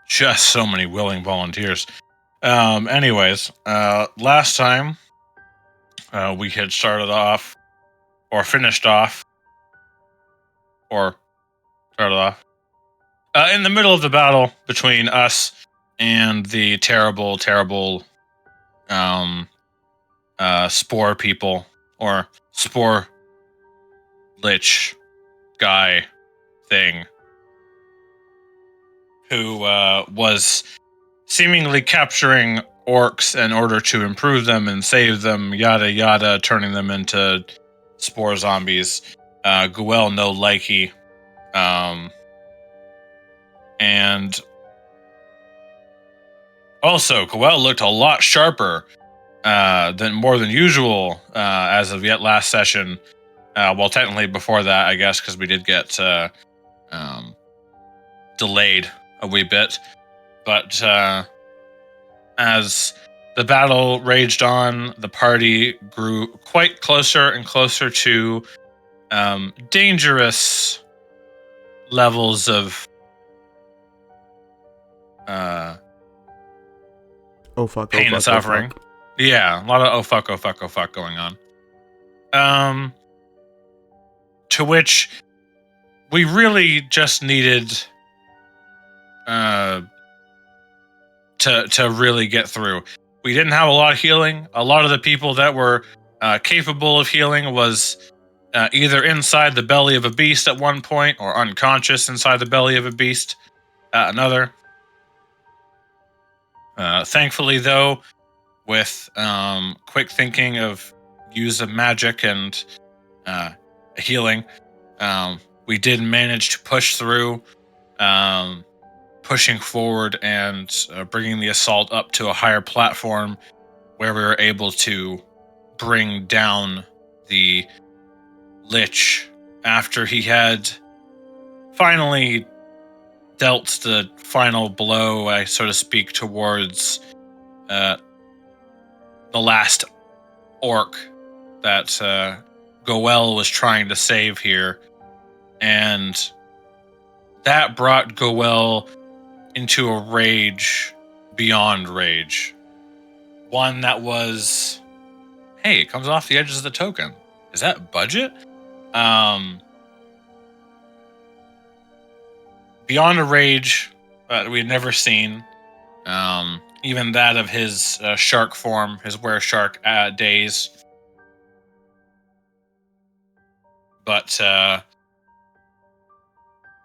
just so many willing volunteers. Anyways, last time we had started off, or finished off, or started off in the middle of the battle between us and the terrible spore people, or spore lich guy thing, who was seemingly capturing orcs in order to improve them and save them, yada yada, turning them into spore zombies. Guel no likey. And also, Guel looked a lot sharper than usual as of yet last session. Well, technically before that, I guess, because we did get delayed a wee bit. But as the battle raged on, the party grew quite closer and closer to dangerous levels of pain and suffering. Yeah, a lot of oh fuck going on. To which we really just needed to really get through. We didn't have a lot of healing. A lot of the people that were capable of healing was either inside the belly of a beast at one point, or unconscious inside the belly of a beast at another. Thankfully, though, with quick thinking of use of magic and healing, we did manage to push through, pushing forward and bringing the assault up to a higher platform where we were able to bring down the Lich after he had finally dealt the final blow, so to speak, towards the last orc that Goel was trying to save here. And that brought Goel into a rage beyond rage. One that was, hey, it comes off the edges of the token. Is that budget? Beyond a rage that we had never seen. Even that of his shark form, his were-shark days. But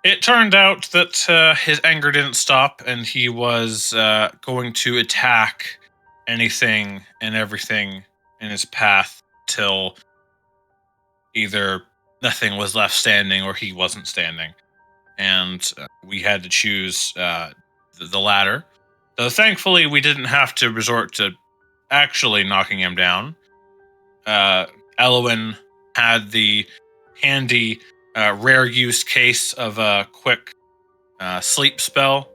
it turned out that his anger didn't stop, and he was going to attack anything and everything in his path till either nothing was left standing or he wasn't standing. And we had to choose the latter. Though thankfully we didn't have to resort to actually knocking him down. Elwyn had the handy rare use case of a quick sleep spell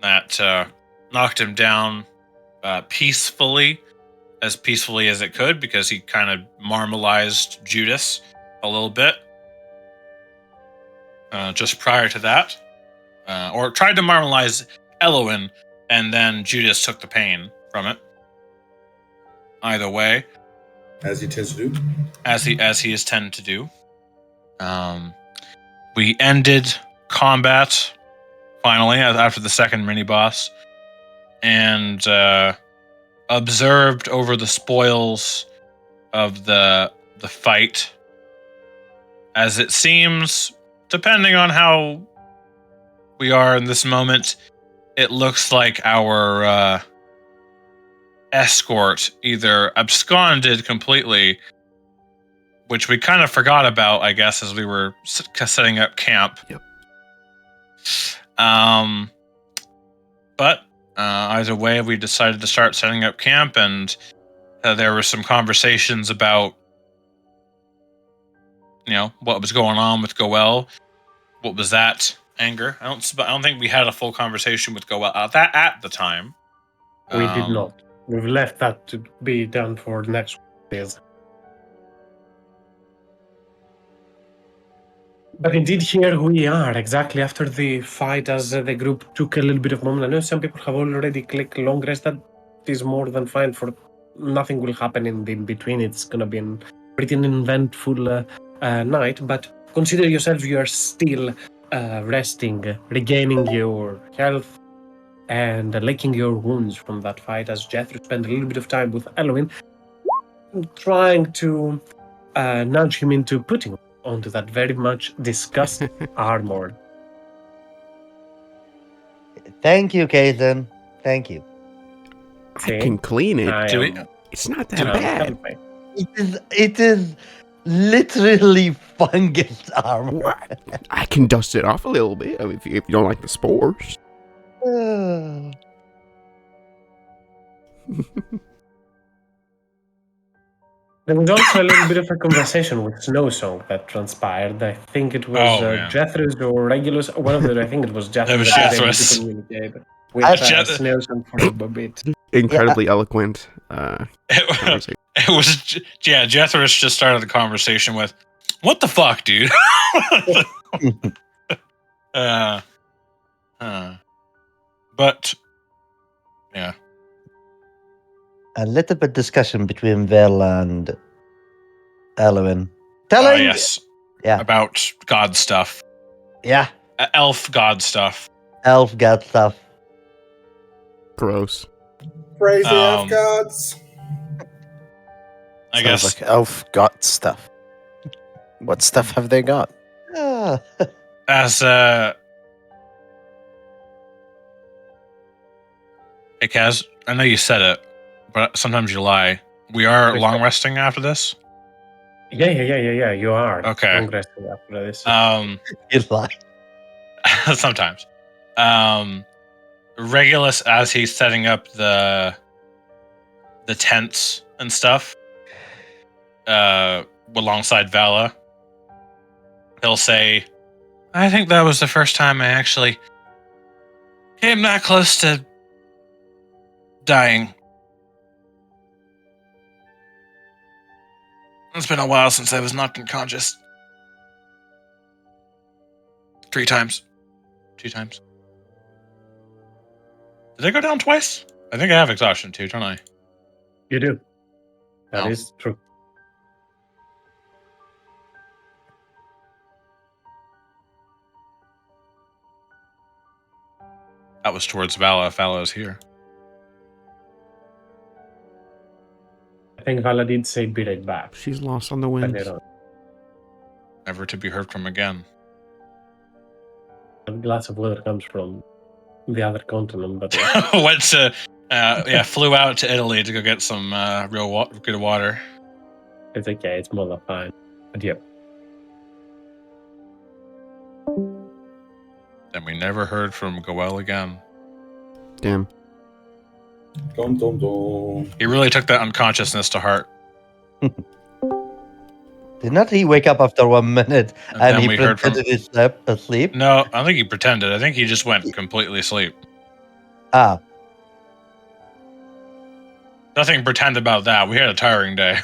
that knocked him down peacefully as it could, because he kind of marmalized Judas a little bit just prior to that, or tried to marmalize Elwyn, and then Judas took the pain from it. Either way, as he tends to do, as he is tend to do. We ended combat finally after the second mini boss, and observed over the spoils of the fight. As it seems, depending on how we are in this moment, it looks like our escort either absconded completely, which we kind of forgot about, I guess, as we were setting up camp. Yep. But either way, we decided to start setting up camp, and there were some conversations about, what was going on with Goel. What was that anger? I don't think we had a full conversation with Goel at the time. We did not. We've left that to be done for the next days. But indeed, here we are, exactly after the fight, as the group took a little bit of moment. I know some people have already clicked long rest. That is more than fine. For nothing will happen in between. It's gonna be a pretty eventful night. But consider yourself you are still resting, regaining your health, and licking your wounds from that fight. As Jethro spent a little bit of time with Eloin, trying to nudge him into putting onto that very much discussed armor. Thank you, Kaizen. Thank you. I can clean it. I Do we- am It's not that bad. helping. It is literally fungus armor. What? I can dust it off a little bit if you don't like the spores. There was also a little bit of a conversation with Snowsong that transpired. I think it was Oh, yeah. Jethro's or Regulus, one of them. I think it was Jethro It was that was able Jethro's. to communicate with Jeth- Snowsong for a bit. Incredibly eloquent It, conversation. it was, yeah, Jethros just started the conversation with, what the fuck, dude? But, yeah. A little bit discussion between Vel and Eloin. Telling Yes. Yeah. About god stuff. Yeah. Elf god stuff. Elf got stuff. Gross. Praise the Um, elf gods. I Sounds guess. like elf got stuff. What stuff have they got? Ah. As Hey Kaz, I know you said it, but sometimes you lie. We are Okay. long resting after this. Yeah. You are. Okay. Long resting after this. You lie. Sometimes. Regulus, as he's setting up the tents and stuff, alongside Vala, he'll say, I think that was the first time I actually came that close to dying. It's been a while since I was knocked unconscious. 3 times. 2 times. Did I go down twice? I think I have exhaustion too, don't I? You do. That Oh. is true. That was towards Vala if Vala is here. I think Vala did say be right back. She's lost on the winds. Earlier on. Never to be heard from again. A glass of water comes from the other continent, but Went to, flew out to Italy to go get some good water. it's okay. It's more than fine. But yeah. And we never heard from Goel again. Damn. Dum dum dum. He really took that unconsciousness to heart. Did not he wake up after 1 minute And and then he we heard from- pretended he slept asleep? No, I don't think he pretended. I think he just went completely asleep. Ah. Nothing pretend about that. We had a tiring day.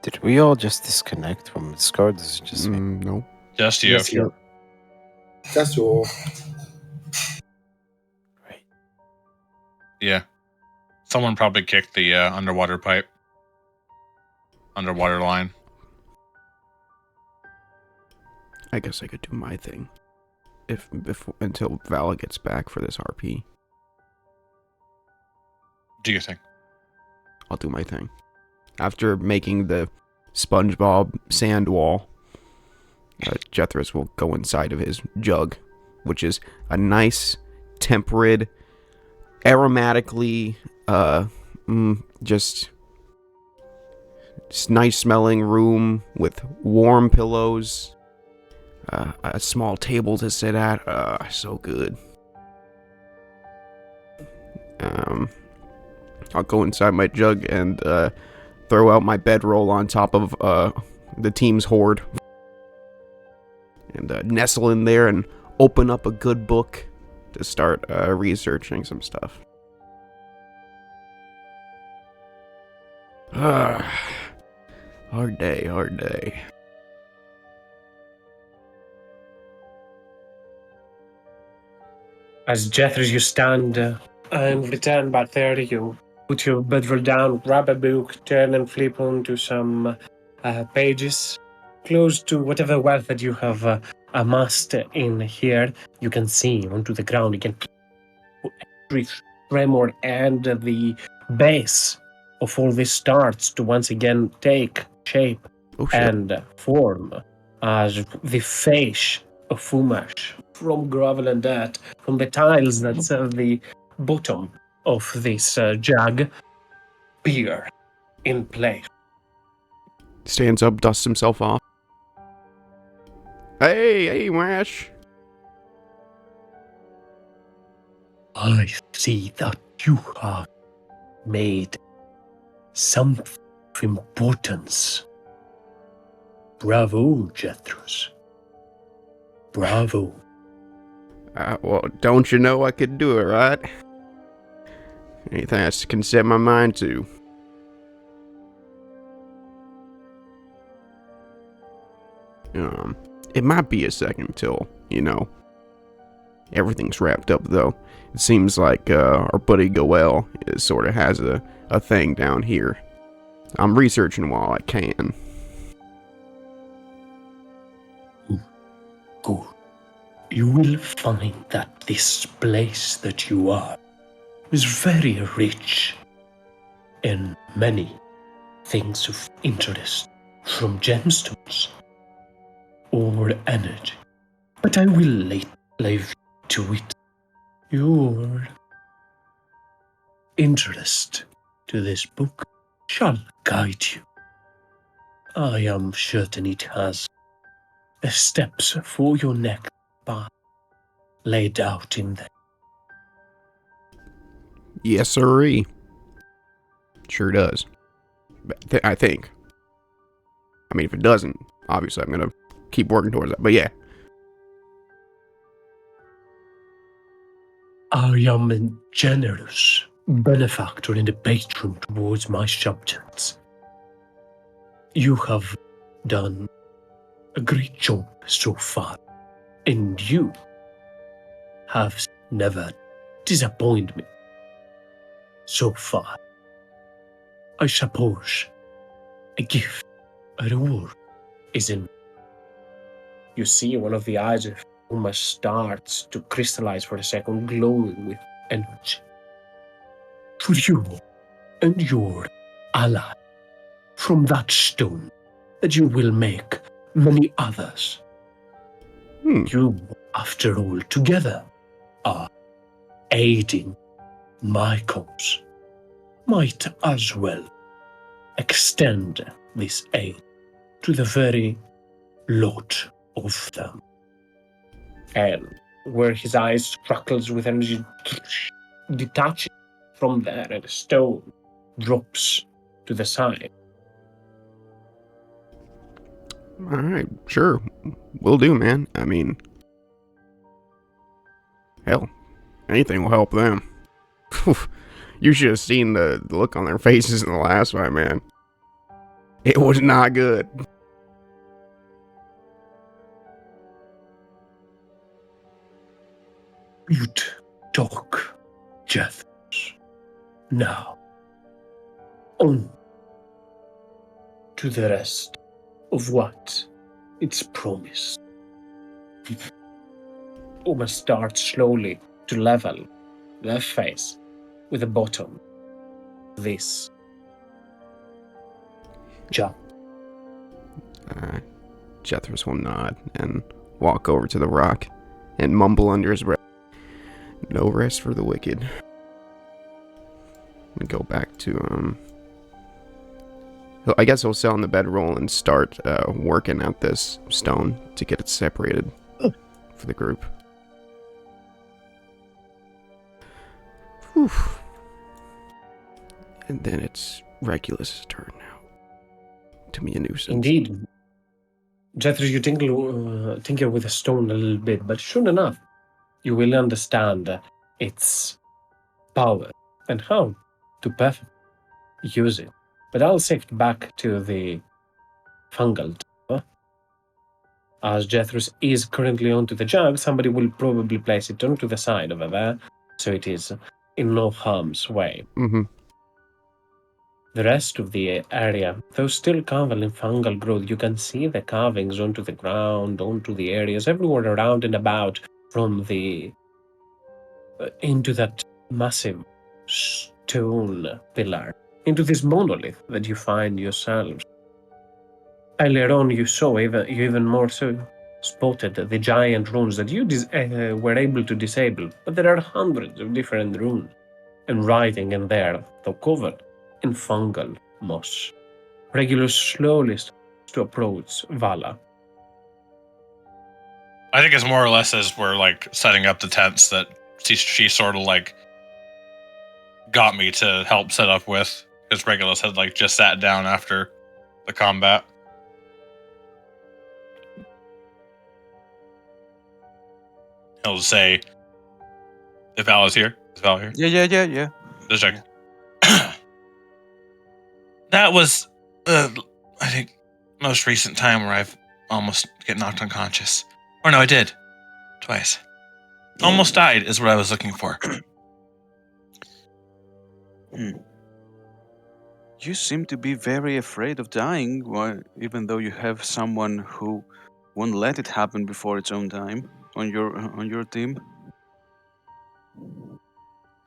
Did we all just disconnect from Discord? This is just me. No. Just you. Yes, you. That's all. Right. Yeah. Someone probably kicked the underwater pipe. Underwater line. I guess I could do my thing. If until Vala gets back for this RP. Do you think? I'll do my thing. After making the SpongeBob sand wall, Jethros will go inside of his jug, which is a nice, temperate, aromatically, just nice smelling room with warm pillows, a small table to sit at. So good. I'll go inside my jug and throw out my bedroll on top of the team's hoard. And nestle in there and open up a good book to start researching some stuff. Hard day. As Jethro, you stand and return back there, you put your bedroll down, grab a book, turn and flip onto some pages, close to whatever wealth that you have amassed in here. You can see onto the ground. You can every tremor and the base of all this starts to once again take shape Oh shit. and form as the face of Fumash from gravel and dirt, from the tiles that serve the bottom of this jug, appear in place. Stands up, dusts himself off. Hey, Mash. I see that you have made something of importance. Bravo, Jethros. Bravo. Well, don't you know I could do it, right? Anything I can set my mind to. It might be a second till, everything's wrapped up, though. It seems like our buddy Goel sort of has a thing down here. I'm researching while I can. Good. You will find that this place that you are is very rich in many things of interest, from gemstones or energy. But I will leave to it. Your interest to this book shall guide you. I am certain it has the steps for your next path laid out in there. Yes, sirree. Sure does. I think. I mean, if it doesn't, obviously I'm gonna keep working towards that. But yeah. I am a generous benefactor and a patron towards my subjects. You have done a great job so far, and you have never disappointed me so far. I suppose a gift, a reward, is in. You see one of the eyes of Uma starts to crystallize for a second, glowing with energy. For you and your ally, from that stone that you will make many others. You, after all, together are aiding my cause. Might as well extend this aid to the very lot of them. And where his eyes sparkles with energy, detaching from there, and a stone drops to the side. Alright, sure. Will do, man. I mean, hell, anything will help them. You should have seen the look on their faces in the last fight, man. It was not good. You'd talk, Jethros. Now, on to the rest of what it's promised. Uma starts slowly to level their face with the bottom of this jump. Jethros will nod and walk over to the rock and mumble under his breath, "No rest for the wicked." And go back to, I guess he'll sit on the bedroll and start working at this stone to get it separated for the group. Whew. And then it's Regulus's turn now. To me, a nuisance. Indeed. Jethros, you tinker with the stone a little bit, but soon enough, you will understand its power and how to perfectly use it. But I'll shift back to the fungal tower. As Jethros is currently onto the jug, somebody will probably place it onto the side over there, so it is in no harm's way. Mm-hmm. The rest of the area, though still covered in fungal growth, you can see the carvings onto the ground, onto the areas, everywhere around and about from the into that massive stone pillar, into this monolith that you find yourselves. Earlier on, you even more so spotted the giant runes that you were able to disable, but there are hundreds of different runes and writing in there, though covered in fungal moss. Regulus slowly starts to approach Vala. I think it's more or less as we're like setting up the tents that she sort of like got me to help set up with, because Regulus had like just sat down after the combat. He'll say, "If Val is here, is Val here?" Yeah. Just check. That was, I think, most recent time where I've almost get knocked unconscious. Or no, I did. Twice. Almost died is what I was looking for. You seem to be very afraid of dying, even though you have someone who won't let it happen before its own time on your team.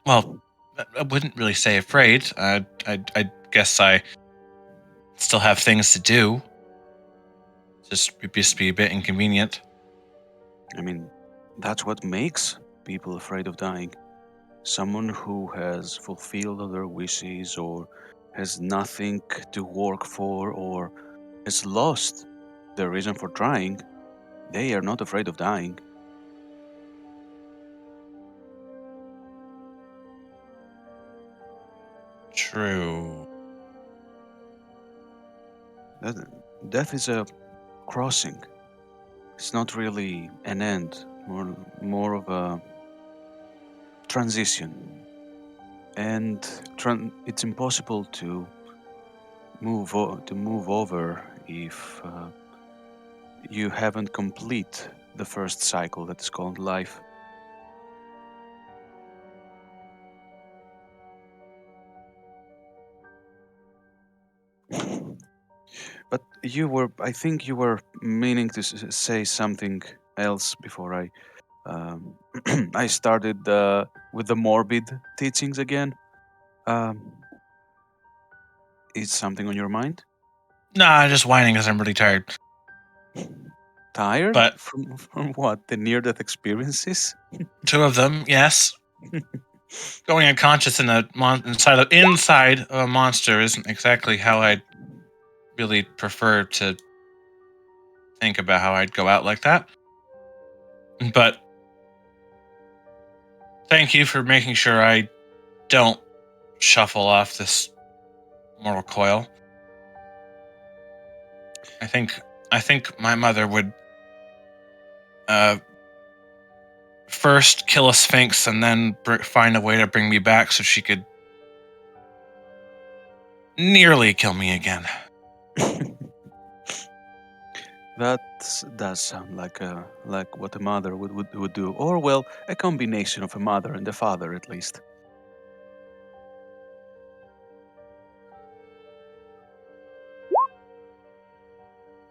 Well, I wouldn't really say afraid. I guess I still have things to do. Just be a bit inconvenient. I mean, that's what makes people afraid of dying. Someone who has fulfilled all their wishes, or has nothing to work for, or has lost their reason for trying, they are not afraid of dying. True. Death is a crossing. It's not really an end, more of a transition. And it's impossible to move over if you haven't complete the first cycle that is called life. But I think you were meaning to say something else before I started with the morbid teachings again. Is something on your mind? Nah, just whining because I'm really tired. Tired But from what? The near-death experiences? 2 of them, yes. Going unconscious in inside of a monster isn't exactly how I'd really prefer to think about how I'd go out like that. But thank you for making sure I don't shuffle off this mortal coil. I think my mother would first kill a sphinx and then find a way to bring me back so she could nearly kill me again. That does sound like what a mother would do, or well, a combination of a mother and a father at least.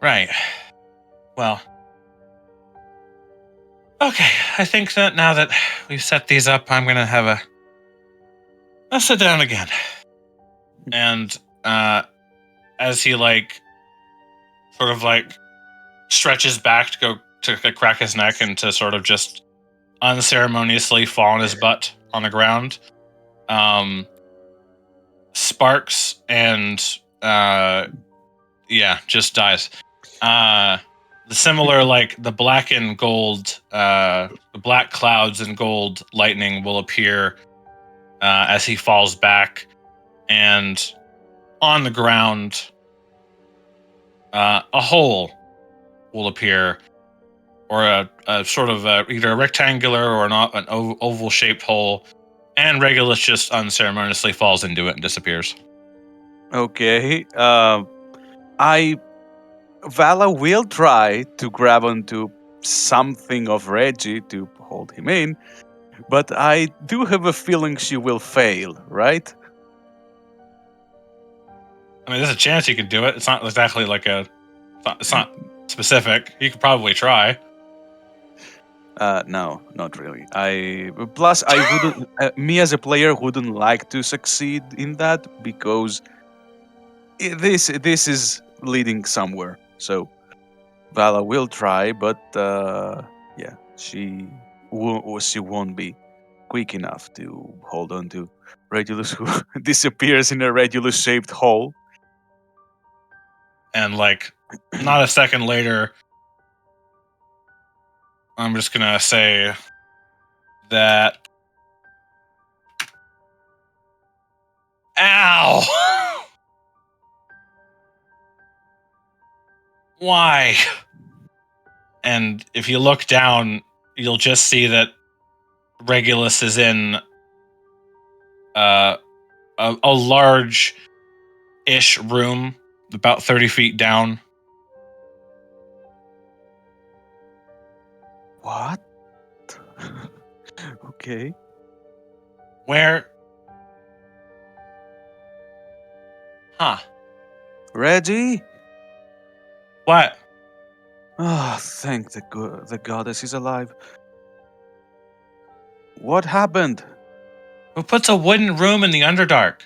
Right. Well. Okay, I think that now that we've set these up, I'm gonna have I'll sit down again. And as he like sort of like stretches back to go to crack his neck and to sort of just unceremoniously fall on his butt on the ground, sparks and just dies. The similar like the black and gold, the black clouds and gold lightning will appear as he falls back, and on the ground, a hole will appear, or a sort of either a rectangular or an oval-shaped hole, and Regulus just unceremoniously falls into it and disappears. Okay. I Vala will try to grab onto something of Reggie to hold him in, but I do have a feeling she will fail, right? I mean, there's a chance you could do it. It's not exactly like it's not specific. You could probably try. No, not really. Plus I wouldn't. Me as a player wouldn't like to succeed in that because this is leading somewhere. So Vala will try, but yeah, she won't be quick enough to hold on to Regulus, who disappears in a Regulus-shaped hole. And like, not a second later, I'm just gonna say that. Ow! Why? And if you look down, you'll just see that Regulus is in a large-ish room, about 30 feet down. What? Okay. Where? Huh? Reggie? What? Ah, thank the goddess is alive. What happened? Who puts a wooden room in the Underdark?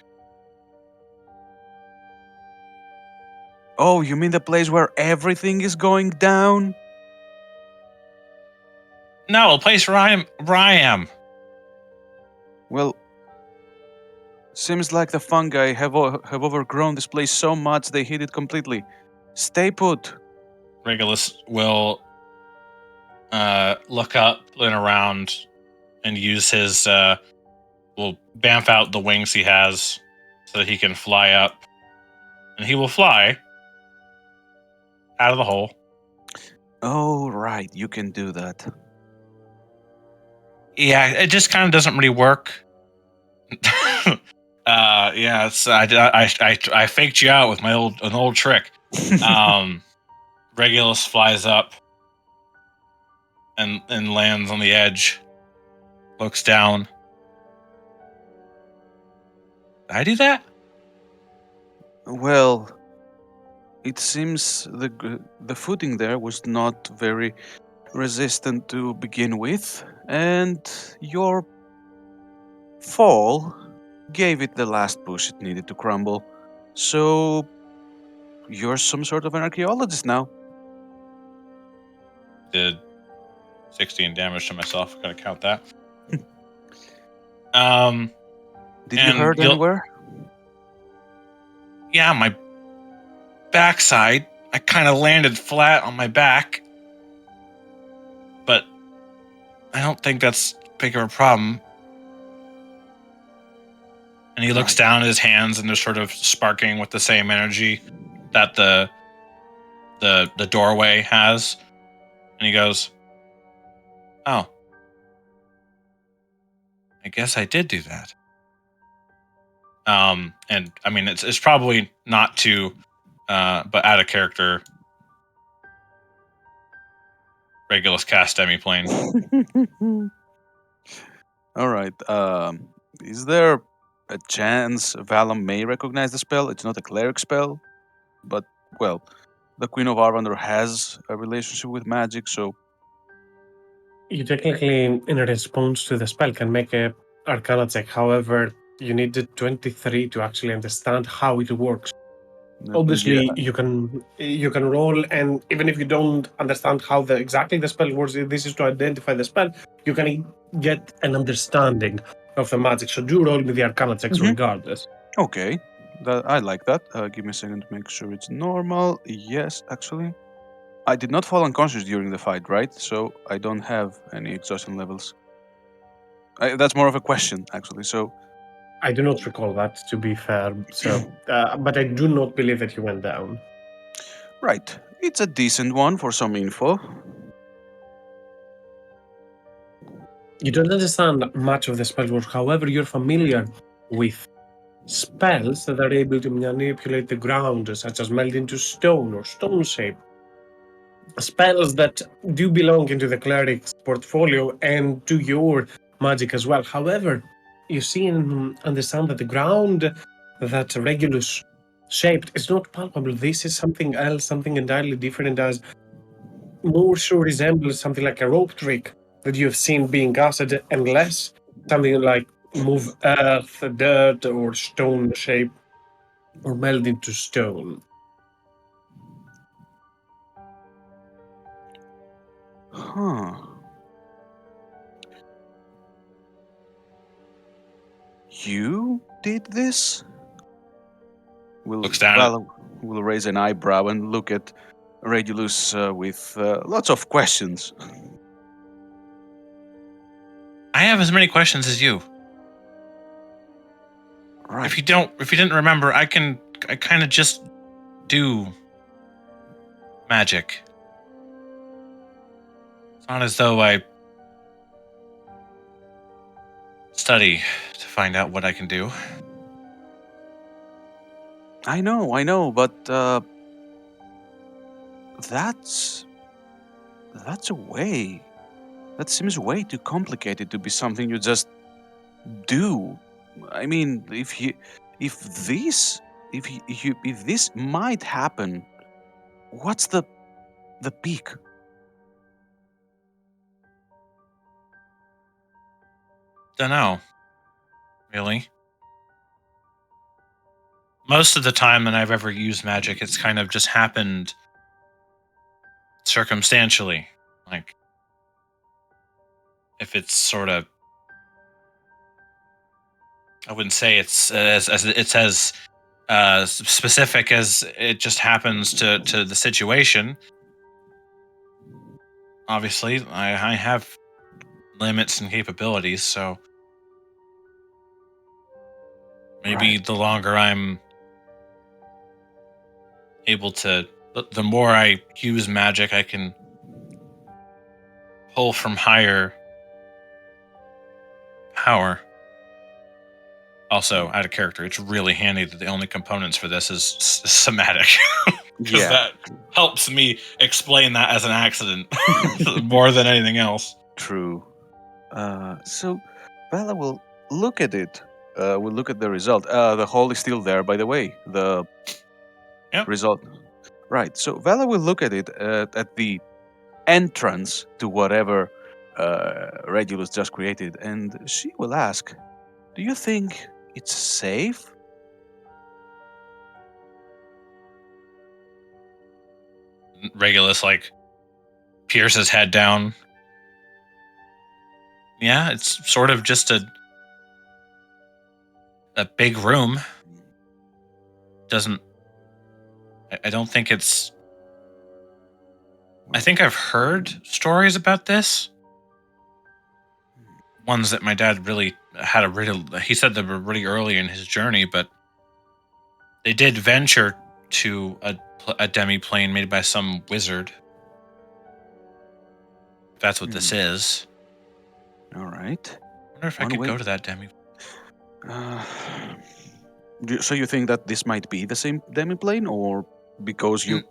Oh, you mean the place where everything is going down? No, a place where I am. Well, seems like the fungi have overgrown this place so much they hid it completely. Stay put. Regulus will look up and around and use his will bamf out the wings he has so that he can fly up, and he will fly out of the hole. Oh, right, you can do that. Yeah, it just kind of doesn't really work. Yeah, it's I faked you out with an old trick. Regulus flies up and lands on the edge, looks down. Did I do that? Well, it seems the footing there was not very resistant to begin with, and your fall gave it the last push it needed to crumble. So you're some sort of an archaeologist now. Did 16 damage to myself. Gotta count that. Did you And hurt anywhere? Yeah, my backside. I kind of landed flat on my back, but I don't think that's big of a problem. And he looks Right. down at his hands, and they're sort of sparking with the same energy that the doorway has. And he goes, "Oh, I guess I did do that." And I mean, it's probably not too, but out of character. Regulus cast demiplane. All right. Is there a chance Vala may recognize the spell? It's not a cleric spell, but well, the Queen of Arvander has a relationship with magic, so You technically, in response to the spell, can make a Arcana check. However, you need a 23 to actually understand how it works. Obviously, yeah. you can roll, and even if you don't understand how exactly the spell works, this is to identify the spell. You can get an understanding of the magic. So do roll with the Arcana checks Mhm. regardless. Okay, I like that. Give me a second to make sure it's normal. Yes, actually, I did not fall unconscious during the fight, right? So I don't have any exhaustion levels. That's more of a question, actually. So I do not recall that, to be fair. So, but I do not believe that you went down. right, it's a decent one for some info. You don't understand much of the spell work. However, you're familiar with spells that are able to manipulate the ground, such as melt into stone or stone shape. spells that do belong into the cleric's portfolio and to your magic as well. However, you see and understand that the ground that Regulus shaped is not palpable. This is something else, something entirely different, as more so resembles something like a rope trick that you have seen being casted, and less something like move earth, dirt, or stone shape, or meld into stone. Huh. You did this? Looks down at- Will raise an eyebrow and look at Regulus with lots of questions. I have as many questions as you. Right. If you didn't remember, I kind of just do magic. It's not as though I study to find out what I can do. I know, but that's a way. That seems way too complicated to be something you just do. I mean, if this might happen, what's the peak? Dunno. Really? Most of the time that I've ever used magic, it's kind of just happened circumstantially. Like, if it's sort of, I wouldn't say it's as specific as it just happens to the situation. Obviously, I have limits and capabilities, so maybe Right. the longer I'm able to, the more I use magic, I can pull from higher power. Also, out of character, it's really handy that the only components for this is somatic. Because Yeah. that helps me explain that as an accident more than anything else. True. So Bella will look at it. We'll look at the result. The hole is still there, by the way. The Yep. result. Right. So Vala will look at it at the entrance to whatever Regulus just created, and she will ask, "Do you think it's safe?" Regulus, like, peers his head down. Yeah, it's sort of just a big room. Doesn't. I don't think it's. I think I've heard stories about this. Ones that my dad really had he said they were really early in his journey, but they did venture to a demi-plane made by some wizard. If that's what this is. All right. I wonder if I One could way- go to that demi. So you think that this might be the same demi-plane, or because you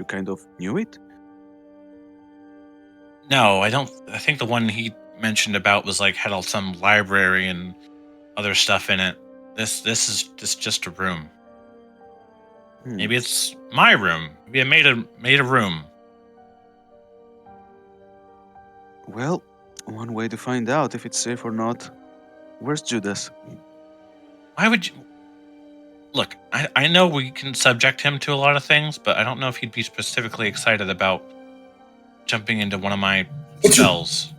kind of knew it? No, I don't. I think the one he mentioned about was like had all some library and other stuff in it. This is just a room. Maybe it's my room. Maybe I made a room. Well, one way to find out if it's safe or not. Where's Judas? Why would you? Look, I know we can subject him to a lot of things, but I don't know if he'd be specifically excited about jumping into one of my spells.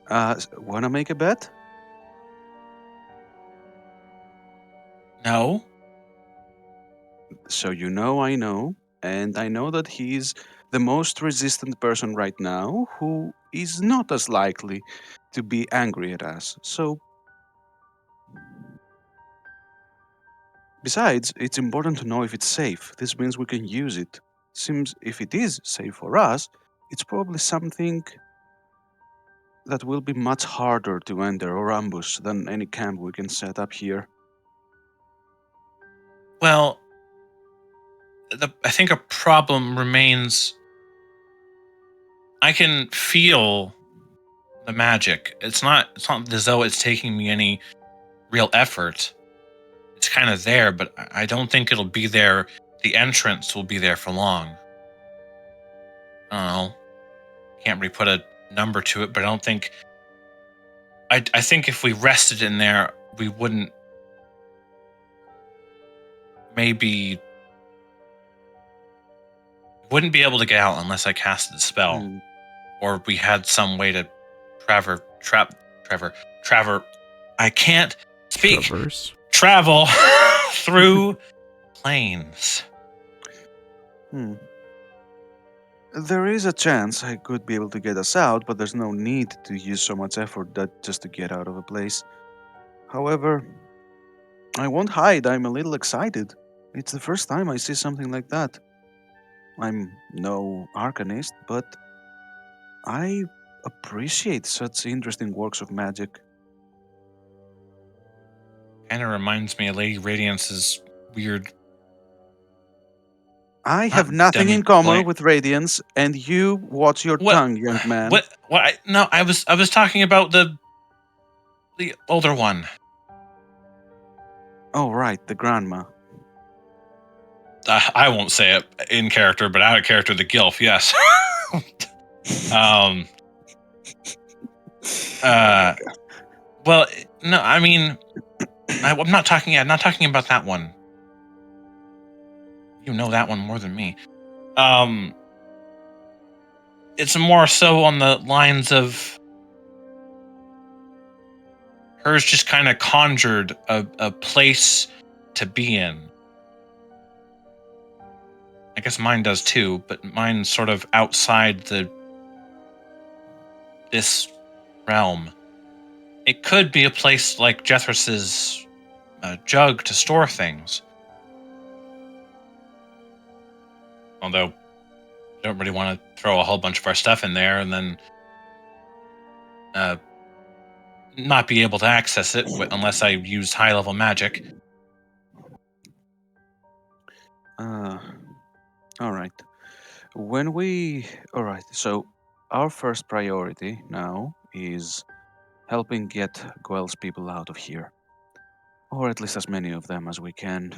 Wanna make a bet? No. So I know, and I know that he's the most resistant person right now who is not as likely to be angry at us. So, besides, it's important to know if it's safe. This means we can use it. Seems if it is safe for us, it's probably something that will be much harder to enter or ambush than any camp we can set up here. Well, I think a problem remains. I can feel the magic. It's not as though it's taking me any real effort. It's kind of there, but I don't think it'll be there. The entrance will be there for long. I don't know. Can't really put a number to it, but I don't think. I think if we rested in there, we wouldn't. Maybe wouldn't be able to get out unless I casted a spell, or we had some way to Trevor. I can't speak. Traverse. Travel through planes. There is a chance I could be able to get us out, but there's no need to use so much effort just to get out of a place. However, I won't hide, I'm a little excited. It's the first time I see something like that. I'm no arcanist, but I appreciate such interesting works of magic. Kind of reminds me of Lady Radiance's weird. I have nothing in common with Radiance, and you watch your tongue, young man. What? No, I was talking about the older one. Oh, right, the grandma. I won't say it in character, but out of character, the Gilf, yes. Well, no, I mean, I'm not talking about that one. You know that one more than me. It's more so on the lines of hers just kind of conjured a place to be in. I guess mine does too, but mine's sort of outside this realm. It could be a place like Jethris's jug to store things. Although, I don't really want to throw a whole bunch of our stuff in there and then not be able to access it unless I use high-level magic. All right. All right, so our first priority now is helping get Goel's people out of here. Or at least as many of them as we can.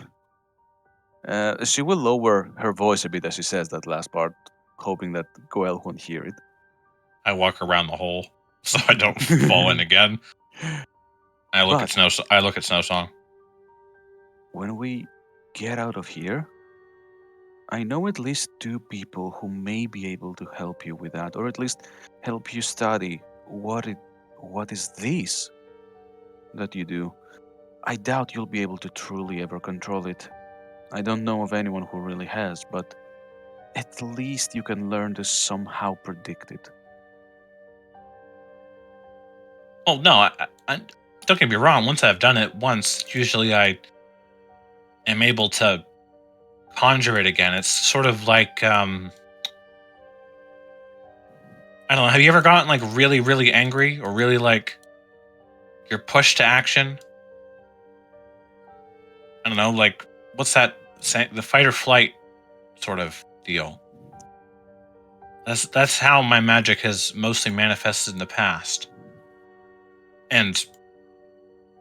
She will lower her voice a bit as she says that last part, hoping that Goel won't hear it. I walk around the hole so I don't fall in again. I look at Snowsong. When we get out of here, I know at least 2 people who may be able to help you with that, or at least help you study what is this that you do. I doubt you'll be able to truly ever control it. I don't know of anyone who really has, but at least you can learn to somehow predict it. Oh no, I don't get me wrong. Once I've done it once, usually I am able to conjure it again. It's sort of like I don't know. Have you ever gotten like really, really angry or really like you're pushed to action? I don't know. Like what's that? The fight or flight sort of deal. That's how my magic has mostly manifested in the past. And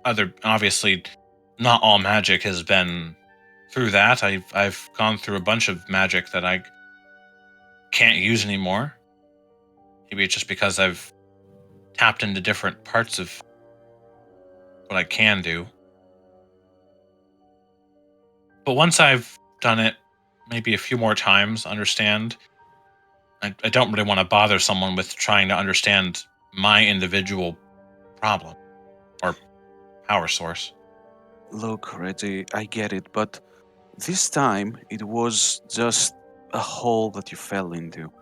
obviously, not all magic has been through that. I've gone through a bunch of magic that I can't use anymore. Maybe it's just because I've tapped into different parts of what I can do. But once I've done it maybe a few more times, understand, I don't really want to bother someone with trying to understand my individual problem or power source. Look, Reggie, I get it, but this time it was just a hole that you fell into.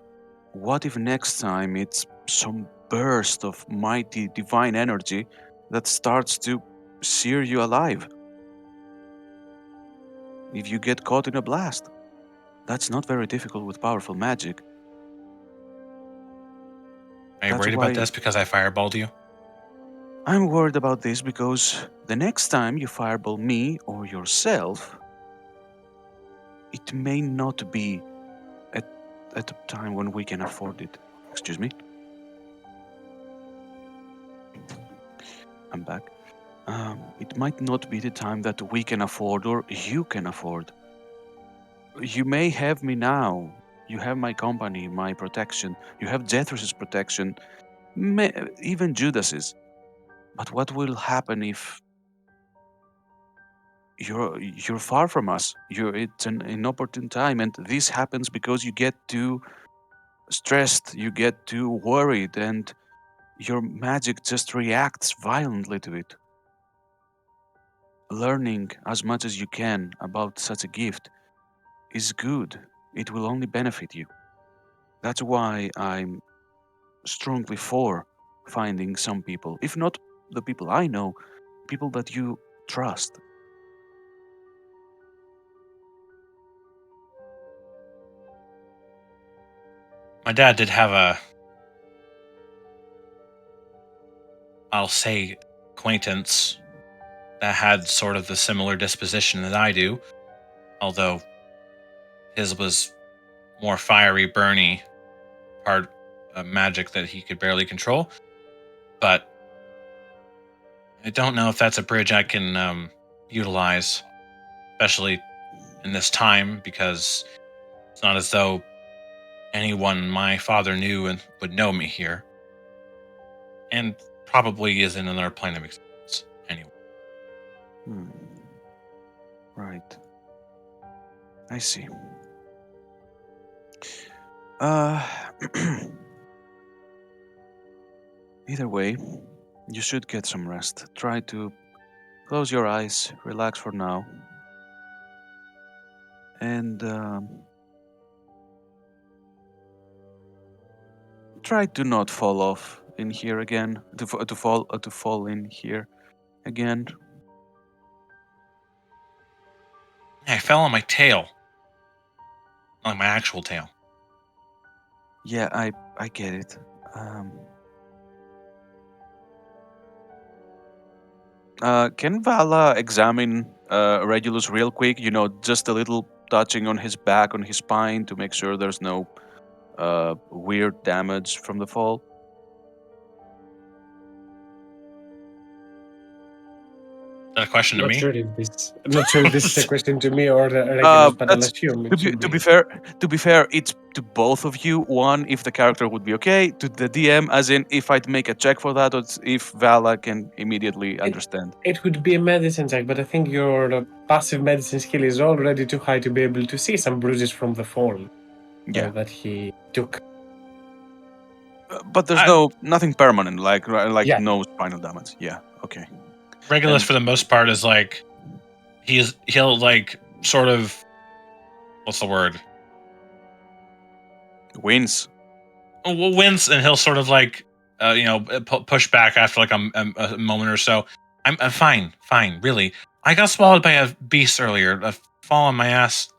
What if next time it's some burst of mighty divine energy that starts to sear you alive? If you get caught in a blast, that's not very difficult with powerful magic. Are you worried about this because I fireballed you? I'm worried about this because the next time you fireball me or yourself, it may not be at a time when we can afford it. Excuse me. I'm back. It might not be the time that we can afford or you can afford. You may have me now. You have my company, my protection. You have Jethro's protection, even Judas's. But what will happen if you're far from us? It's an inopportune time, and this happens because you get too stressed, you get too worried, and your magic just reacts violently to it. Learning as much as you can about such a gift is good. It will only benefit you. That's why I'm strongly for finding some people, if not the people I know, people that you trust. My dad did have a, I'll say, acquaintance that had sort of the similar disposition that I do, although his was more fiery, burny, part magic that he could barely control. But I don't know if that's a bridge I can utilize, especially in this time, because it's not as though anyone my father knew and would know me here, and probably is in another plane of existence anyway. Right. I see. Either way, you should get some rest. Try to close your eyes, relax for now, and try to not fall off in here again. To fall in here again. I fell on my tail, on my actual tail. Yeah, I get it. Can Vala examine Regulus real quick? You know, just a little touching on his back, on his spine, to make sure there's no weird damage from the fall. Is that a question to Not me? sure if this is a question to me or Regulus, but I'll That's assume to it should be be. fair, it's to both of you. One, if the character would be okay. To the DM, as in if I'd make a check for that, or if Vala can immediately understand. It would be a medicine check, but I think your passive medicine skill is already too high to be able to see some bruises from the fall Yeah, that he took. but there's I- nothing permanent, like Yeah. no spinal damage. Yeah, okay. Regulus, And- for the most part, is like he'll like sort of, what's the word? Wins. Will wince, and he'll sort of like push back after like a moment or so. I'm fine, really. I got swallowed by a beast earlier. A fall on my ass,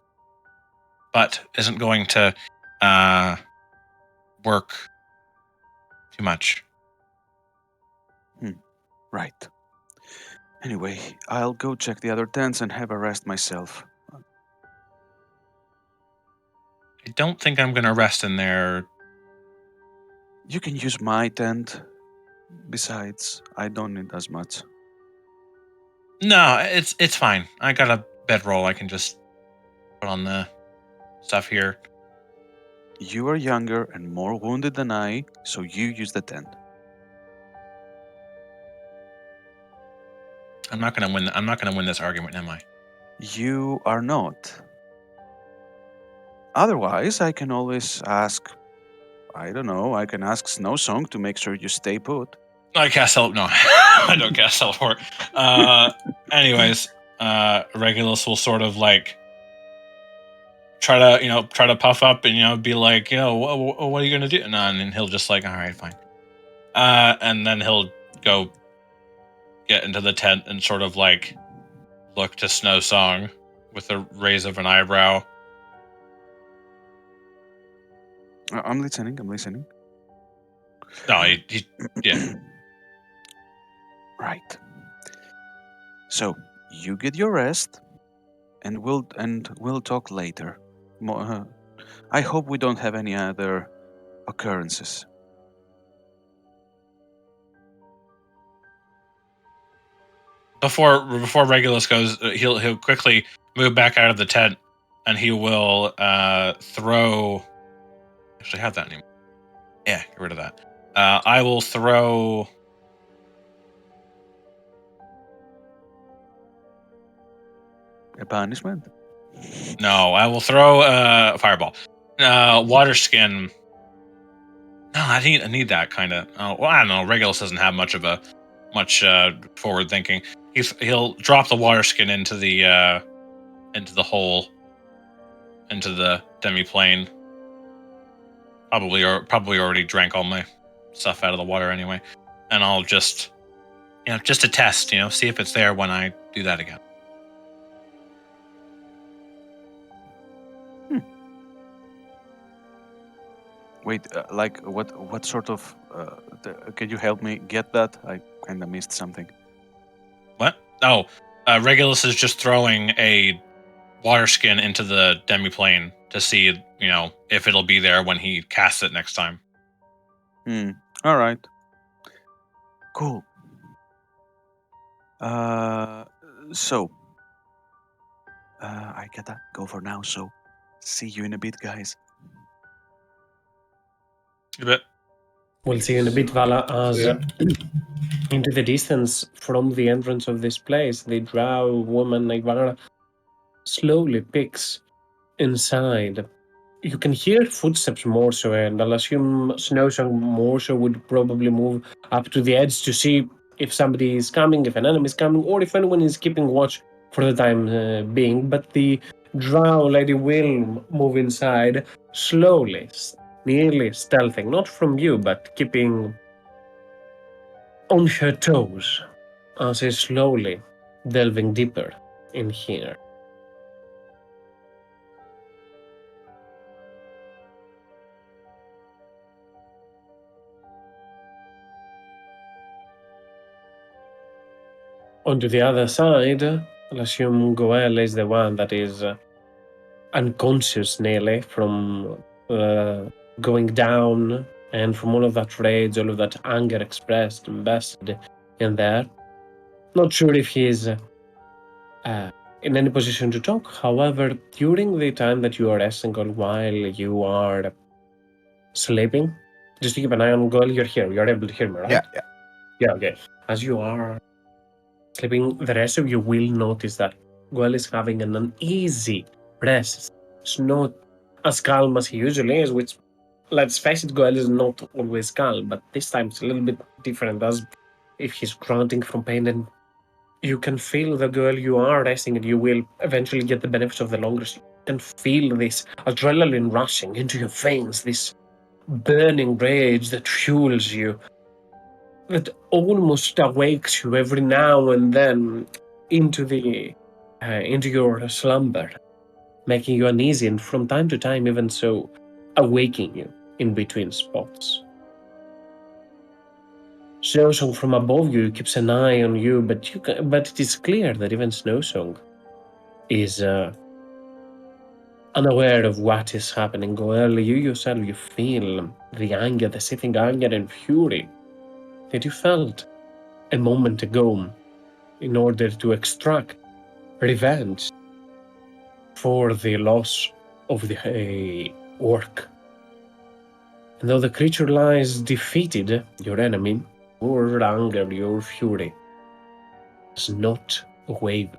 but isn't going to work too much. Right. Anyway, I'll go check the other tents and have a rest myself. I don't think I'm gonna rest in there. You can use my tent. Besides, I don't need as much. No, it's fine. I got a bedroll. I can just put on the stuff here. You are younger and more wounded than I, so you use the tent. I'm not gonna win. I'm not gonna win this argument, am I? You are not. Otherwise, I can always ask. I don't know. I can ask Snow Song to make sure you stay put. I cast teleport. No, I don't cast teleport. Anyways, Regulus will sort of like try to puff up and be like, what are you gonna do? And then he'll just like, all right, fine. And then he'll go get into the tent and sort of like look to Snow Song with a raise of an eyebrow. I'm listening. I'm listening. No, he yeah. Right. So, you get your rest. and we'll talk later. I hope we don't have any other occurrences. Before Regulus goes, he'll quickly move back out of the tent, and he will throw. Actually, have that anymore. Yeah, get rid of that. I will throw. A punishment? No, I will throw fireball. Water skin. No, I need that kind of. Well, I don't know. Regulus doesn't have much forward thinking. He'll drop the water skin into the hole, into the demi-plane. Probably already drank all my stuff out of the water anyway, and I'll just to test, see if it's there when I do that again. Wait, like what sort of? Can you help me get that? I kind of missed something. What? Oh, Regulus is just throwing a water skin into the demi-plane to see, if it'll be there when he casts it next time. All right. Cool. So I gotta go for now. So see you in a bit, guys. A bit. We'll see you in a bit, Vala, as Yeah. into the distance from the entrance of this place, the drow woman Ivara slowly picks inside. You can hear footsteps more so, and I'll assume Snowsong more so would probably move up to the edge to see if somebody is coming, if an enemy is coming, or if anyone is keeping watch for the time being. But the drow lady will move inside slowly, nearly stealthing, not from you, but keeping on her toes as she's slowly delving deeper in here. Onto the other side, I'll assume Goel is the one that is unconscious nearly from going down and from all of that rage, all of that anger expressed, invested in there. Not sure if he is in any position to talk. However, during the time that you are resting or while you are sleeping, just to keep an eye on Goel, you're here. You're able to hear me, right? Yeah. Yeah, okay. As you are sleeping, the rest of you will notice that Goel is having an uneasy rest. It's not as calm as he usually is, which, let's face it, Goel is not always calm, but this time it's a little bit different, as if he's grunting from pain, and you can feel the Goel you are resting, and you will eventually get the benefits of the long rest. You can feel this adrenaline rushing into your veins, this burning rage that fuels you, that almost awakes you every now and then into your slumber, making you uneasy, and from time to time, even so, awaking you in between spots. Snowsong from above you keeps an eye on you, but it is clear that even Snowsong is unaware of what is happening. Goel, you yourself, you feel the anger, the sitting anger and fury that you felt a moment ago in order to extract revenge for the loss of the orc. And though the creature lies defeated, your enemy, your anger, your fury, does not waver.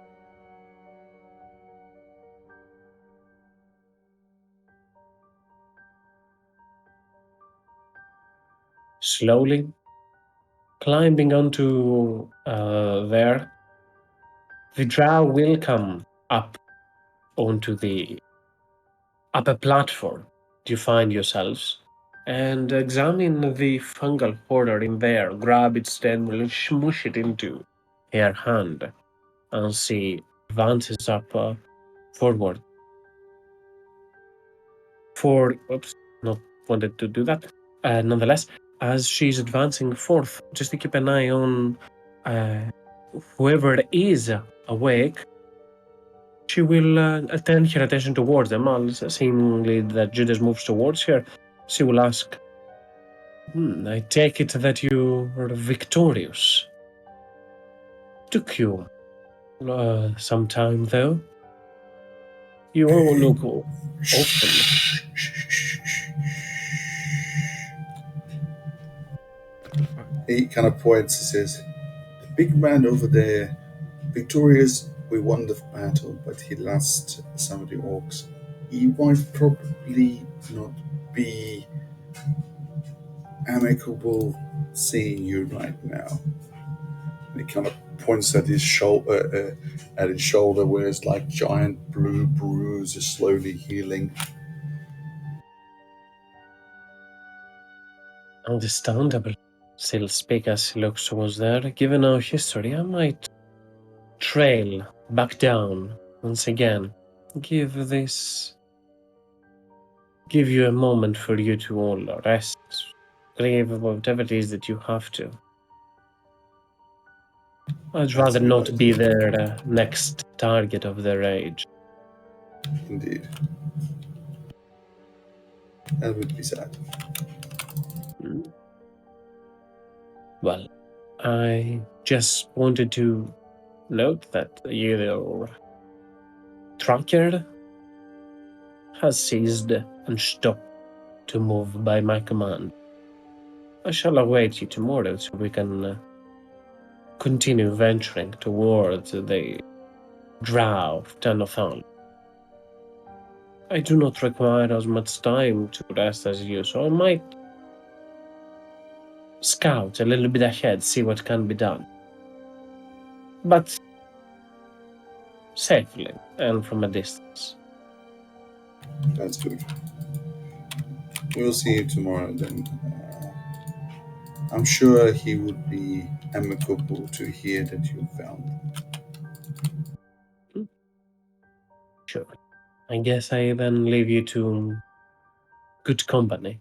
Slowly climbing onto there, the drow will come up onto the upper platform you find yourselves and examine the fungal horror in there, grab its tentacle and smush it into her hand as she advances up forward. Not wanted to do that. Nonetheless, as she's advancing forth, just to keep an eye on whoever is awake, she will turn her attention towards them. Seemingly that Judas moves towards her, she will ask, I take it that you are victorious. Took you some time, though. You all look awful. He kind of points and says, "The big man over there, victorious, we won the battle, but he lost some of the orcs. He might probably not be amicable seeing you right now." And he kind of points at his shoulder, where it's like giant blue bruise is slowly healing. Understandable. She'll speak as she looks towards there. Given our history, I might trail back down once again. Give you a moment for you to all rest, grieve, whatever it is that you have to. I'd That's rather a good not be idea. their next target of their rage. Indeed. That would be sad. Well, I just wanted to note that your tracker has ceased and stopped to move by my command. I shall await you tomorrow so we can continue venturing towards the drow of Tanothal. I do not require as much time to rest as you, so I might scout a little bit ahead, see what can be done. But safely and from a distance. That's good. We'll see you tomorrow then. I'm sure he would be amicable to hear that you found. Sure. I guess I then leave you to good company.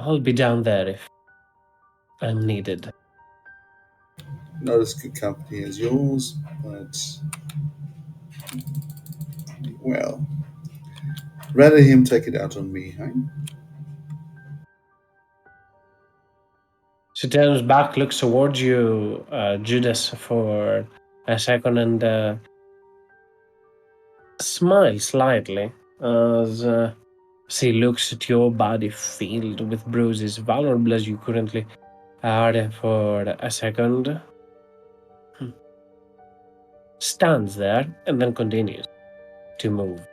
I'll be down there if I'm needed. Not as good company as yours, but well, rather him take it out on me, huh? She turns back, looks towards you, Judas, for a second, and smiles slightly as she looks at your body filled with bruises, vulnerable as you currently are for a second. Stands there and then continues to move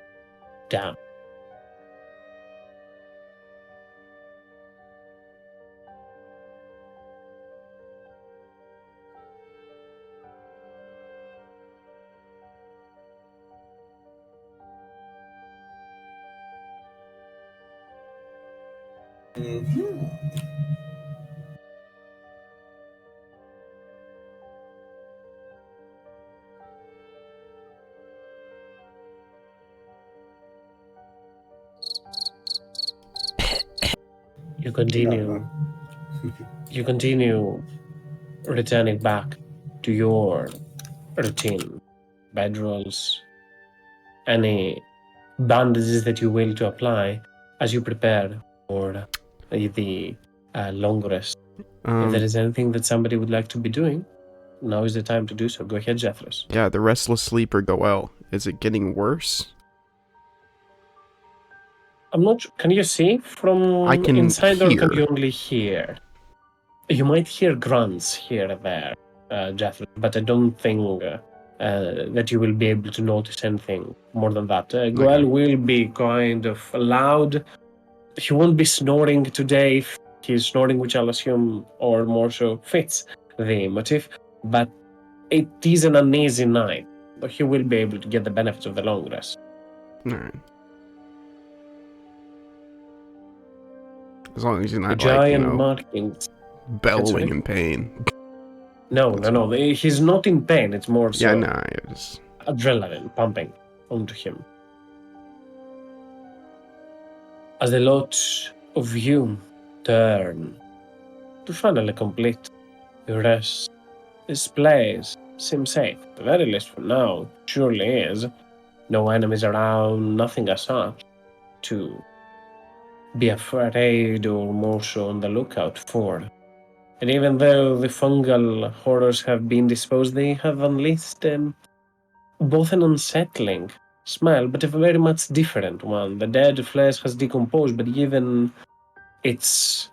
down. Mm-hmm. You continue. You continue returning back to your routine, bedrolls, any bandages that you will to apply as you prepare for the long rest. If there is anything that somebody would like to be doing, now is the time to do so. Go ahead, Jeffress. Yeah, the restless sleeper Goel. Is it getting worse? I'm not sure. Can you see from I can inside or can hear. you only hear? You might hear grunts here and there, Jeffress, but I don't think that you will be able to notice anything more than that. Goel will be kind of loud. He won't be snoring today. If he's snoring, which I'll assume, or more so, fits the motif, but it is an uneasy night. But he will be able to get the benefits of the long rest. Alright. As long as he's The not, giant markings. bellowing in pain. No. He's not in pain. It's more so It's... adrenaline pumping onto him. As a lot of you turn to finally complete your rest, this place seems safe, at the very least for now, it surely is. no enemies around, nothing as such to be afraid or more so on the lookout for. And even though the fungal horrors have been disposed, they have unleashed both an unsettling smell, but a very much different one. The dead flesh has decomposed, but given its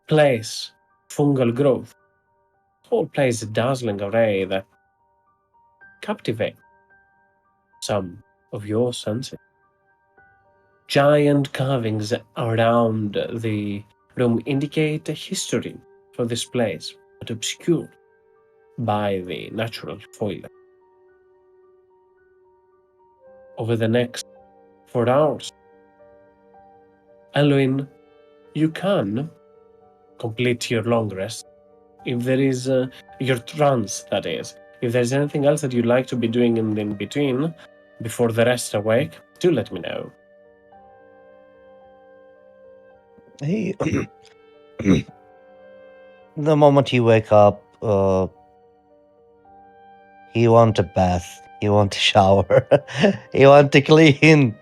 place, fungal growth, the whole place a dazzling array that captivates some of your senses. Giant carvings around the room indicate a history for this place, but obscured by the natural foliage. Over the next 4 hours, Eloin, you can complete your long rest. If there is your trance, that is. If there's anything else that you'd like to be doing in between, before the rest awake, do let me know. He, the moment he wake up, he want a bath. He want to shower. He want to clean.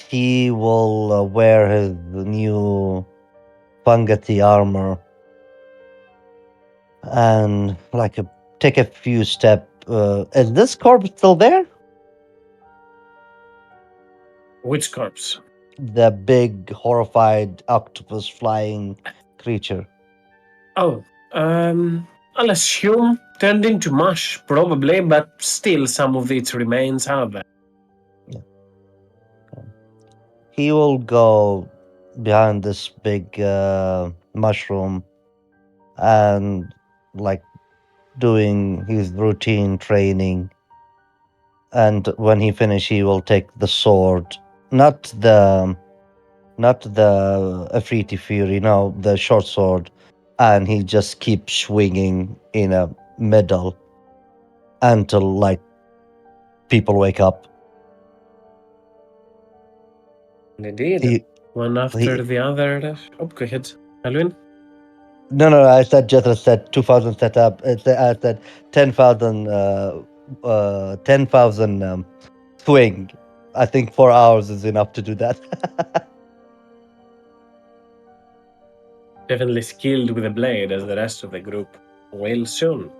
He will wear his new Pangati armor and take a few steps. Is this corpse still there? Which corpse? The big, horrified octopus flying creature. Oh, I'll assume turned into mush, probably, but still some of its remains are there. He will go behind this big mushroom and doing his routine training. And when he finish, he will take the sword, not the Afriti Fury, no, the short sword, and he just keeps swinging in a middle until people wake up. Indeed. He, One after he the other. Oh, go ahead, Alwyn. no, I said Jethro said 2,000 setup. I said 10,000 10,000 swing. I think 4 hours is enough to do that. Definitely skilled with a blade as the rest of the group will soon.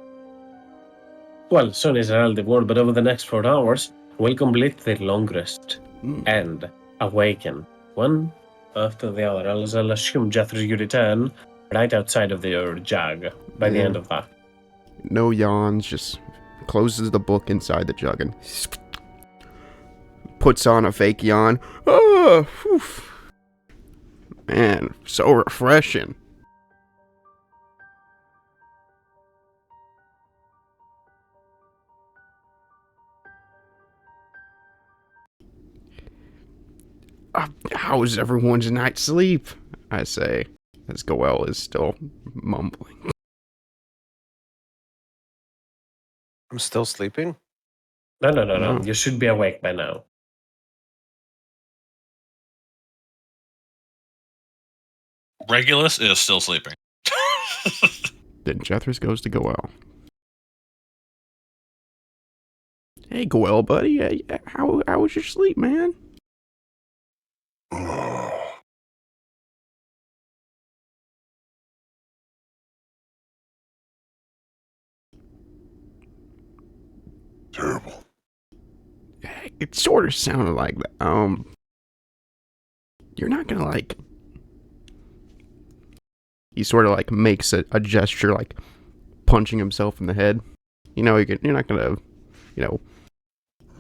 Well, soon is a relative word, but over the next 4 hours, will complete their long rest and awaken one after the other. I'll assume, Jethro, you return right outside of your jug by the end of that. No yawns, just closes the book inside the jug and puts on a fake yawn. Oh, whew. Man, so refreshing. How's everyone's night's sleep? I say, as Goel is still mumbling. I'm still sleeping? No. You should be awake by now. Regulus is still sleeping. Then Jethris goes to Goel. Hey, Goel, buddy. How was your sleep, man? Terrible. It sort of sounded like that. You're not gonna he sort of makes a gesture punching himself in the head. You're not gonna,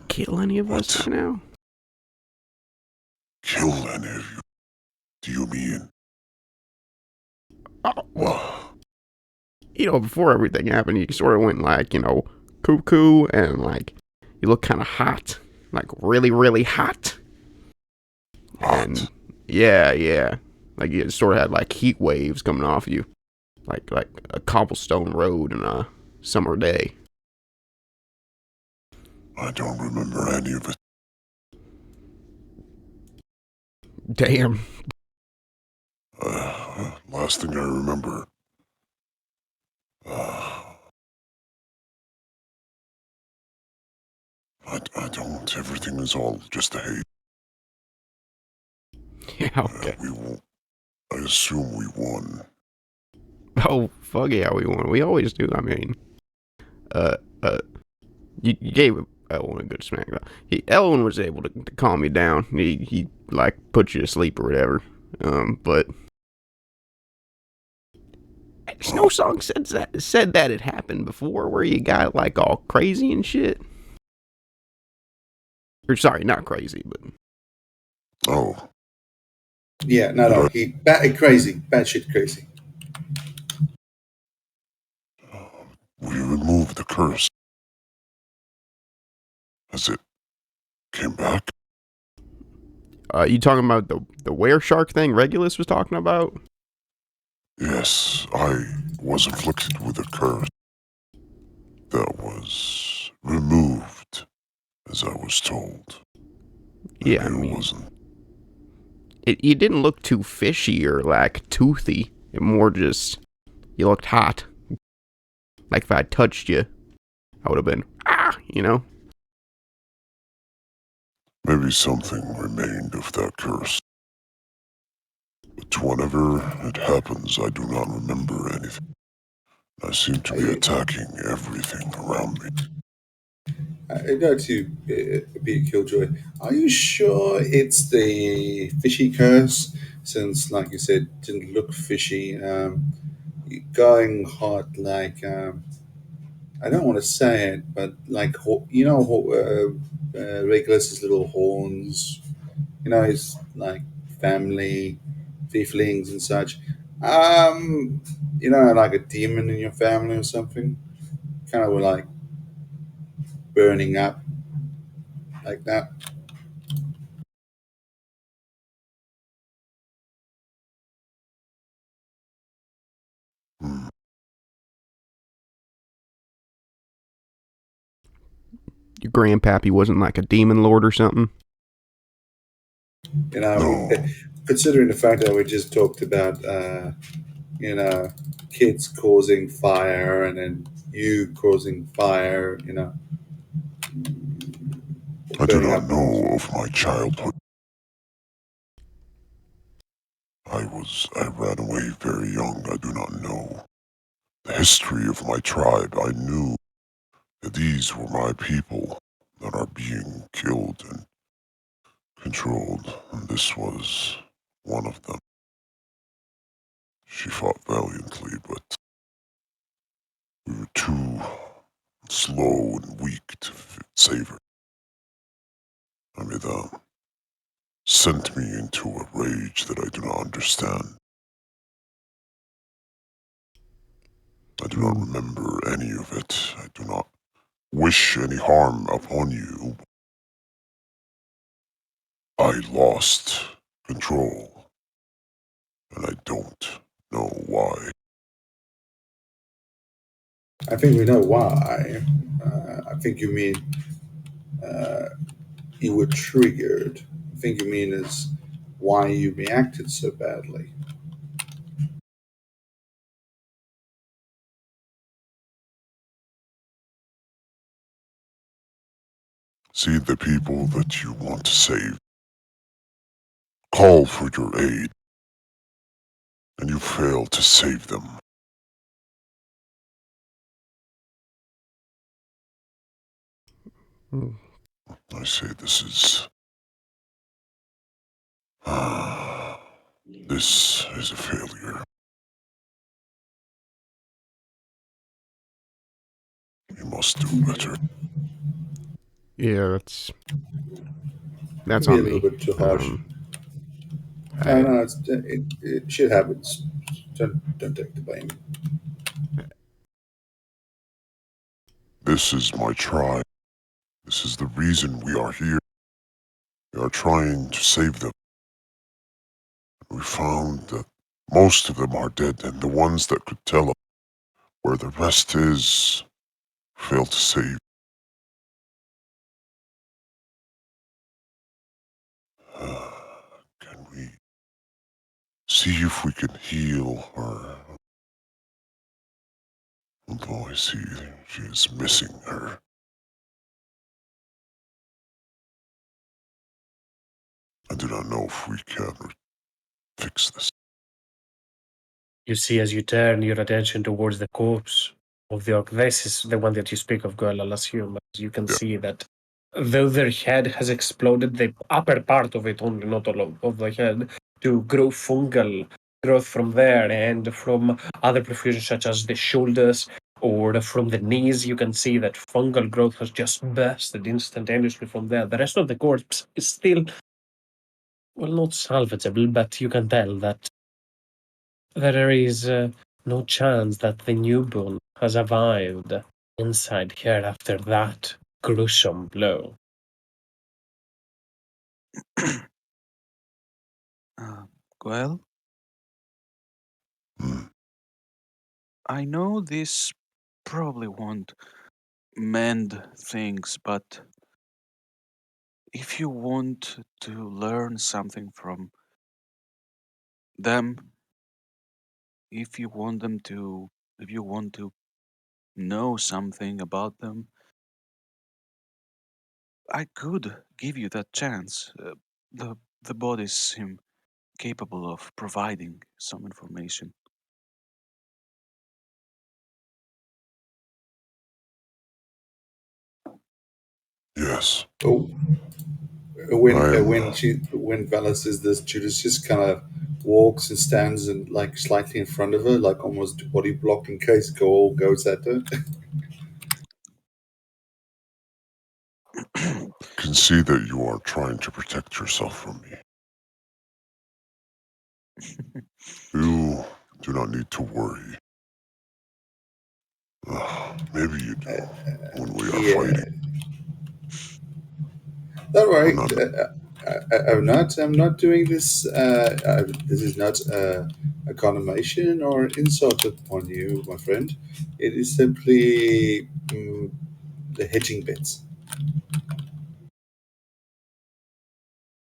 kill any of us right now. Kill any of you? Do you mean? Well, before everything happened, you sort of went cuckoo, and you look kind of hot, really, really hot. And yeah, you sort of had heat waves coming off you, like a cobblestone road in a summer day. I don't remember any of it. Damn. Last thing I remember. is all just a haze. Yeah, okay. We won't. I assume we won. Oh, fuck yeah, we won. We always do. I mean, you gave Elwin a good smack. Elwin was able to calm you down. He like put you to sleep or whatever. But Snow Song said that it happened before, where you got like all crazy and shit. Or sorry, not crazy, but Oh, Yeah, no, he crazy, batshit crazy. we removed the curse. Has it came back? you talking about the were shark thing Regulus was talking about? Yes, I was afflicted with a curse that was removed, as I was told. Maybe Yeah, I mean, it wasn't. it didn't look too fishy or like toothy. It more just you looked hot. Like if I touched you, I would have been you know. Maybe something remained of that curse. But whenever it happens, I do not remember anything. I seem to be attacking everything around me. Go to be a killjoy. Are you sure it's the fishy curse? Since, like you said, didn't look fishy. Going hot like I don't want to say it, but like Regulus's little horns. His like family, tieflings and such. Like a demon in your family or something. Kind of like burning up like that. Hmm. Your grandpappy wasn't like a demon lord or something. No, Considering the fact that we just talked about, kids causing fire and then you causing fire, I do burning not up. know of my childhood. I ran away very young. I do not know the history of my tribe. I knew that these were my people that are being killed and controlled, and this was one of them. She fought valiantly, but we were too slow and weak to save her. I mean, that sent me into a rage that I do not understand. I do not remember any of it. I do not wish any harm upon you. I lost control, and I don't know why. I think we know why. I think you mean you were triggered. I think you mean is why you reacted so badly. See the people that you want to save. Call for your aid, and you fail to save them. I say this is... this is a failure. You must do better. Yeah, that's Maybe a on little me. bit too harsh. No, I, no, it shit happens. Don't take the blame. This is my tribe. This is the reason we are here. We are trying to save them. We found that most of them are dead, and the ones that could tell us where the rest is failed to save. Can we see if we can heal her? Although I see she is missing her. I do not know if we can fix this. You see, as you turn your attention towards the corpse of the orc, this is the one that you speak of, girl, I'll assume. As you can see that though their head has exploded, the upper part of it only, not all of the head, to grow fungal growth from there and from other profusions such as the shoulders or from the knees. You can see that fungal growth has just bursted instantaneously from there. The rest of the corpse is still, well, not salvageable, but you can tell that there is no chance that the newborn has survived inside here after that gruesome blow. Well, Hmm. I know this probably won't mend things, but if you want to learn something from them, if you want them to, if you want to know something about them, I could give you that chance. The bodies seem capable of providing some information. Yes. Oh, I am. when Vala says this, Judas just kind of walks and stands and like slightly in front of her, like almost body block in case Goal goes at her. Can see that you are trying to protect yourself from me. You do not need to worry. Maybe you do when we are Yeah, fighting. don't I'm worry. not. I'm not. I'm not doing this. This is not a condemnation or insult upon you, my friend. It is simply the hitting bits.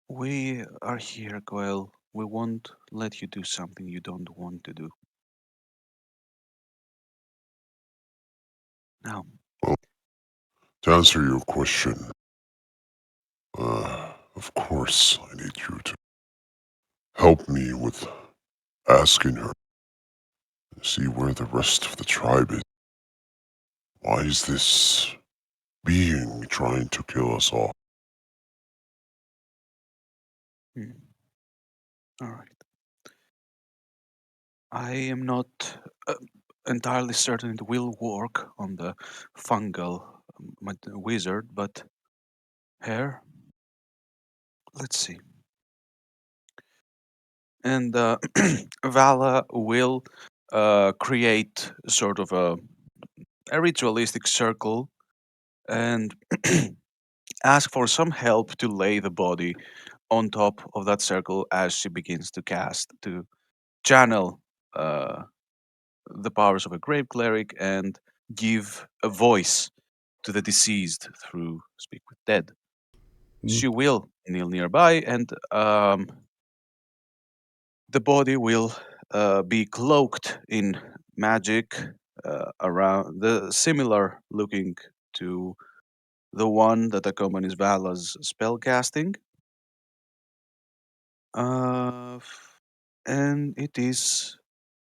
We are here, Goel. We won't let you do something you don't want to do. Now, Well, to answer your question, of course, I need you to help me with asking her, see where the rest of the tribe is. Why is this being trying to kill us all? hmm, all right. I am not uh, entirely certain it will work on the fungal wizard, but here, let's see. And Vala will create sort of a ritualistic circle and ask for some help to lay the body on top of that circle as she begins to cast, to channel uh, the powers of a grave cleric and give a voice to the deceased through Speak with Dead. Mm. She will kneel nearby, and the body will be cloaked in magic around the similar looking to the one that accompanies Vala's spell casting. And it is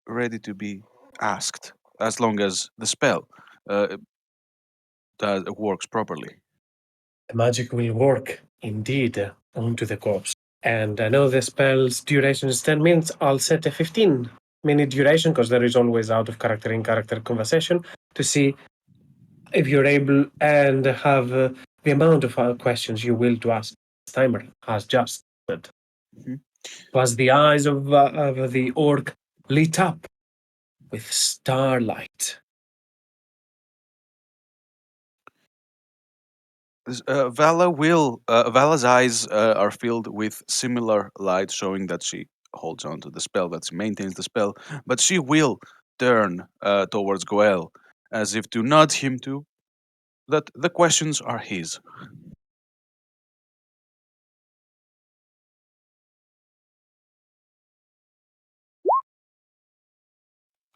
ready to be asked as long as the spell uh, works properly. The magic will work indeed onto the corpse. And I know the spell's duration is 10 minutes. I'll set a 15-minute duration because there is always out of character in character conversation to see if you're able and have the amount of questions you will to ask. This timer has just started. Mhm. Was the eyes of the orc lit up with starlight. Vala's eyes are filled with similar light, showing that she holds on to the spell, that she maintains the spell, but she will turn towards Goel as if to nudge him to that the questions are his.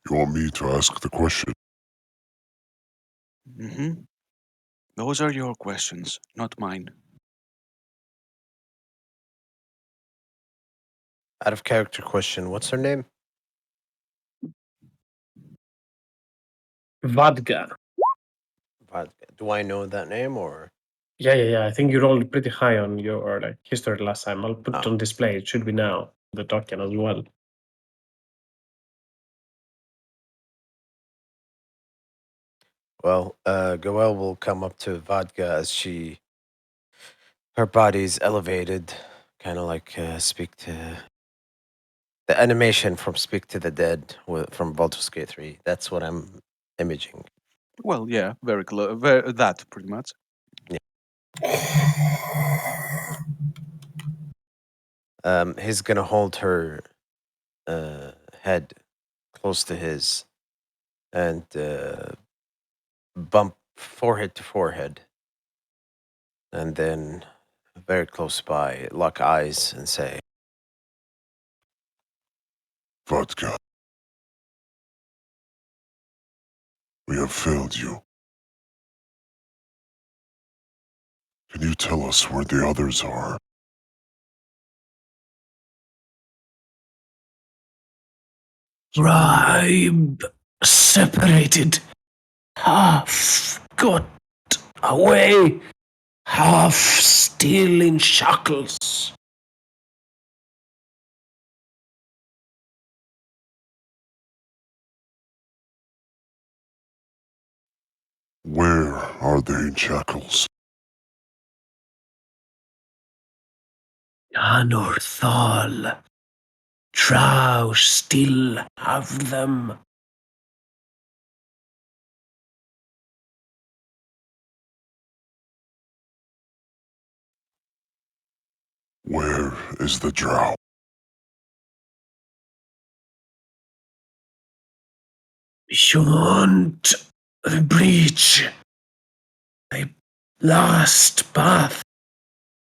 You want me to ask the question? Hmm. Those are your questions, not mine. Out of character question, what's her name? Vadga. Do I know that name or? Yeah. I think you rolled pretty high on your history last time. I'll put it on display. It should be now. The token as well. Well, Goel will come up to Vodka as her body's elevated, kind of like Speak to the animation from Speak to the Dead from Baldur's Gate 3. That's what I'm imaging. Well, yeah, very close. That pretty much. He's gonna hold her head close to his and bump forehead to forehead, and then very close by, lock eyes and say, Vodka, we have failed you. Can you tell us where the others are? Tribe separated. Half got away. Half still in shackles. Where are they in shackles? Anorthal. Drow still have them. Where is the drow? Beyond the breach. The last path.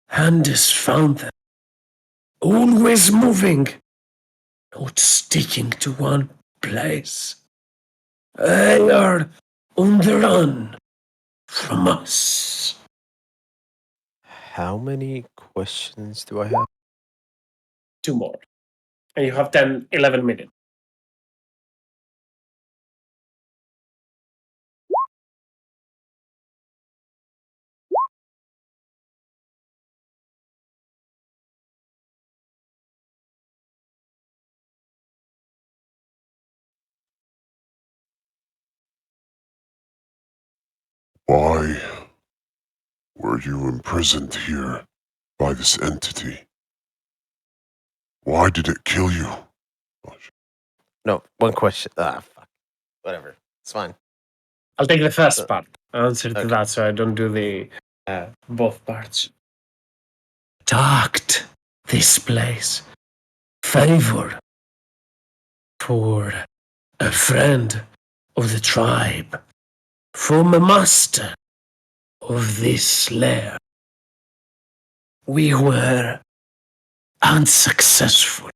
Handes found them. Always moving. Not sticking to one place. They are on the run from us. how many questions do I have? 2 more. And you have 11 minutes. Why were you imprisoned here by this entity? Why did it kill you? No, one question. Fuck. Whatever. It's fine. I'll take the first part. Answer to Okay. that so I don't do the both parts. Attacked this place. Favor for a friend of the tribe. From a master of this lair. We were unsuccessful.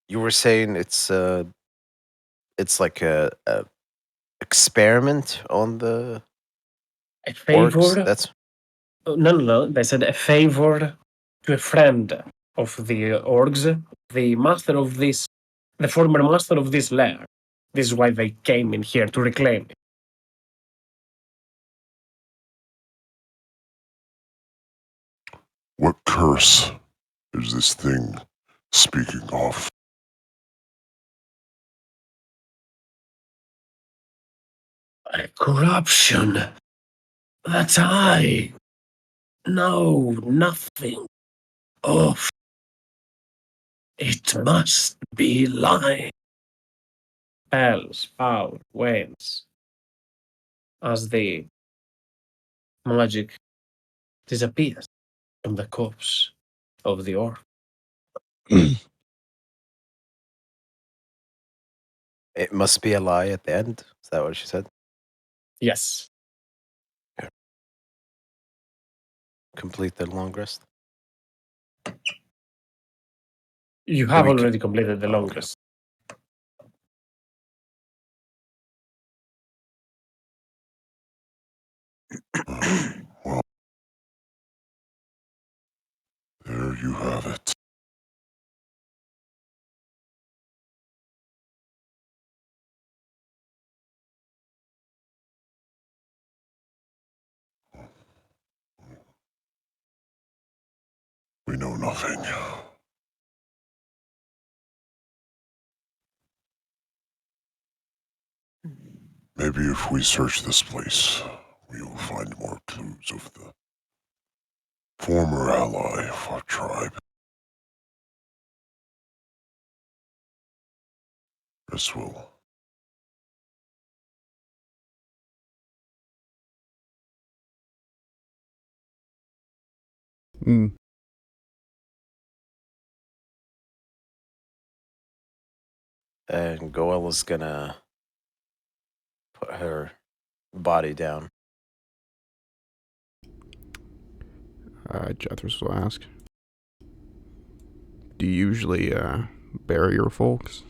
You were saying it's like a experiment on the A favor? orcs. That's No. They said a favor to a friend of the orgs, the master of this, the former master of this lair. This is why they came in here to reclaim it. What curse is this thing speaking of? A corruption that I know nothing of. It must be lying. Spells, power, wanes. As the magic disappears from the corpse of the orc. it must be a lie at the end. Is that what she said? Yes. Complete the long rest. You have we already completed the long rest. Well, there you have it. We know nothing. Maybe if we search this place, we will find more clues of the former ally of our tribe. This will. Mm. And Goel is gonna put her body down. Jethros will ask, do you usually bury your folks?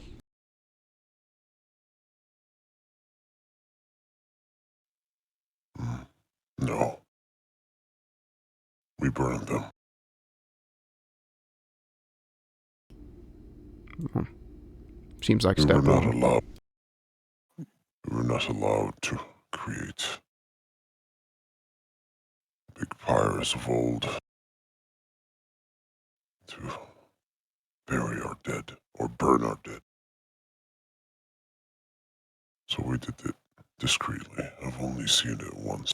No. We burned them. Seems like We were not stepbrother. allowed. We were not allowed to create big pyres of old to bury our dead or burn our dead. So we did it discreetly. I've only seen it once.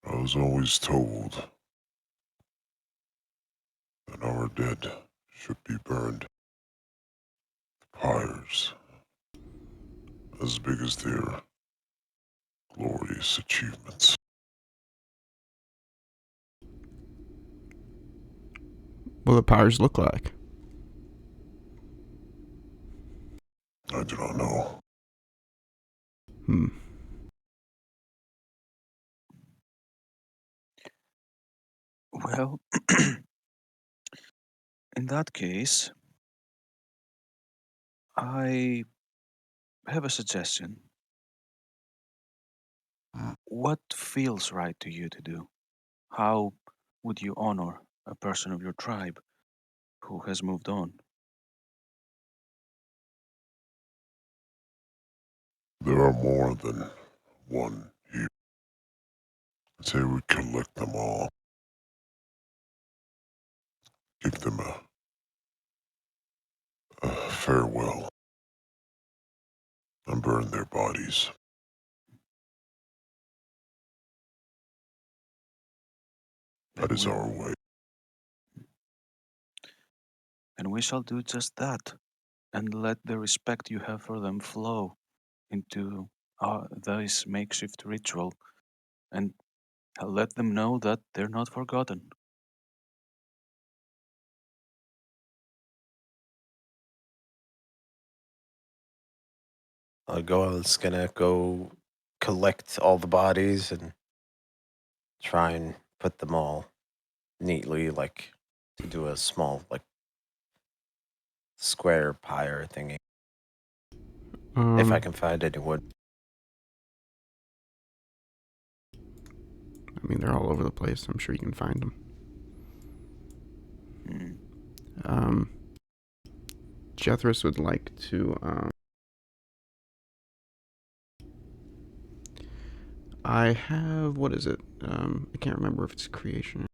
I was always told that our dead should be burned. Pyres as big as their glorious achievements. What do the pyres look like? I do not know. Hmm. Well, in that case, I have a suggestion. What feels right to you to do? How would you honor a person of your tribe who has moved on? There are more than one here. I'd say we collect them all. Give them a farewell. And burn their bodies. That is our way. And we shall do just that, and let the respect you have for them flow into this makeshift ritual, and let them know that they're not forgotten. Goel is gonna go collect all the bodies and try and put them all neatly, like to do a small, like, square pyre thingy. If I can find any wood. I mean, they're all over the place. I'm sure you can find them. Mm. Jethros would like to. I have, what is it? I can't remember if it's creation.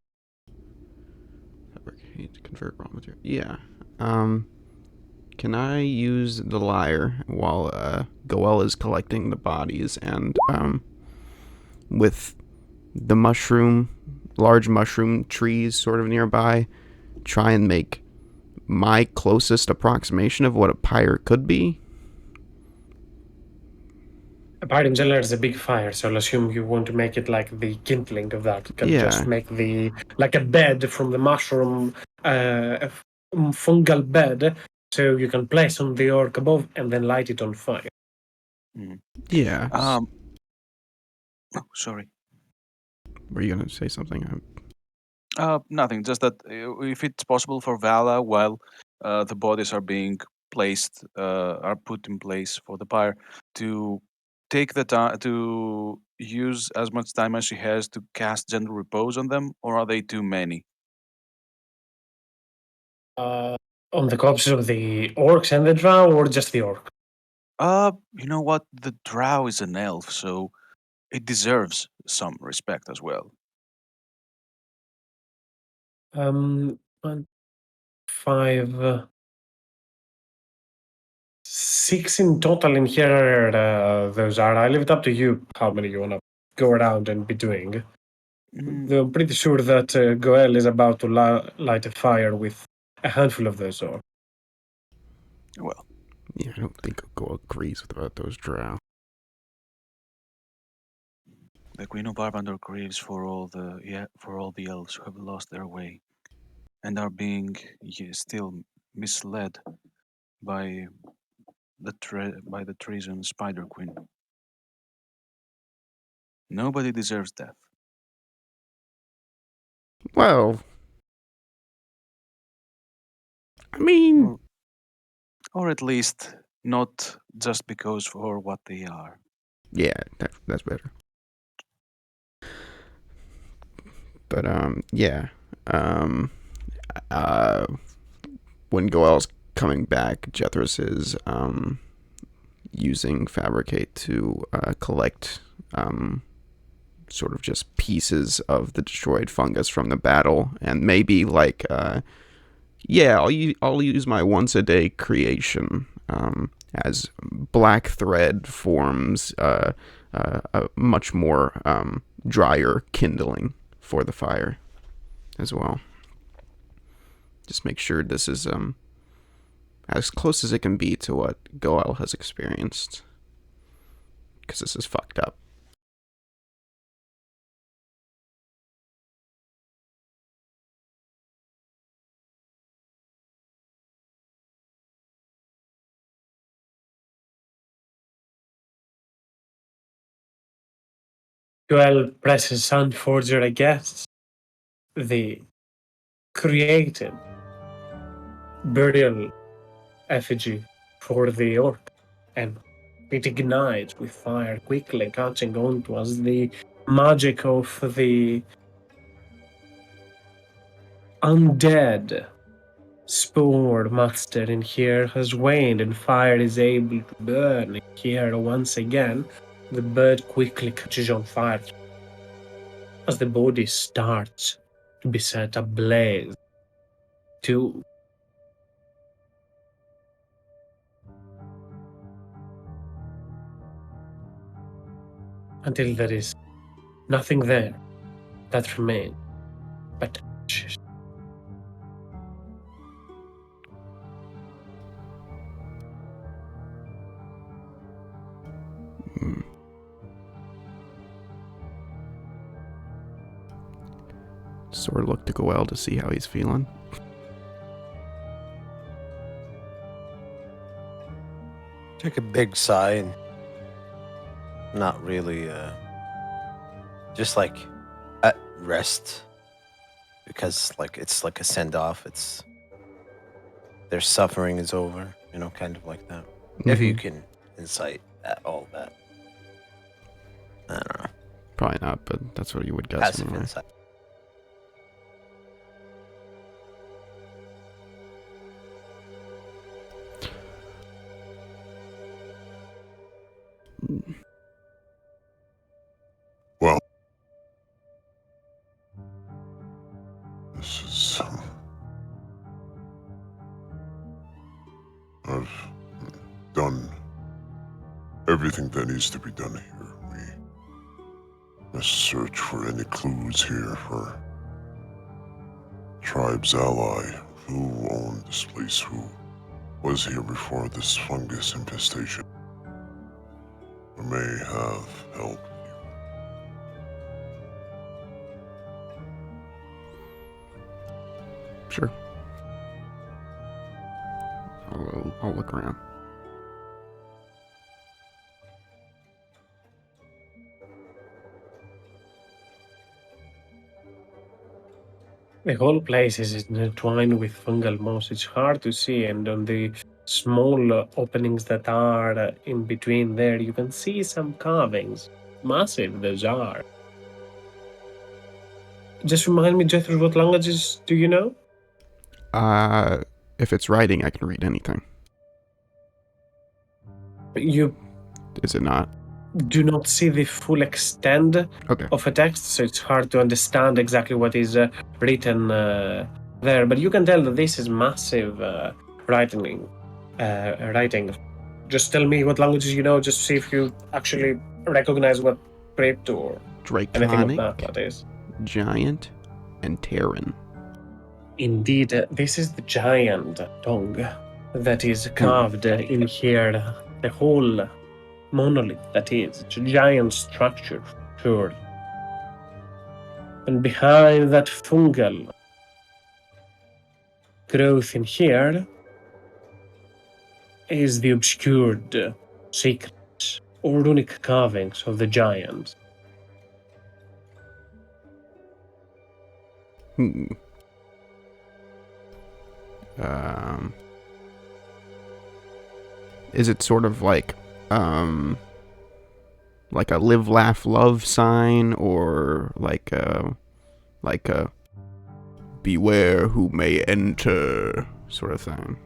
Fabricate, convert raw material. Yeah. Can I use the lyre while Goel is collecting the bodies and with the large mushroom trees sort of nearby, try and make my closest approximation of what a pyre could be? A pyre in general is a big fire, so I'll assume you want to make it like the kindling of that. You can just make like a bed from the mushroom, fungal bed, so you can place on the orc above and then light it on fire. Mm. Yeah. Oh, sorry. Were you gonna say something? Nothing. Just that if it's possible for Vala, while the bodies are being placed, are put in place for the pyre, to take the time to use as much time as she has to cast gentle repose on them, or are they too many? On the corpses of the orcs and the drow, or just the orc? You know what? The drow is an elf, so it deserves some respect as well. One, five, six in total in here. Those are. I leave it up to you how many you wanna go around and be doing. Mm, Though I'm pretty sure that Goel is about to light a fire with a handful of those orcs. well, Yeah, I don't think Go agrees with about those drow. the Queen of Barbandor grieves for all the elves who have lost their way and are being still misled by by the treason Spider Queen. Nobody deserves death. Well, I mean, Or at least not just because for what they are. yeah, that's better. But yeah. Um, uh, when Goel's coming back, Jethris is using Fabricate to collect sort of just pieces of the destroyed fungus from the battle, and maybe like yeah, I'll use my once a day creation as black thread forms a much more drier kindling for the fire as well. Just make sure this is as close as it can be to what Goel has experienced, because this is fucked up. Goel presses Sunforger, I guess. The created burial effigy for the orc, and it ignites with fire, quickly catching on to us. The magic of the undead spore master in here has waned, and fire is able to burn here once again. The bird quickly catches on fire as the body starts to be set ablaze. To until there is nothing there that remains but ashes. Sort of look to Goel to see how he's feeling. Take a big sigh and not really, just like at rest, because like it's like a send off. It's their suffering is over, kind of like that. If you can insight at all that, I don't know, Probably not, but that's what you would guess passive anyway. insight. Well, this is. I've done everything that needs to be done here. We must search for any clues here for tribe's ally who owned this place, who was here before this fungus infestation. We may have help. Sure. I'll look around. The whole place is intertwined with fungal moss. It's hard to see, and on the small openings that are in between there, you can see some carvings massive those are. Just remind me, Jethro, what languages do you know? If it's writing, I can read anything. You Is it not? do not see the full extent Okay. of a text, so it's hard to understand exactly what is written there. But you can tell that this is massive writing. Just tell me what languages you know, just to see if you actually recognize what script or anything of Draconic, that is. Giant, and Terran. Indeed, this is the giant tongue that is carved in here. The whole monolith that is. It's a giant structure, sure. And behind that fungal growth in here is the obscured secret or runic carvings of the giants. Hmm. Is it sort of like a live, laugh, love sign, or like a beware who may enter sort of thing?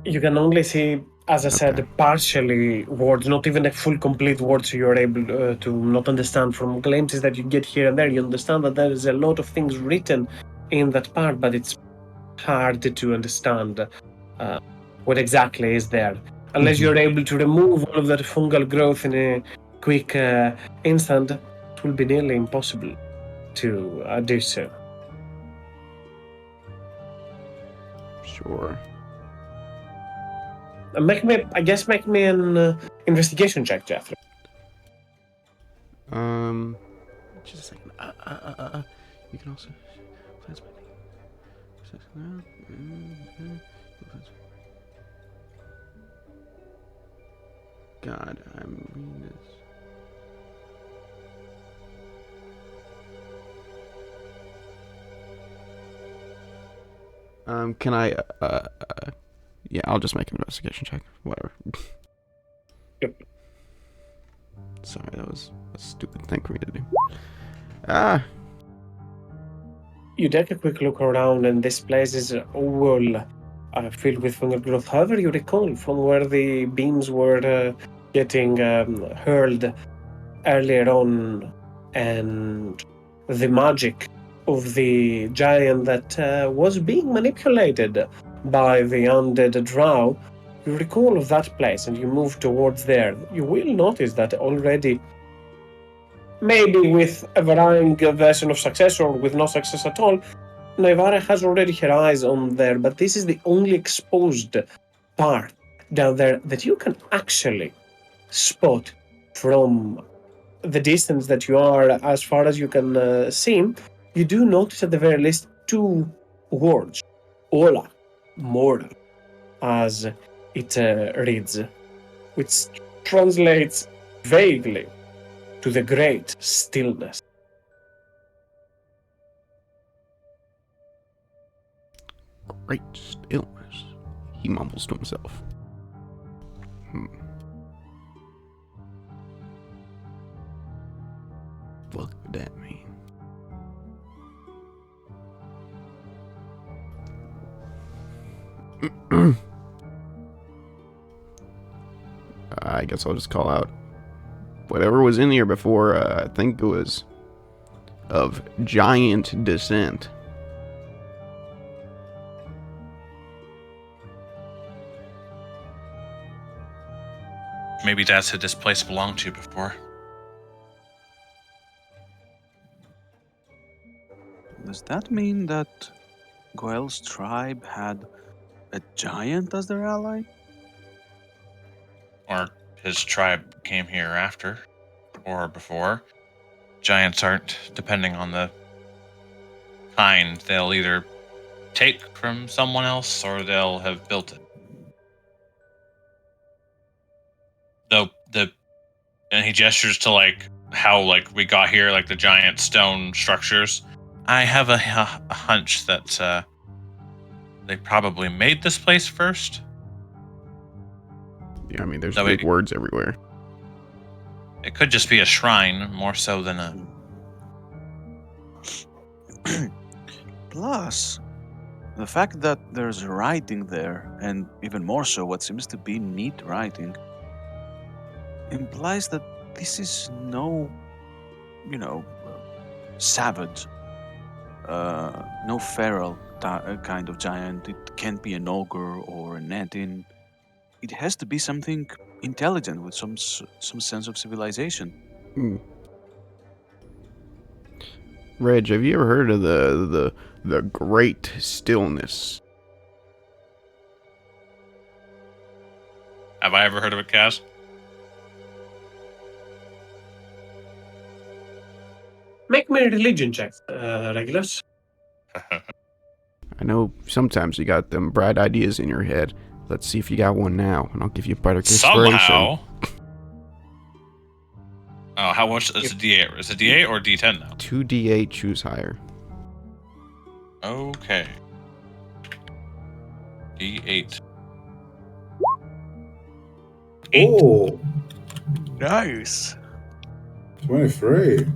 You can only see, as I Okay. said, partially words, not even a full complete word, so you're able to not understand from glimpses that you get here and there. You understand that there is a lot of things written in that part, but it's hard to understand what exactly is there. Unless you're able to remove all of that fungal growth in a quick instant, it will be nearly impossible to do so. Sure. Make me an investigation check, Jethro. Just a second. You can also. God, I'm reading this. Can I, yeah, I'll just make an investigation check. Whatever. Yep. Sorry, that was a stupid thing for me to do. You take a quick look around, and this place is all filled with fungal growth. However, you recall from where the beams were getting hurled earlier on, and the magic of the giant that was being manipulated by the undead drow. You recall of that place, and you move towards there. You will notice that already, maybe with a varying version of success or with no success at all, Naivara has already her eyes on there, but this is the only exposed part down there that you can actually spot from the distance that you are, as far as you can see. You do notice at the very least two words, Ola, mortal, as it reads, which translates vaguely to the great stillness. Great stillness, he mumbles to himself. What could that mean? I guess I'll just call out whatever was in here before. I think it was of giant descent. Maybe that's who this place belonged to before. Does that mean that Goel's tribe had a giant as their ally? Or his tribe came here after or before. Giants aren't, depending on the kind, they'll either take from someone else or they'll have built it. Though and he gestures to like how like we got here, like the giant stone structures. I have a hunch that they probably made this place first. Yeah, I mean, there's That big way- words everywhere. It could just be a shrine more so than a. Plus, the fact that there's writing there, and even more so, what seems to be neat writing, implies that this is no, savage, no feral kind of giant. It can't be an ogre or an Edin. It has to be something intelligent with some sense of civilization. Hmm. Reg, have you ever heard of the Great Stillness? Have I ever heard of it, Kaz? Make me a religion check, Regulus. I know sometimes you got them bright ideas in your head. Let's see if you got one now, and I'll give you better inspiration. Somehow. Oh, how much? It's a D8. Is it D8 or D10 now? 2d8, choose higher. Okay. D8. Oh, Nice. 23.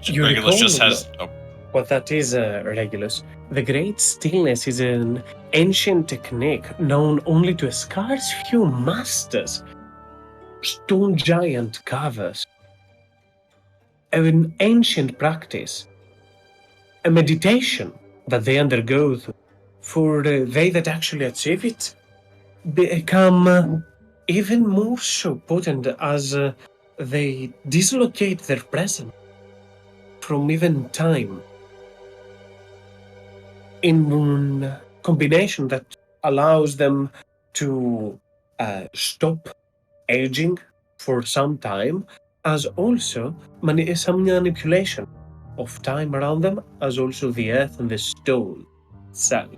You Regulus just recall has. Oh, what that is, Regulus. The Great Stillness is an ancient technique known only to a scarce few masters, stone giant carvers. An ancient practice, a meditation that they undergo for they that actually achieve it become even more so potent as they dislocate their presence from even time in combination that allows them to stop aging for some time, as also some manipulation of time around them, as also the earth and the stone itself.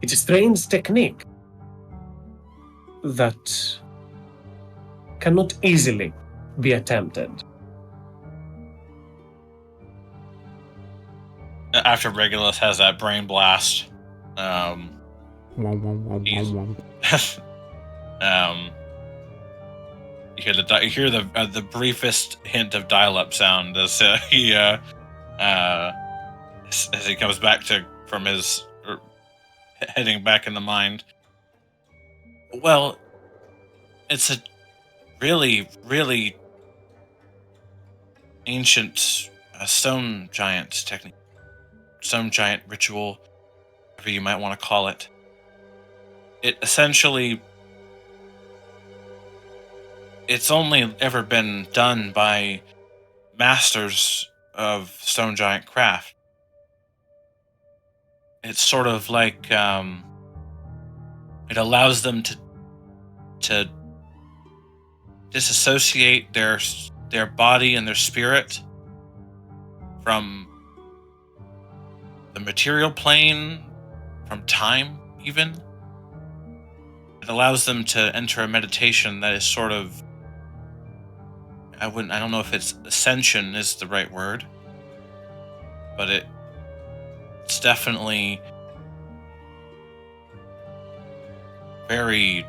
It's a strange technique that cannot easily be attempted. after Regulus has that brain blast, Wom, wom, wom, He's- wom, wom. you hear the briefest hint of dial-up sound as he comes back from his heading back in the mind. Well, it's a really, really ancient stone giant technique, stone giant ritual, whatever you might want to call it. It essentially, it's only ever been done by masters of stone giant craft. It's sort of like it allows them to disassociate their body and their spirit from the material plane, from time even. It allows them to enter a meditation that is sort of, I don't know if it's ascension is the right word, but it's definitely very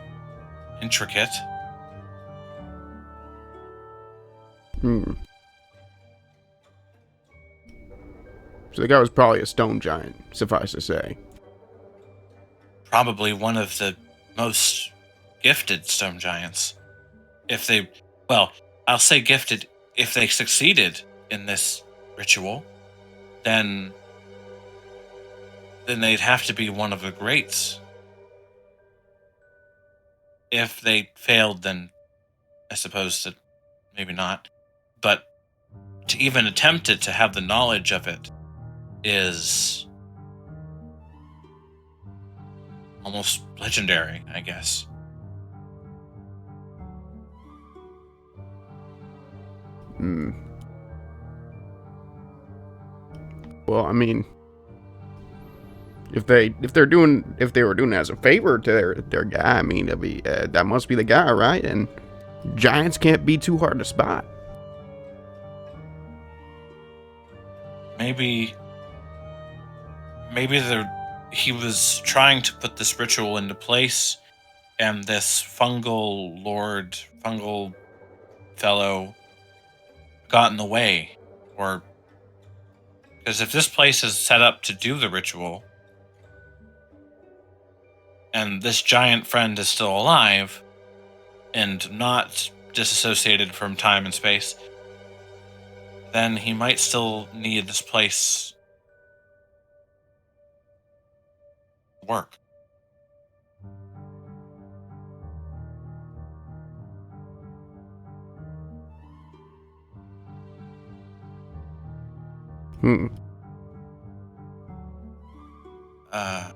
intricate. Hmm. So the guy was probably a stone giant, suffice to say. Probably one of the most gifted stone giants. I'll say gifted, if they succeeded in this ritual, then they'd have to be one of the greats. If they failed, then I suppose that maybe not. But to even attempt it, to have the knowledge of it, is almost legendary, I guess. Hmm. Well, I mean, if they were doing it as a favor to their guy, I mean, that must be the guy, right? And giants can't be too hard to spot. Maybe he was trying to put this ritual into place and this fungal fellow got in the way, or because if this place is set up to do the ritual and this giant friend is still alive and not disassociated from time and space, then he might still need this place to work. Hmm. Huh.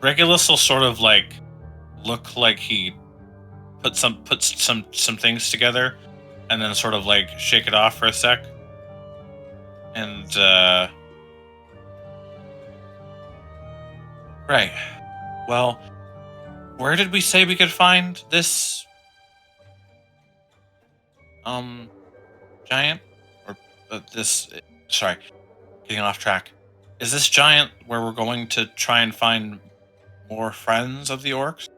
Regulus will sort of like look like he puts some things together and then sort of like shake it off for a sec. And right. Well, where did we say we could find this giant? Or this sorry, getting off track. Is this giant where we're going to try and find more friends of the orcs?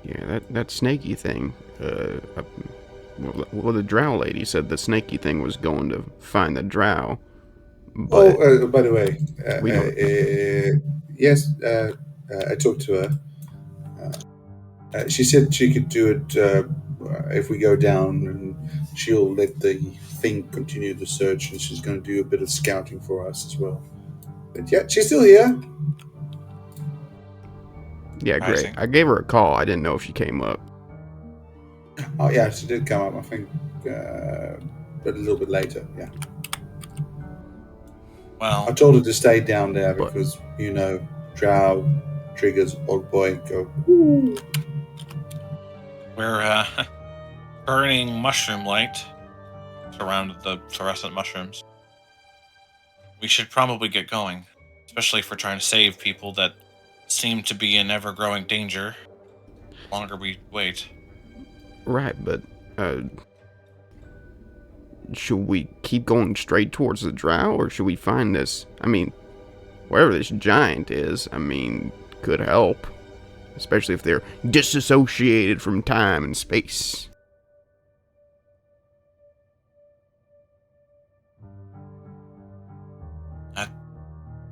Yeah, that snaky thing. Well, the drow lady said the snaky thing was going to find the drow. But by the way, we don't. yes, I talked to her. She said she could do it if we go down, and she'll let the thing continue the search, and she's going to do a bit of scouting for us as well. But yeah, she's still here. Yeah, great. Surprising. I gave her a call. I didn't know if she came up. Oh yeah, she did come up. I think, but a little bit later. Yeah. Well, I told her to stay down there But- because drow triggers old boy go. Woo. we're burning mushroom light surrounded the fluorescent mushrooms. We should probably get going, especially if we're trying to save people that seem to be in ever-growing danger. The longer we wait. Right, but should we keep going straight towards the drow, or should we find this? I mean, wherever this giant is, could help. Especially if they're disassociated from time and space.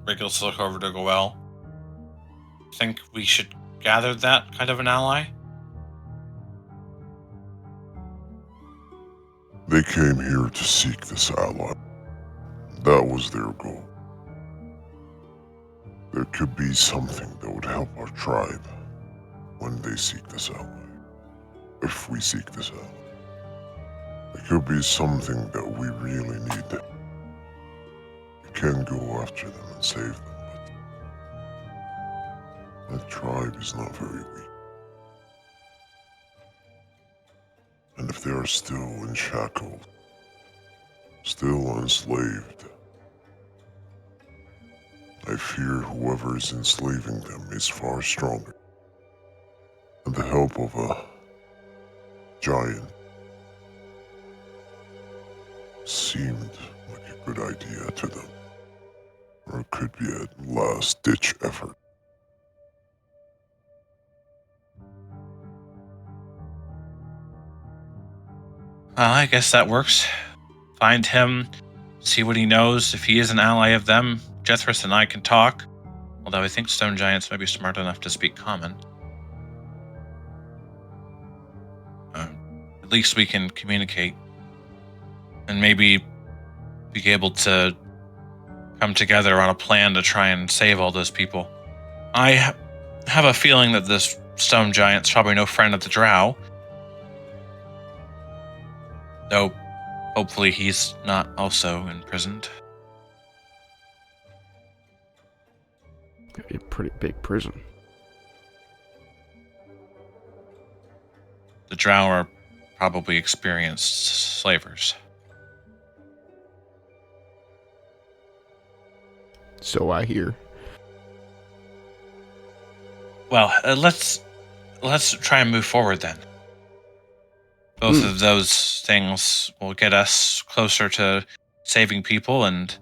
Regulus look over to Goel. Think we should gather that kind of an ally? They came here to seek this ally. That was their goal. There could be something that would help our tribe when they seek this ally. If we seek this ally. There could be something that we really need. We can go after them and save them, but that tribe is not very weak. And if they are still in shackles, still enslaved, I fear whoever is enslaving them is far stronger. And the help of a giant seemed like a good idea to them. Or it could be a last-ditch effort. Well, I guess that works. Find him, see what he knows. If he is an ally of them, Jethris and I can talk. Although I think stone giants may be smart enough to speak common. At least we can communicate. And maybe be able to come together on a plan to try and save all those people. I have a feeling that this stone giant's probably no friend of the drow. Though, hopefully he's not also imprisoned. That'd be a pretty big prison. The drow are probably experienced slavers. So I hear. Well, let's try and move forward then. Both of those things will get us closer to saving people, and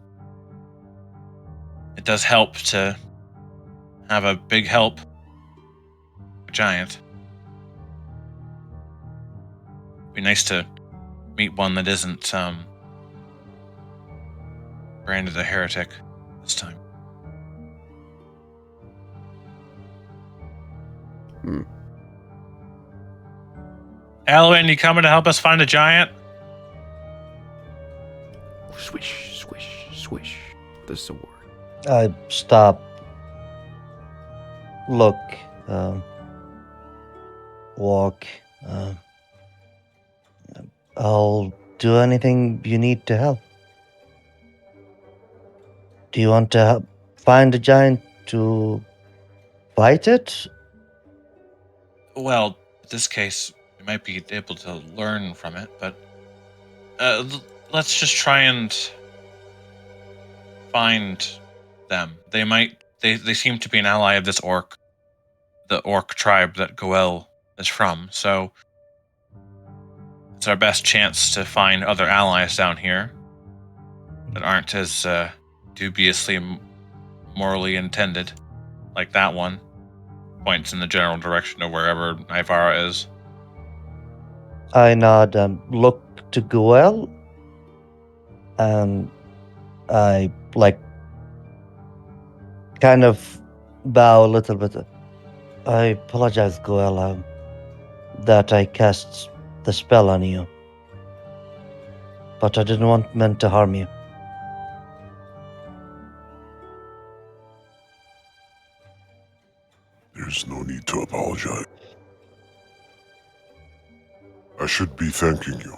it does help to have a big help. A giant. Be nice to meet one that isn't branded a heretic this time. Alwyn, you coming to help us find a giant? Swish, swish, swish. The sword. I stop, look, walk. I'll do anything you need to help. Do you want to help find a giant to fight it? Well, in this case, we might be able to learn from it, but let's just try and find them. They seem to be an ally of this orc, the orc tribe that Goel is from, so it's our best chance to find other allies down here that aren't as dubiously morally intended, like that one. Points in the general direction of wherever Ivara is. I nod and look to Goel, and I, kind of bow a little bit. I apologize, Goel, that I cast the spell on you. But I didn't want men to harm you. There's no need to apologize. I should be thanking you.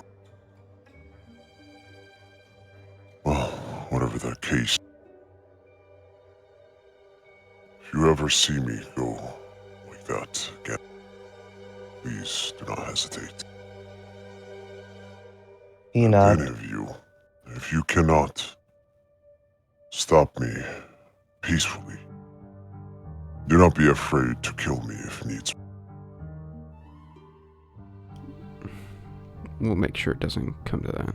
Well, whatever the case. If you ever see me go like that again, please do not hesitate. He And nods. any of you, if you cannot stop me peacefully, do not be afraid to kill me if needs. We'll make sure it doesn't come to that.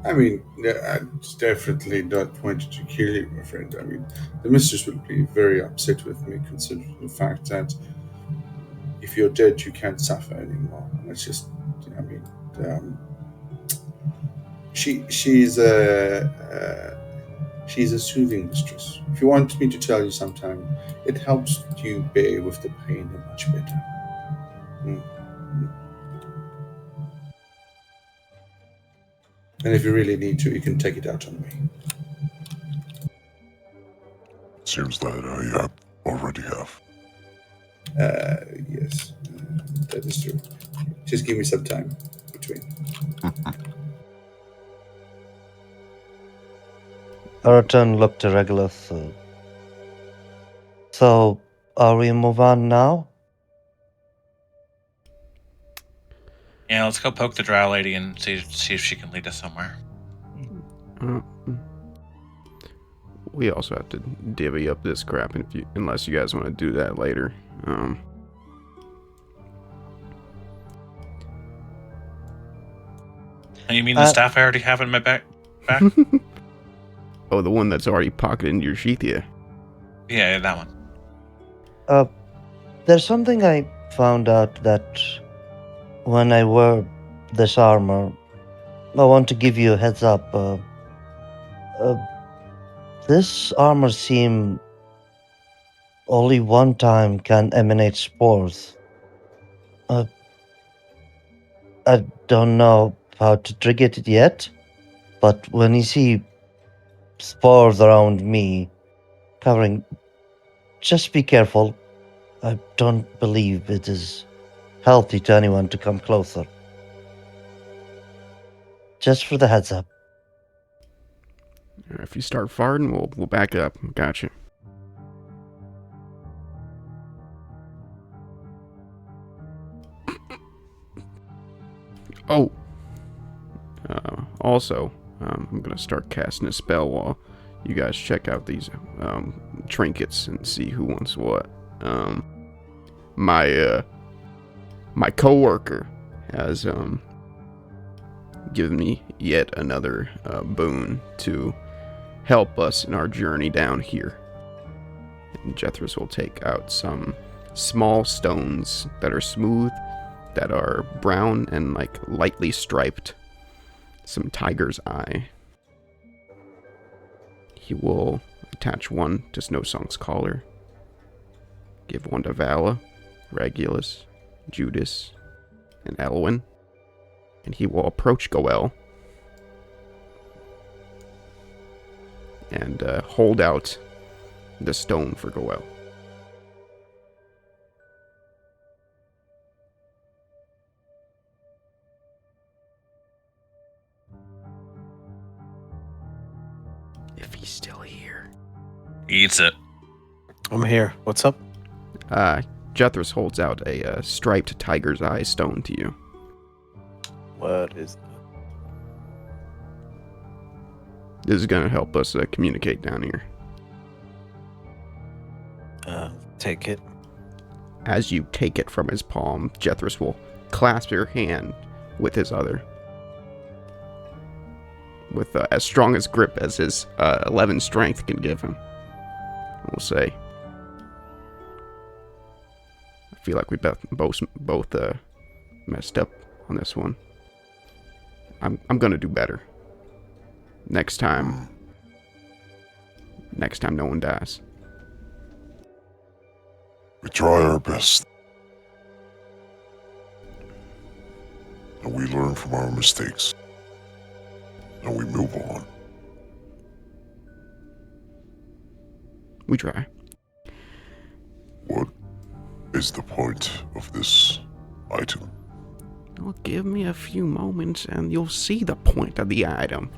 I mean, I'm definitely not pointing to kill you, my friend. I mean, the mistress will be very upset with me, considering the fact that if you're dead, you can't suffer anymore. And it's just, I mean, she's a soothing mistress. If you want me to tell you sometime, it helps you bear with the pain much better. And if you really need to, you can take it out on me. Seems that I already have. Yes, that is true. Just give me some time between. I return look to Regulus. So, are we move on now? Yeah, let's go poke the drow lady and see if she can lead us somewhere. We also have to divvy up this crap unless you guys want to do that later. And you mean the staff I already have in my back? Oh, the one that's already pocketed into your sheath, yeah. Yeah, that one. There's something I found out that when I wear this armor, I want to give you a heads up. This armor seem only one time can emanate spores. I don't know how to trigger it yet, but when you see spores around me covering, just be careful. I don't believe it is healthy to anyone to come closer. Just for the heads up. If you start farting, we'll back up. Gotcha. Oh. Also, I'm gonna start casting a spell while you guys check out these trinkets and see who wants what. My coworker has given me yet another boon to help us in our journey down here. And Jethros will take out some small stones that are smooth, that are brown and like lightly striped. Some tiger's eye. He will attach one to Snowsong's collar, give one to Vala, Regulus, Judas, and Elwyn, and he will approach Goel and hold out the stone for Goel. If he's still here. He eats it. I'm here. What's up? Jethros holds out a striped tiger's eye stone to you. What is This is going to help us communicate down here. Take it. As you take it from his palm, Jethros will clasp your hand with his other. With as strong a grip as his 11 strength can give him. We'll say. I feel like we both messed up on this one. I'm gonna do better. Next time no one dies. We try our best. And we learn from our mistakes. And we move on. We try. What is the point of this item? Well, give me a few moments and you'll see the point of the item.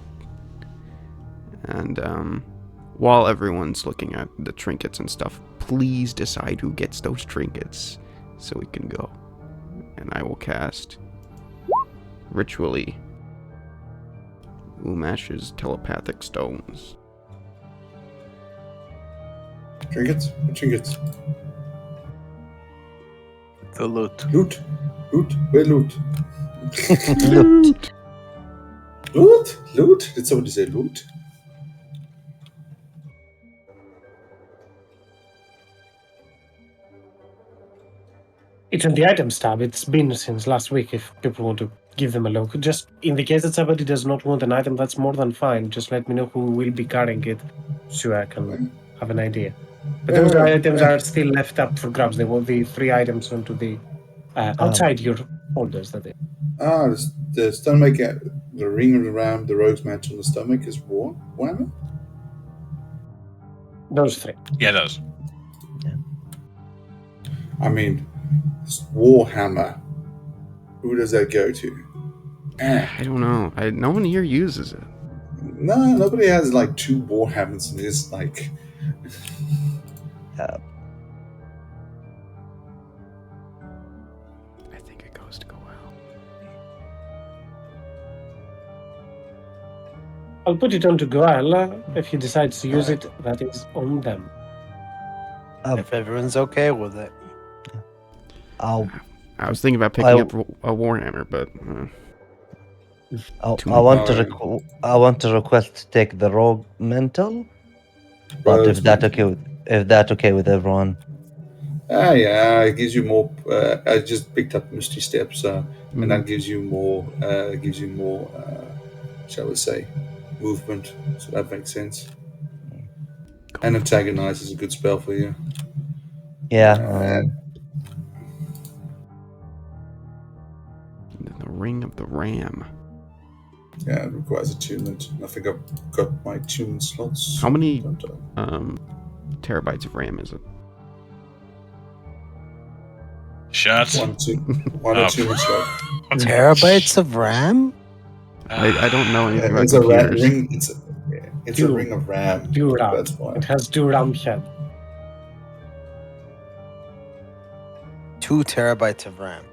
And while everyone's looking at the trinkets and stuff, please decide who gets those trinkets so we can go. And I will cast ritually Umash's telepathic stones. Trinkets? What trinkets? The loot. Loot? Loot? Where loot? Loot. Loot? Loot? Did somebody say loot? It's in the items tab. It's been since last week if people want to give them a look. Just in the case that somebody does not want an item, that's more than fine. Just let me know who will be carrying it so I can have an idea. But those items are still left up for grabs. They want the 3 items onto the outside your holders. That is. The stomach, the ring of the ram, the rogue's mantle, and the stomach is Warhammer? Those 3. Yeah, it does. I mean, Warhammer. Who does that go to? I don't know. No one here uses it. No, nobody has like 2 Warhammers in this, like. I think it goes to Goel. I'll put it onto Goel. If he decides to use it, that is on them. If everyone's okay with it. I was thinking about picking up a Warhammer, but I want to request to take the rogue mental, but if that's okay with everyone. Yeah, it gives you more. I just picked up Misty Steps, and that gives you more. Shall we say, movement. So that makes sense. And antagonize is a good spell for you. Yeah. The Ring of the Ram. Yeah, it requires attunement. I think I've got my attunement slots. How many terabytes of RAM is it? Shut. One attunement slot. Terabytes of RAM? I don't know anything about It's a computers. ring. It's a ring of RAM. That's why. It has 2 RAM head. 2 terabytes of RAM.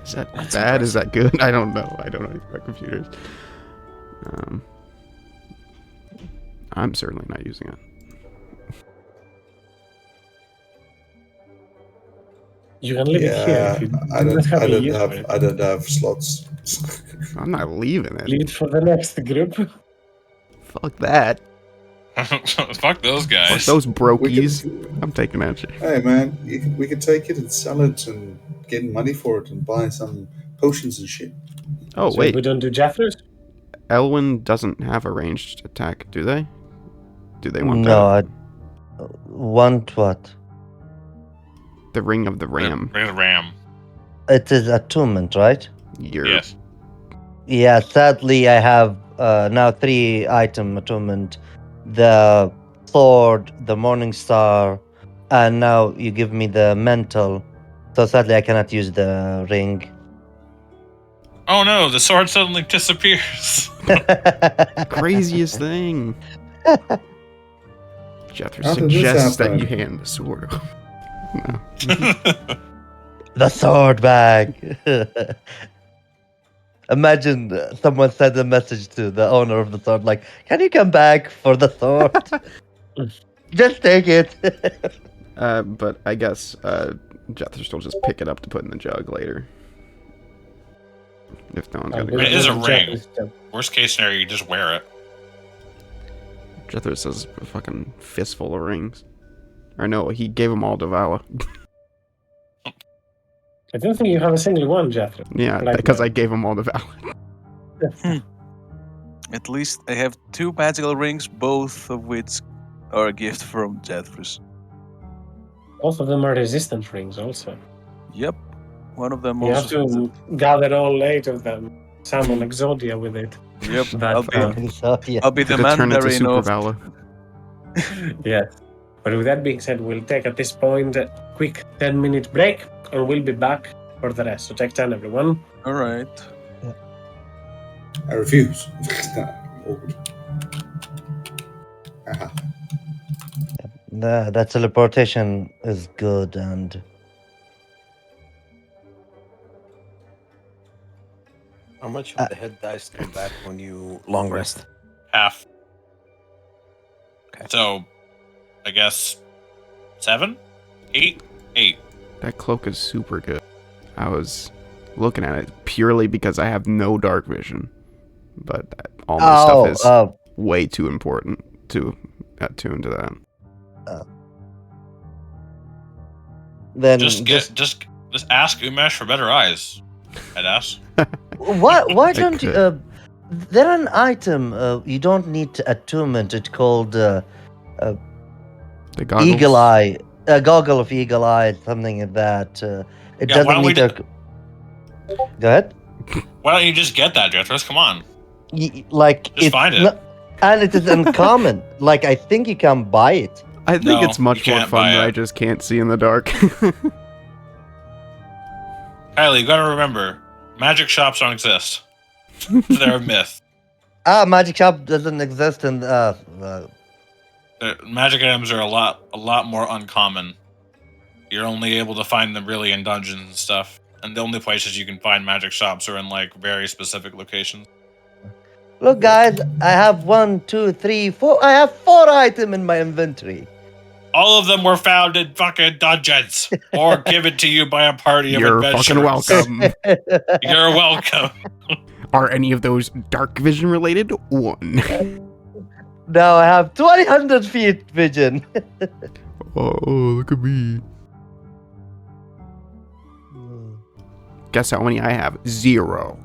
Is that bad? Is that good? I don't know. I don't know anything about computers. I'm certainly not using it. You can leave it here if you I do not have any use for don't it. I don't have slots. I'm not leaving it. Leave it for the next group. Fuck that. Fuck those Fuck guys. those We brokies. can, I'm taking that shit. hey man, we can take it and sell it and get money for it and buy some potions and shit. Oh, So wait. we don't do Jeffers? Elwyn doesn't have a ranged attack, do they? Do they want No, that? I want what? The Ring of the Ram. Ring of the Ram. It is attunement, right? You're Yes. Yeah, sadly, I have now 3 item attunement: the sword, the morning star, and now you give me the mental. So sadly, I cannot use the ring. Oh no, the sword suddenly disappears. craziest thing. Jethro How did this suggests that you happen? hand the sword off. No. The sword bag. Imagine someone sent a message to the owner of the sword, like, "Can you come back for the sword? Just take it." But I guess Jethro will just pick it up to put in the jug later. If no one's gonna It is a go. ring. Worst case scenario, you just wear it. Jethro says a fucking fistful of rings. Or no, he gave them all to Vala. I don't think you have a single one, Jethro. Yeah, Right because now. I gave them all to Vala. At least I have 2 magical rings, both of which are a gift from Jethris. Both of them are resistant rings also. Yep. One of them You have also has to gather all 8 of them. Summon Exodia with it. Yep. That, I'll be Yeah. I'll be the To turn into mandarin Super of Vala. yes. But with that being said, we'll take at this point a quick 10-minute break and we'll be back for the rest. So take 10, everyone. Alright. I refuse. Awkward. Aha. That teleportation is good, and How much of the hit dice come back when you long rest? Half. Okay. So, I guess 7, 8, 8. That cloak is super good. I was looking at it purely because I have no dark vision. But all my stuff is way too important to attune to that. then Just ask Umesh for better eyes. I'd ask. why don't could. you? There an item you don't need to attunement. It's called The goggles. eagle eye, a goggle of eagle eye, something like that. It Yeah, why doesn't don't we need to. Go ahead. Why don't you just get that, Jethros? Come on. Like Just it's find it. not, and it is uncommon. Like I think you can buy it. I think No, it's much you more can't fun buy that it. I just can't see in the dark. Kylie, you gotta remember, magic shops don't exist. They're a myth. Magic shop doesn't exist in Magic items are a lot more uncommon. You're only able to find them really in dungeons and stuff. And the only places you can find magic shops are in like very specific locations. Look, guys, I have 1, 2, 3, 4. I have 4 items in my inventory. All of them were found in fucking dungeons or given to you by a party of You're adventurers. fucking welcome. You're welcome. Are any of those dark vision related? 1. Now I have 200 feet vision. Oh, look at me. Guess how many I have? 0.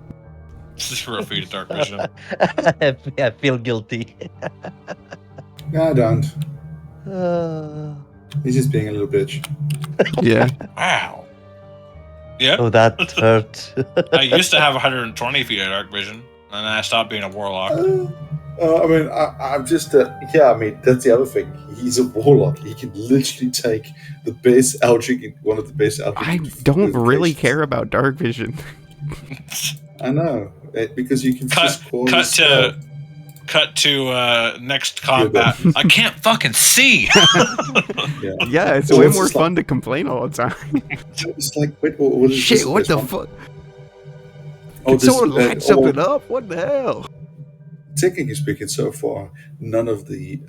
0 feet of dark vision. I feel guilty. No, I don't. Uh, He's just being a little bitch. Yeah. Wow. Yeah. oh, that hurt. I used to have 120 feet of dark vision, and then I stopped being a warlock. I mean, I'm just, yeah, I mean, that's the other thing. He's a warlock. He can literally take the base Eldritch, one of the base Eldritch. I don't really invocations. care about dark vision. I know, because you can just call a spell. Cut to next combat. I can't fucking see. Yeah. Yeah, it's Well, way it's more just fun to complain all the time. It's like, wait, what is Shit, this? what the There's one- fuck? Oh, Did this- someone light oh, something up? What the hell? technically speaking, so far, none of the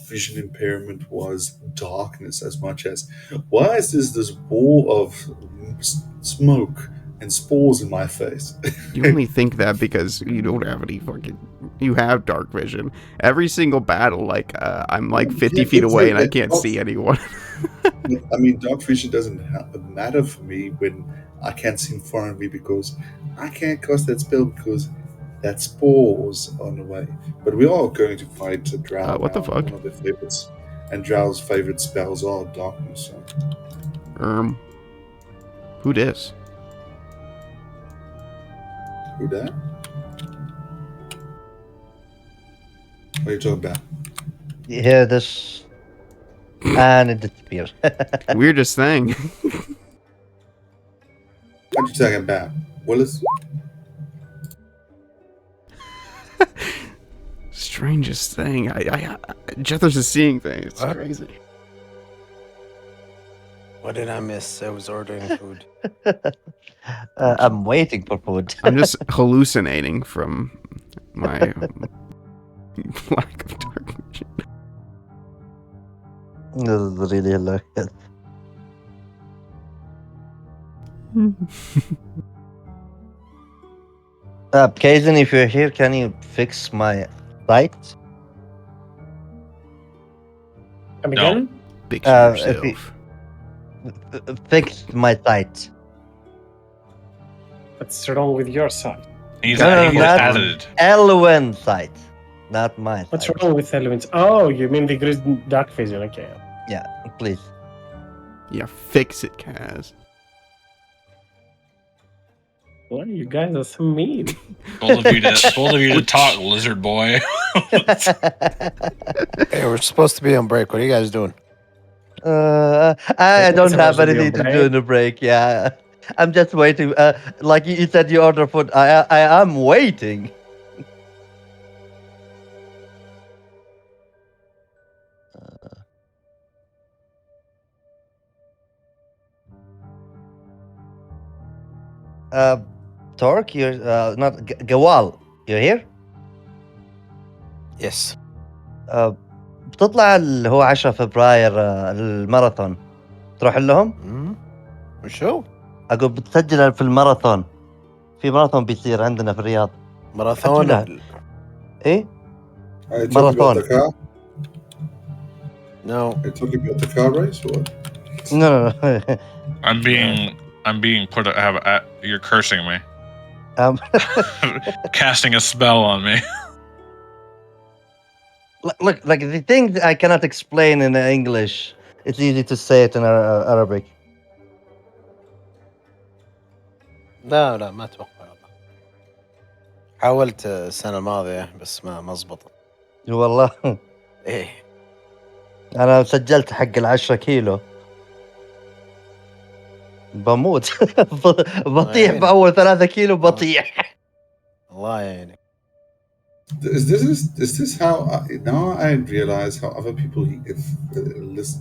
vision impairment was darkness as much as why is this ball of smoke and spores in my face? You only think that because you don't have any fucking. You have dark vision. Every single battle, like I'm like 50 Yeah, feet away and I it's can't see anyone. I mean, dark vision doesn't matter for me when I can't see in front of me because I can't cast that spell because that spores on the way. But we are going to fight a Drow What the now, fuck? one of their favorites. And Drow's favorite spells are darkness. So. Who dis? Who that? What are you talking about? You hear this, and it disappears. Weirdest thing. What are you talking about? Willis? Strangest thing. Jethers is seeing things. It's What? crazy. What did I miss? I was ordering food. I'm waiting for food. I'm just hallucinating from my lack of dark vision. This is really hilarious. Kaizen, if you're here, can you fix my sight? Come No. again? Fix If you- yourself. Fix my sight. What's wrong with your side? He's No, that's- added. Elwen sight, not my What's sight. wrong with elements? Oh, you mean the green dark vision? Okay. Please. Yeah, fix it, Kaz. Well, you guys are so mean. Both of you to talk, lizard boy. Hey, we're supposed to be on break. What are you guys doing? I It's don't have supposed to be anything on to do in the break. Yeah, I'm just waiting. Like you said, you order food. I am waiting. Torque, you're not Gawal. You're here. Yes. بتطلع اللي هو 10 فبراير الماراثون تروح لهم؟ وشو؟ اقول بتسجل في الماراثون في ماراثون بيصير عندنا في الرياض ماراثون ايه Are you talking about Marathon. the car? No. Are you talking about the car race or what? no I'm being put. You're cursing me. um, Casting a spell on me. look like the things I cannot explain in English it's easy to say it in Arabic. لا ما اتوقع والله. حاولت السنة الماضية بس ما زبطت. والله ايه انا سجلت حق 10 كيلو بموت بطيح عيني. باول 3 كيلو بطيح. الله يعينك. Is this how now I realize how other people listen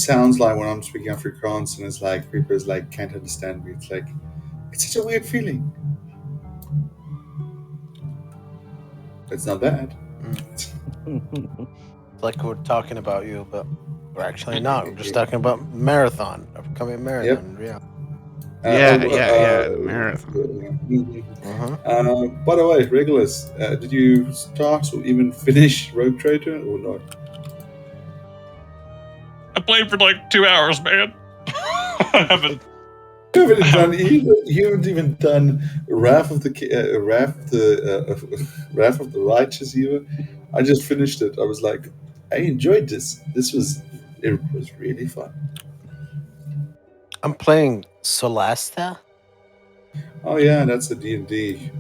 sounds like when I'm speaking Afrikaans and it's like people is like can't understand me. It's like it's such a weird feeling. It's not bad. It's like we're talking about you, but we're actually not. We're just talking about marathon, upcoming marathon. Yeah. The marathon. By the way, Regulus, did you start or even finish Rogue Trader or not? I played for like 2 hours, man. I haven't. You haven't done either. You haven't even done Wrath of the Wrath of the Righteous either. I just finished it. I was like, I enjoyed this. It was really fun. I'm playing Solasta. Oh yeah, that's a D&D.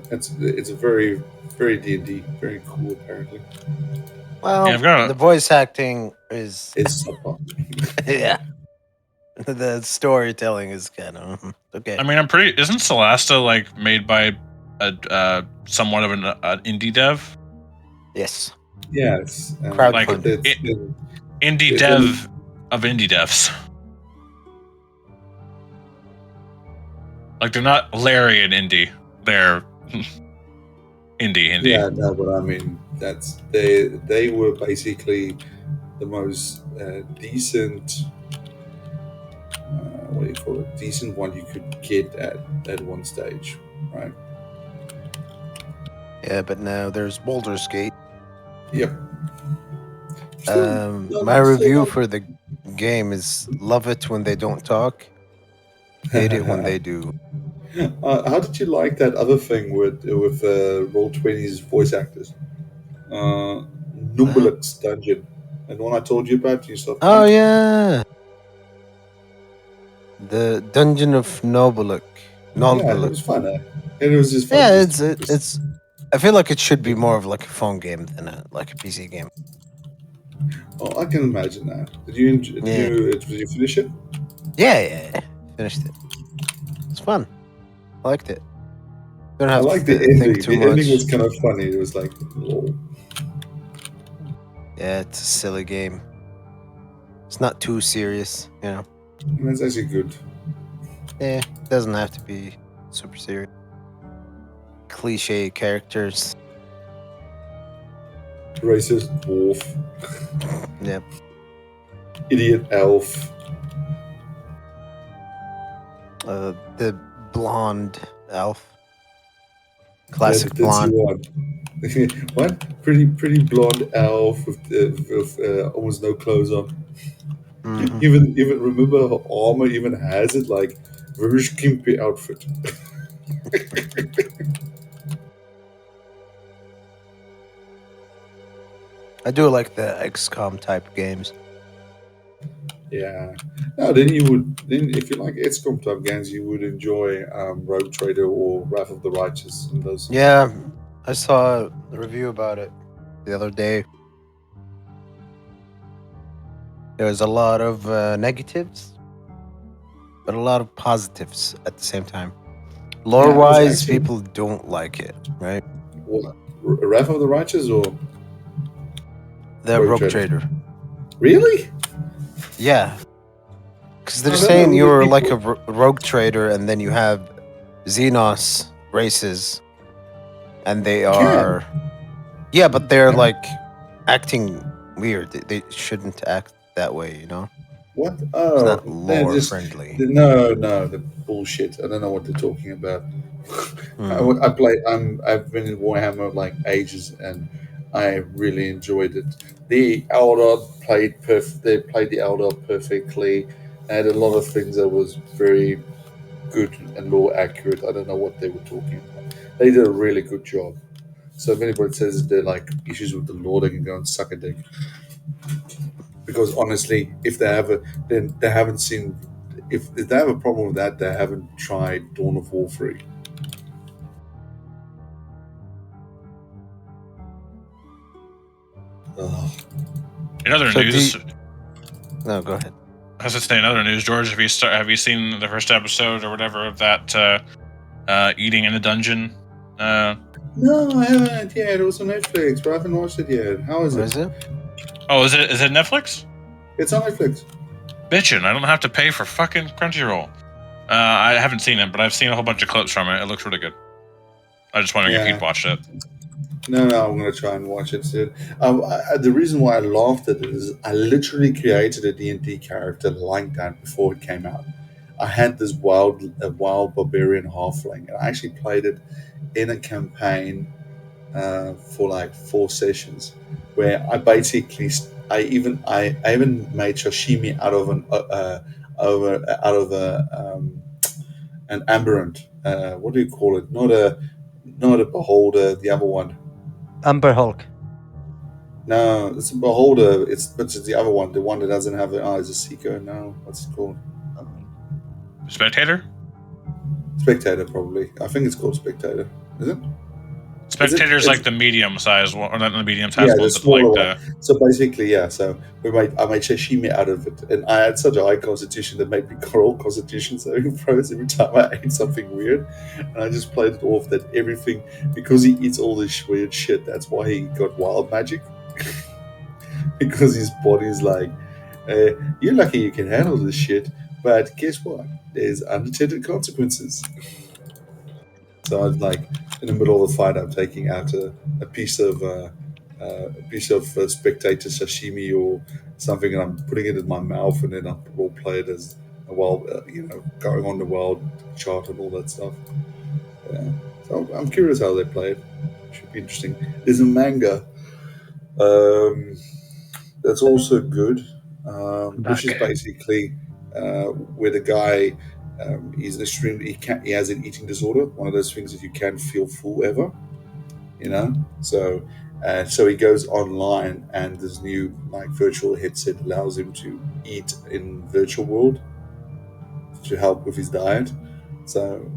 It's a very very D&D, very cool apparently. Well, Yeah, the voice acting is It's so fun. yeah. The storytelling is kind of okay. I mean, Isn't Solasta like made by a somewhat of an indie dev? Yes. Yes, Crowdfunded. Indie dev of indie devs. Like they're not Larry and Indy. They're Indie. Yeah, no, but I mean that's they were basically the most decent. What do you call it? Decent one you could get at one stage, right? Yeah, but now there's Baldur's Gate. Yep. Still, no, My no, still review not. for the game is love it when they don't talk, hate it when they do. How did you like that other thing with Roll20's voice actors? Numbuluk's dungeon, and the one I told you about. You saw. Oh yeah, the Dungeon of Nobuluk. Yeah, it Nolbuluk. was fun. And it was just fun. Yeah, Just, it's. I feel like it should be more of like a phone game than like a PC game. Oh, I can imagine that. Did you Yeah. did you finish it? Yeah. Finished it. It's fun. I liked it. Don't I have like the to think ending. too The ending was much. kind of funny. It was like, oh, Yeah, it's a silly game. It's not too serious, you know. that's actually good. Yeah, it doesn't have to be super serious. Cliche characters. Racist dwarf, Yep. idiot elf. The blonde elf. Yeah, Classic that's blonde. the one. What? Pretty blonde elf with almost no clothes on. Mhm. Even remember her armor even has it like very skimpy outfit. I do like the XCOM type games. Yeah. No, then if you like XCOM type games, you would enjoy Rogue Trader or Wrath of the Righteous and those. Yeah, I saw a review about it the other day. There was a lot of negatives, but a lot of positives at the same time. Lore Yeah, it was wise, actually people don't like it, right? what, Wrath of the Righteous or The Rogue Rogue Trader. Trader. Really? Yeah. Because they're I don't saying know. you're like a rogue trader and then you have Xenos races and they Can. are. Yeah, but they're Yeah. like acting weird. They shouldn't act that way, you know? What? It's Oh, not they're lore just friendly. no, the bullshit. I don't know what they're talking about. Mm. I've been in Warhammer like ages, and I really enjoyed it. The Eldar played They played the Eldar perfectly. Had a lot of things that was very good and lore accurate. I don't know what they were talking about. They did a really good job. So if anybody says they're like issues with the lore, they can go and suck a dick. Because honestly, if they have then they haven't seen. If they have a problem with that, they haven't tried Dawn of War 3. Ugh. In other So news, No, go ahead. I was going to say in other news, George, have you seen the first episode or whatever of that eating in a dungeon? No, I haven't yet. It was on Netflix, but I haven't watched it yet. How is What it? is it? Oh, is it Netflix? It's on Netflix. Bitchin', I don't have to pay for fucking Crunchyroll. I haven't seen it, but I've seen a whole bunch of clips from it. It looks really good. I just wondering if Yeah. you'd watched it. No, I'm gonna try and watch it soon. The reason why I laughed at it is I literally created a D&D character like that before it came out. I had this wild barbarian halfling, and I actually played it in a campaign for like 4 sessions, where I basically I even made sashimi out of an aberrant. What do you call it? Not a beholder. The other one. Amber Hulk. No, it's a beholder. It's the other one. The one that doesn't have the eyes. A seeker. No, what's it called? Spectator? Spectator, probably. I think it's called Spectator. Is it? Spectator's Is it- like the medium size one, or not the medium Yeah, size the one, but smaller like one. So basically, yeah. So I made sashimi out of it, and I had such a high constitution that made me roll constitution saving throws every time I ate something weird, and I just played it off that everything because he eats all this weird shit. That's why he got wild magic because his body's like, you're lucky you can handle this shit, but guess what? There's unintended consequences. So I was like, in the middle of the fight, I'm taking out a piece of spectator sashimi or something, and I'm putting it in my mouth, and then I will play it as a wild, going on the wild chart and all that stuff. Yeah. So I'm curious how they play it. Should be interesting. There's a manga that's also good, which is Back. basically where the guy he's an extremely he has an eating disorder, one of those things that you can't feel full ever, you know. So he goes online, and this new like virtual headset allows him to eat in virtual world to help with his diet. So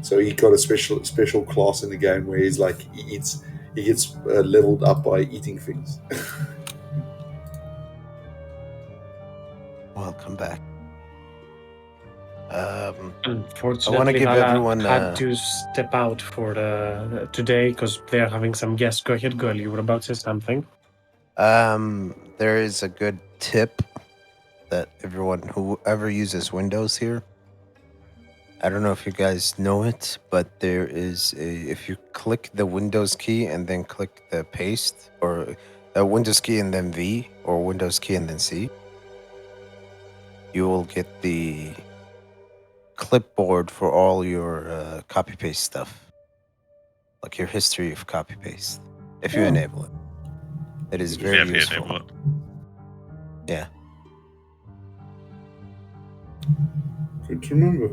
he got a special class in the game where he's like he gets leveled up by eating things. Welcome back. Unfortunately, give Vala everyone, had to step out for today because they're having some guests. Go ahead, girl. You were about to say something. There is a good tip that whoever uses Windows here, I don't know if you guys know it, but there is if you click the Windows key and then click the paste, or Windows key and then V, or Windows key and then C, you will get the clipboard for all your copy paste stuff, like your history of copy paste, if you enable it. It is very if you useful. enable it. Yeah. Good to remember.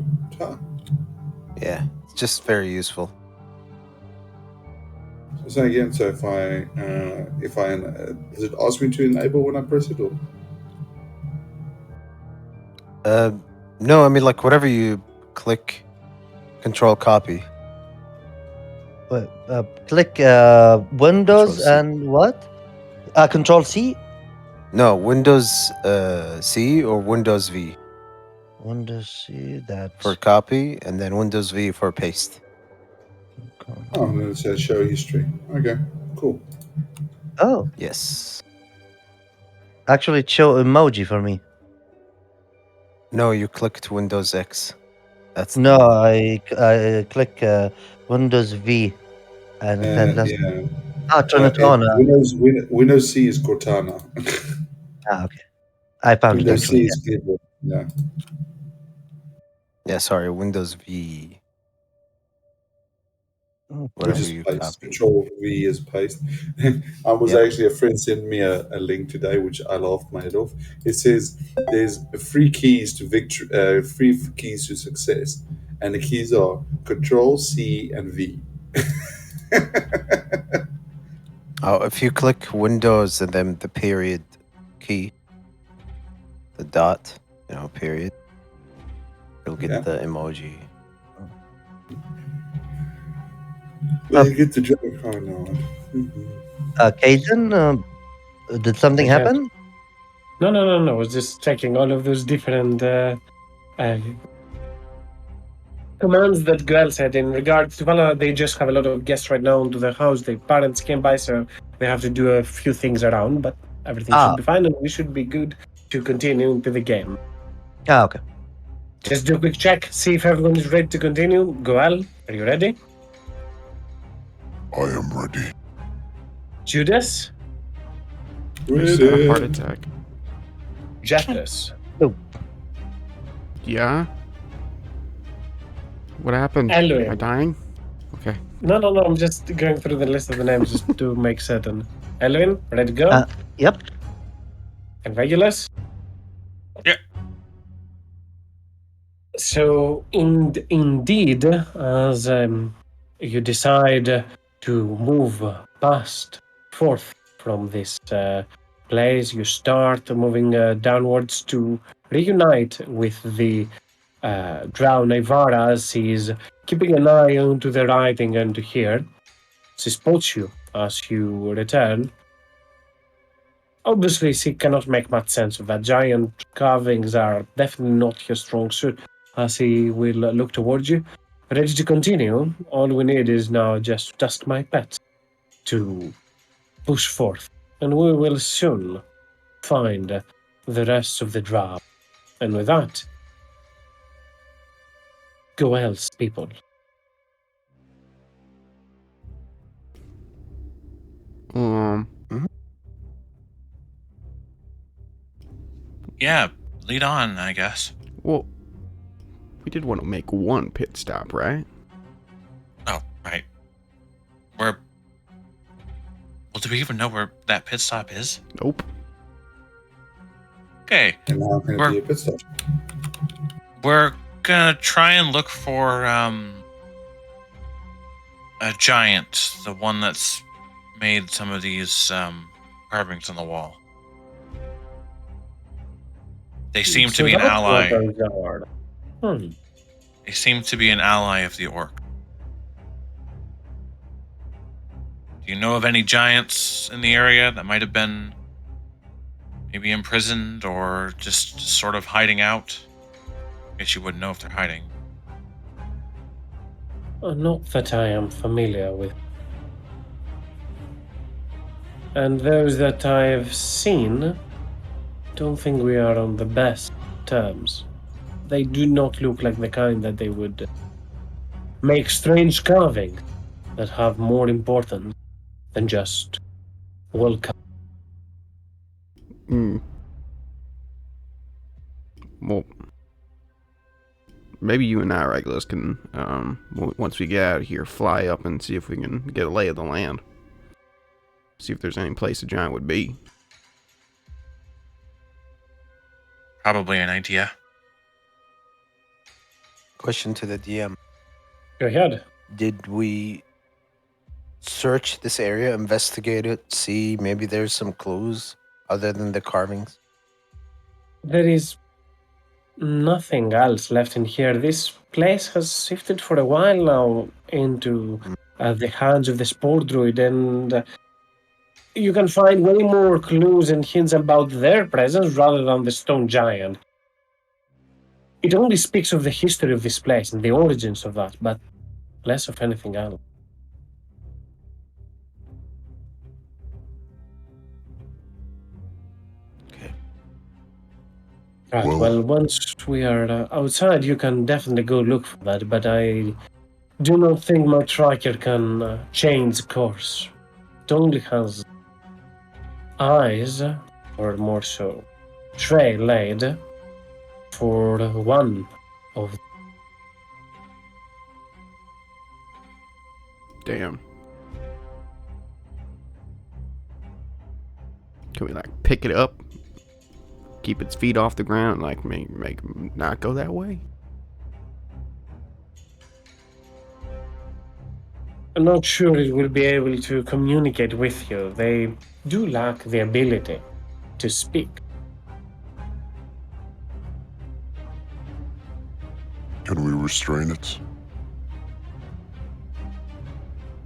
Yeah, it's just very useful. So say again. So if I does it ask me to enable when I press it, or? No, I mean, like, whatever you click, Control copy. Click Windows Control C. and what? Control C? No, Windows C or Windows V Windows C, that's... for copy, and then Windows V for paste. Oh, and then it says show history. Okay, cool. Oh, Yes. actually it show emoji for me. No, you clicked Windows X. That's No, I click Windows V, and then let's turn it on. Windows C is Cortana. Okay, I found it Windows actually. C is keyboard. Yeah. Yeah, sorry, Windows V. Mm. Which Whatever is you paste. copy. Control V is paste. I was Yep. actually a friend sent me a link today, which I laughed my head off. It says there's three keys to victory, three keys to success, and the keys are Control C and V. Oh, if you click Windows and then the period key, the dot, period, you'll get the emoji. You get the joke. Oh no. Kaiden, did something Go ahead. happen? No. I was just checking all of those different commands that Grell said in regards to Vala. They just have a lot of guests right now into their house. Their parents came by, so they have to do a few things around, but everything should be fine, and we should be good to continue into the game. Okay. Just do a quick check, see if everyone is ready to continue. Goel, are you ready? I am ready. Judas? I just had a heart attack. Jethus? Yeah? What happened? Elwin. Am I dying? Okay. No, I'm just going through the list of the names just to make certain. Elwin, ready to go? Yep. And Regulus? Yeah. So, indeed, as you decide to move forth from this place, you start moving downwards to reunite with the Drow Naivara, as he's keeping an eye onto the writing and to here. She spots you as you return. Obviously, she cannot make much sense of that. Giant carvings are definitely not your strong suit, as he will look towards you. Ready to continue? All we need is now just to task my pet to push forth, and we will soon find the rest of the Drow. And with that, go else, people. Yeah, lead on, I guess. Well, we did want to make one pit stop, right? Oh, right. Well, do we even know where that pit stop is? Nope. Okay. And how can it be a pit stop? We're gonna try and look for a giant, the one that's made some of these carvings on the wall. They seem to be an ally. They seem to be an ally of the orc. Do you know of any giants in the area that might have been maybe imprisoned or just sort of hiding out? I guess you wouldn't know if they're hiding. Not that I am familiar with. And those that I've seen, don't think we are on the best terms. They do not look like the kind that they would make strange carvings that have more importance than just welcome. Well, maybe you and I, Regulus, can, once we get out of here, fly up and see if we can get a lay of the land. See if there's any place a giant would be. Probably an idea. Question to the DM. Go ahead. Did we search this area, investigate it, see maybe there's some clues other than the carvings? There is nothing else left in here. This place has shifted for a while now into the hands of the spore druid, and you can find way more clues and hints about their presence rather than the stone giant. It only speaks of the history of this place and the origins of that, but less of anything else. Okay. Right, well, once we are outside, you can definitely go look for that, but I do not think my tracker can change course. It only has eyes, or more so, trail laid for one of. Damn. Can we, like, pick it up? Keep its feet off the ground, like, make not go that way? I'm not sure it will be able to communicate with you. They do lack the ability to speak. Can we restrain it?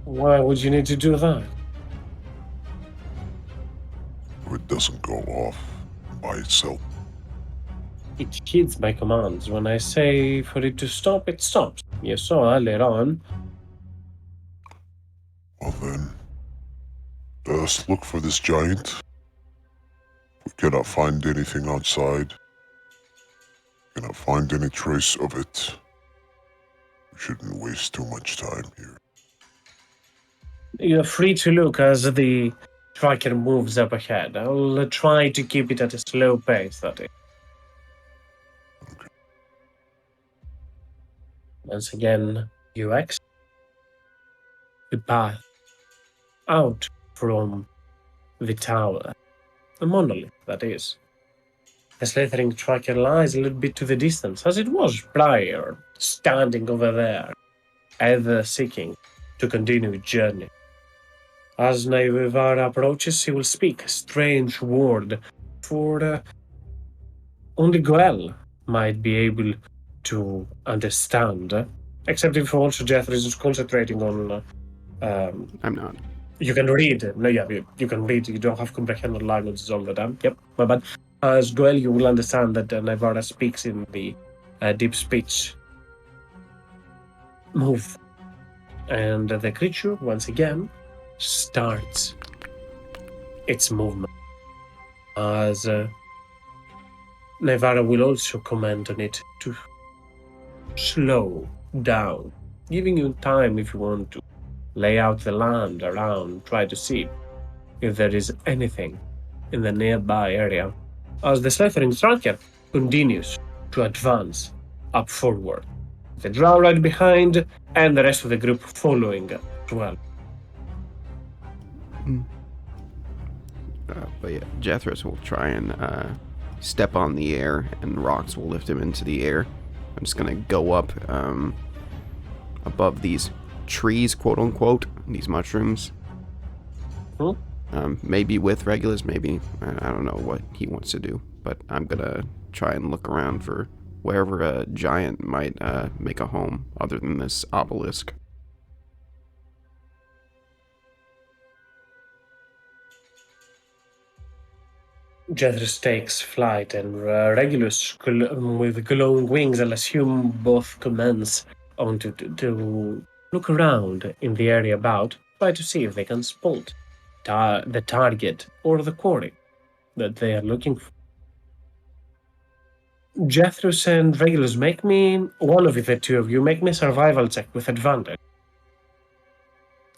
Why would you need to do that? So it doesn't go off by itself. It heeds my commands. When I say for it to stop, it stops. You saw earlier on. Well then, let us look for this giant. We cannot find anything outside. Cannot find any trace of it. We shouldn't waste too much time here. You're free to look as the tracker moves up ahead. I'll try to keep it at a slow pace, that is. Okay. Once again, you exit the path out from the tower. The monolith, that is. The slithering tracker lies a little bit to the distance, as it was prior, standing over there, ever seeking to continue its journey. As Naivara approaches, he will speak a strange word, for only Goel might be able to understand, except if also Jethro is concentrating on. I'm not. You can read. No, yeah, you can read. You don't have comprehended languages all the time. Yep, my bad. As Goel, you will understand that Naivara speaks in the deep speech. Move. And the creature, once again, starts its movement. As Naivara will also comment on it to slow down, giving you time if you want to lay out the land around, try to see if there is anything in the nearby area, as the slithering tracker continues to advance up forward, the drow right behind and the rest of the group following as well. But yeah, Jethros will try and step on the air, and rocks will lift him into the air. I'm just gonna go up above these trees, quote unquote, these mushrooms. Maybe with Regulus, maybe. I don't know what he wants to do, but I'm gonna try and look around for wherever a giant might make a home other than this obelisk. Jethros takes flight, and Regulus, with glowing wings, I'll assume both commence on to look around in the area about, try to see if they can spot the target or the quarry that they are looking for. Jethros and Regulus, make me, one of the two of you, make me a survival check with advantage,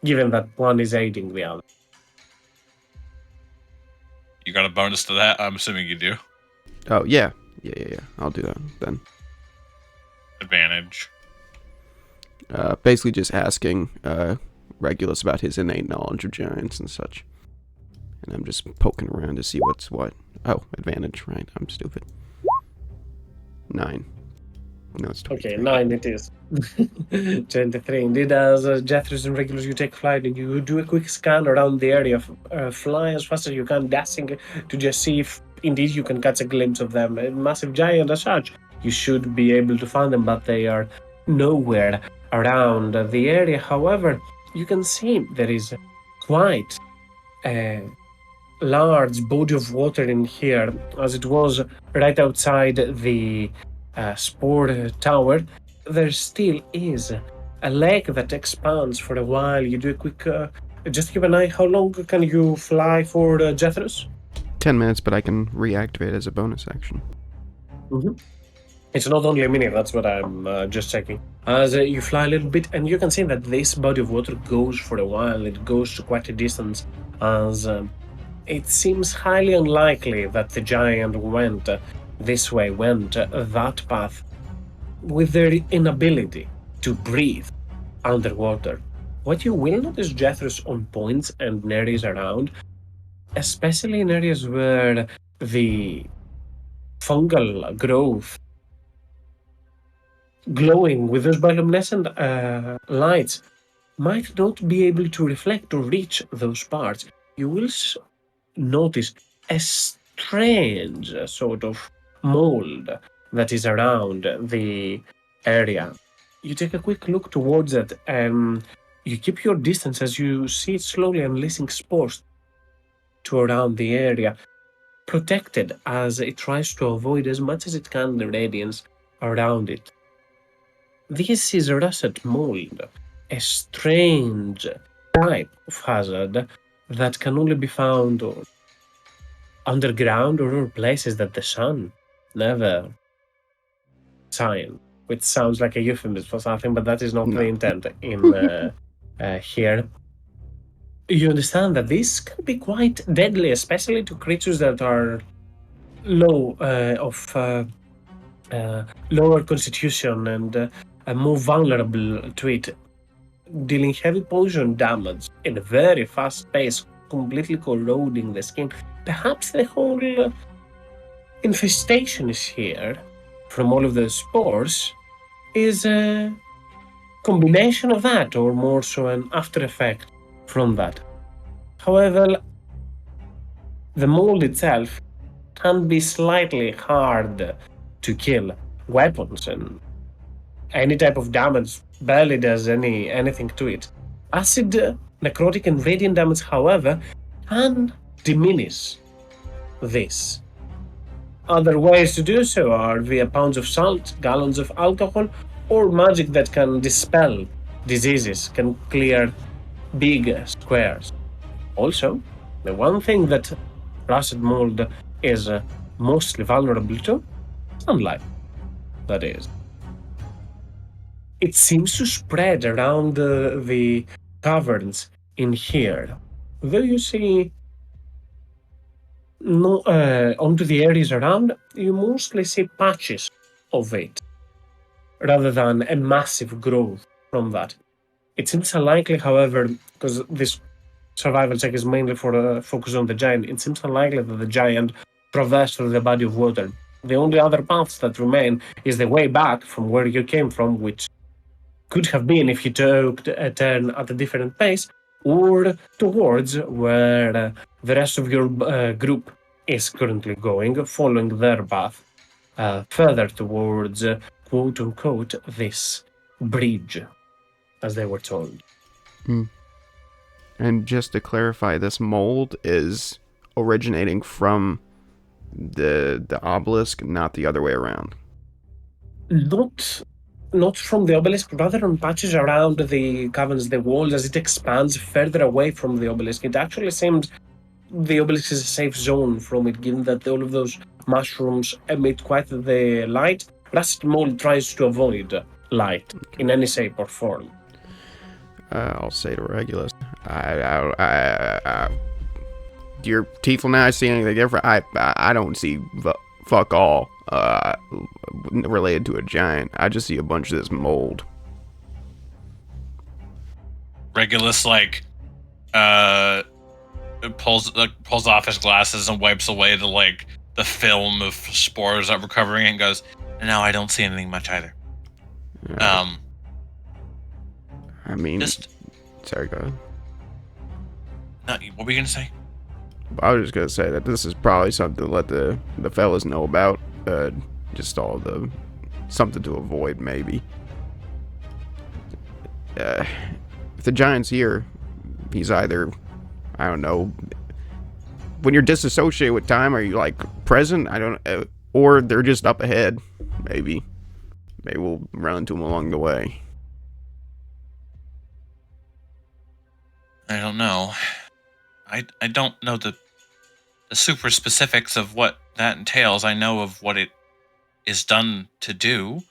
given that one is aiding the other. You got a bonus to that? I'm assuming you do. Oh, yeah. Yeah. I'll do that then. Advantage. Basically just asking Regulus about his innate knowledge of giants and such. And I'm just poking around to see what's what. Oh, advantage, right. I'm stupid. 9. No, it's 23. Okay, 9 it is. 23. Indeed, as Jethros and Regulus, you take flight and you do a quick scan around the area, fly as fast as you can, dashing to just see if indeed you can catch a glimpse of them. A massive giant as such, you should be able to find them, but they are nowhere around the area. However, you can see there is quite a large body of water in here, as it was right outside the Spore Tower. There still is a lake that expands for a while. You do a quick, just keep an eye. How long can you fly for Jethros? 10 minutes, but I can reactivate as a bonus action. It's not only a minute, that's what I'm just checking. As you fly a little bit, and you can see that this body of water goes for a while. It goes to quite a distance, as it seems highly unlikely that the giant went this way, went that path, with their inability to breathe underwater. What you will notice, Jethros, on points and in areas around, especially in areas where the fungal growth glowing with those bioluminescent lights might not be able to reflect or reach those parts. You will notice a strange sort of mold that is around the area. You take a quick look towards it, and you keep your distance as you see it slowly unleashing spores to around the area, protected as it tries to avoid as much as it can the radiance around it. This is russet mold, a strange type of hazard that can only be found underground or places that the sun never shines, which sounds like a euphemism for something, but that is not the intent in here. You understand that this can be quite deadly, especially to creatures that are lower constitution and more vulnerable to it, dealing heavy poison damage in a very fast pace, completely corroding the skin. Perhaps the whole infestation is here from all of those spores is a combination of that, or more so an after effect from that. However, the mold itself can be slightly hard to kill. Weapons and any type of damage barely does anything to it. Acid, necrotic, and radiant damage, however, can diminish this. Other ways to do so are via pounds of salt, gallons of alcohol, or magic that can dispel diseases, can clear big squares. Also, the one thing that russet mold is mostly vulnerable to, sunlight, that is. It seems to spread around the caverns in here. Though you see no, onto the areas around, you mostly see patches of it, rather than a massive growth from that. It seems unlikely, however, because this survival check is mainly for focus on the giant, it seems unlikely that the giant traversed through the body of water. The only other paths that remain is the way back from where you came from, which could have been if you took a turn at a different pace, or towards where the rest of your group is currently going, following their path, further towards, quote unquote, this bridge, as they were told. And just to clarify, this mold is originating from the obelisk, not the other way around. Not from the obelisk, rather on patches around the caverns, the walls, as it expands further away from the obelisk. It actually seems the obelisk is a safe zone from it, given that all of those mushrooms emit quite the light. Rusted mold tries to avoid light in any shape or form. I'll say to Regulus, do your Tiefling eyes see anything different? I don't see fuck all related to a giant. I just see a bunch of this mold. Regulus pulls off his glasses and wipes away the film of spores that were covering it and goes, "No, I don't see anything much either." I mean, just sorry, go ahead. What were you gonna say? I was just gonna say that this is probably something to let the fellas know about. Just all the something to avoid, maybe. If the giant's here, he's either, I don't know. When you're disassociated with time, are you like present? I don't, or they're just up ahead. Maybe we'll run into them along the way. I don't know. I don't know the super specifics of what that entails. I know of what it is done to do.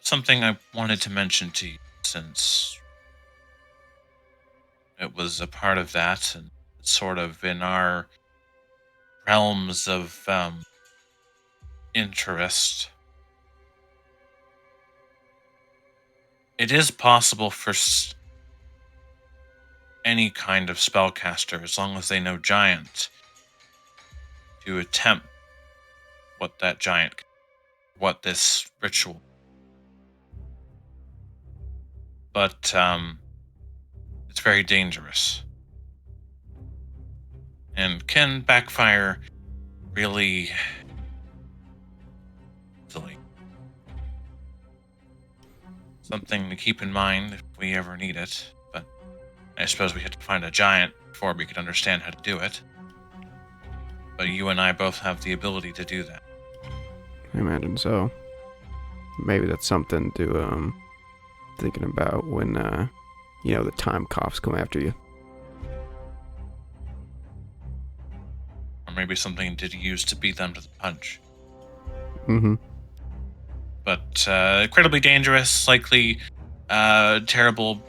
Something I wanted to mention to you, since it was a part of that and sort of in our realms of interest. It is possible for any kind of spellcaster, as long as they know giant, to attempt what this ritual. But it's very dangerous and can backfire really easily. Something to keep in mind if we ever need it, but I suppose we had to find a giant before we could understand how to do it. But you and I both have the ability to do that. I imagine so. Maybe that's something to thinking about when the time coughs come after you. Or maybe something to use to beat them to the punch. Mm-hmm. But incredibly dangerous, likely terrible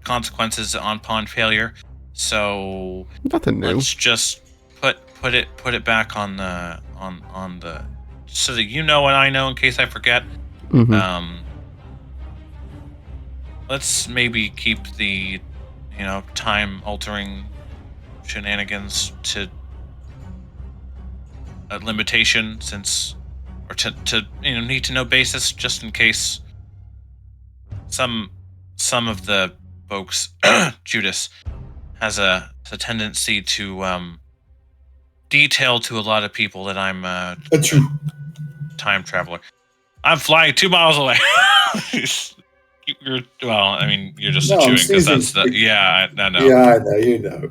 consequences upon failure. So nothing new. Let's just put it back on the so that you know and I know in case I forget. Mm-hmm. Let's maybe keep the time altering shenanigans to a limitation, or to need to know basis, just in case some of the folks Judas has a tendency to detail to a lot of people that I'm a time traveler. I'm flying 2 miles away. You're just chewing because that's the I know. Yeah, I know, you know.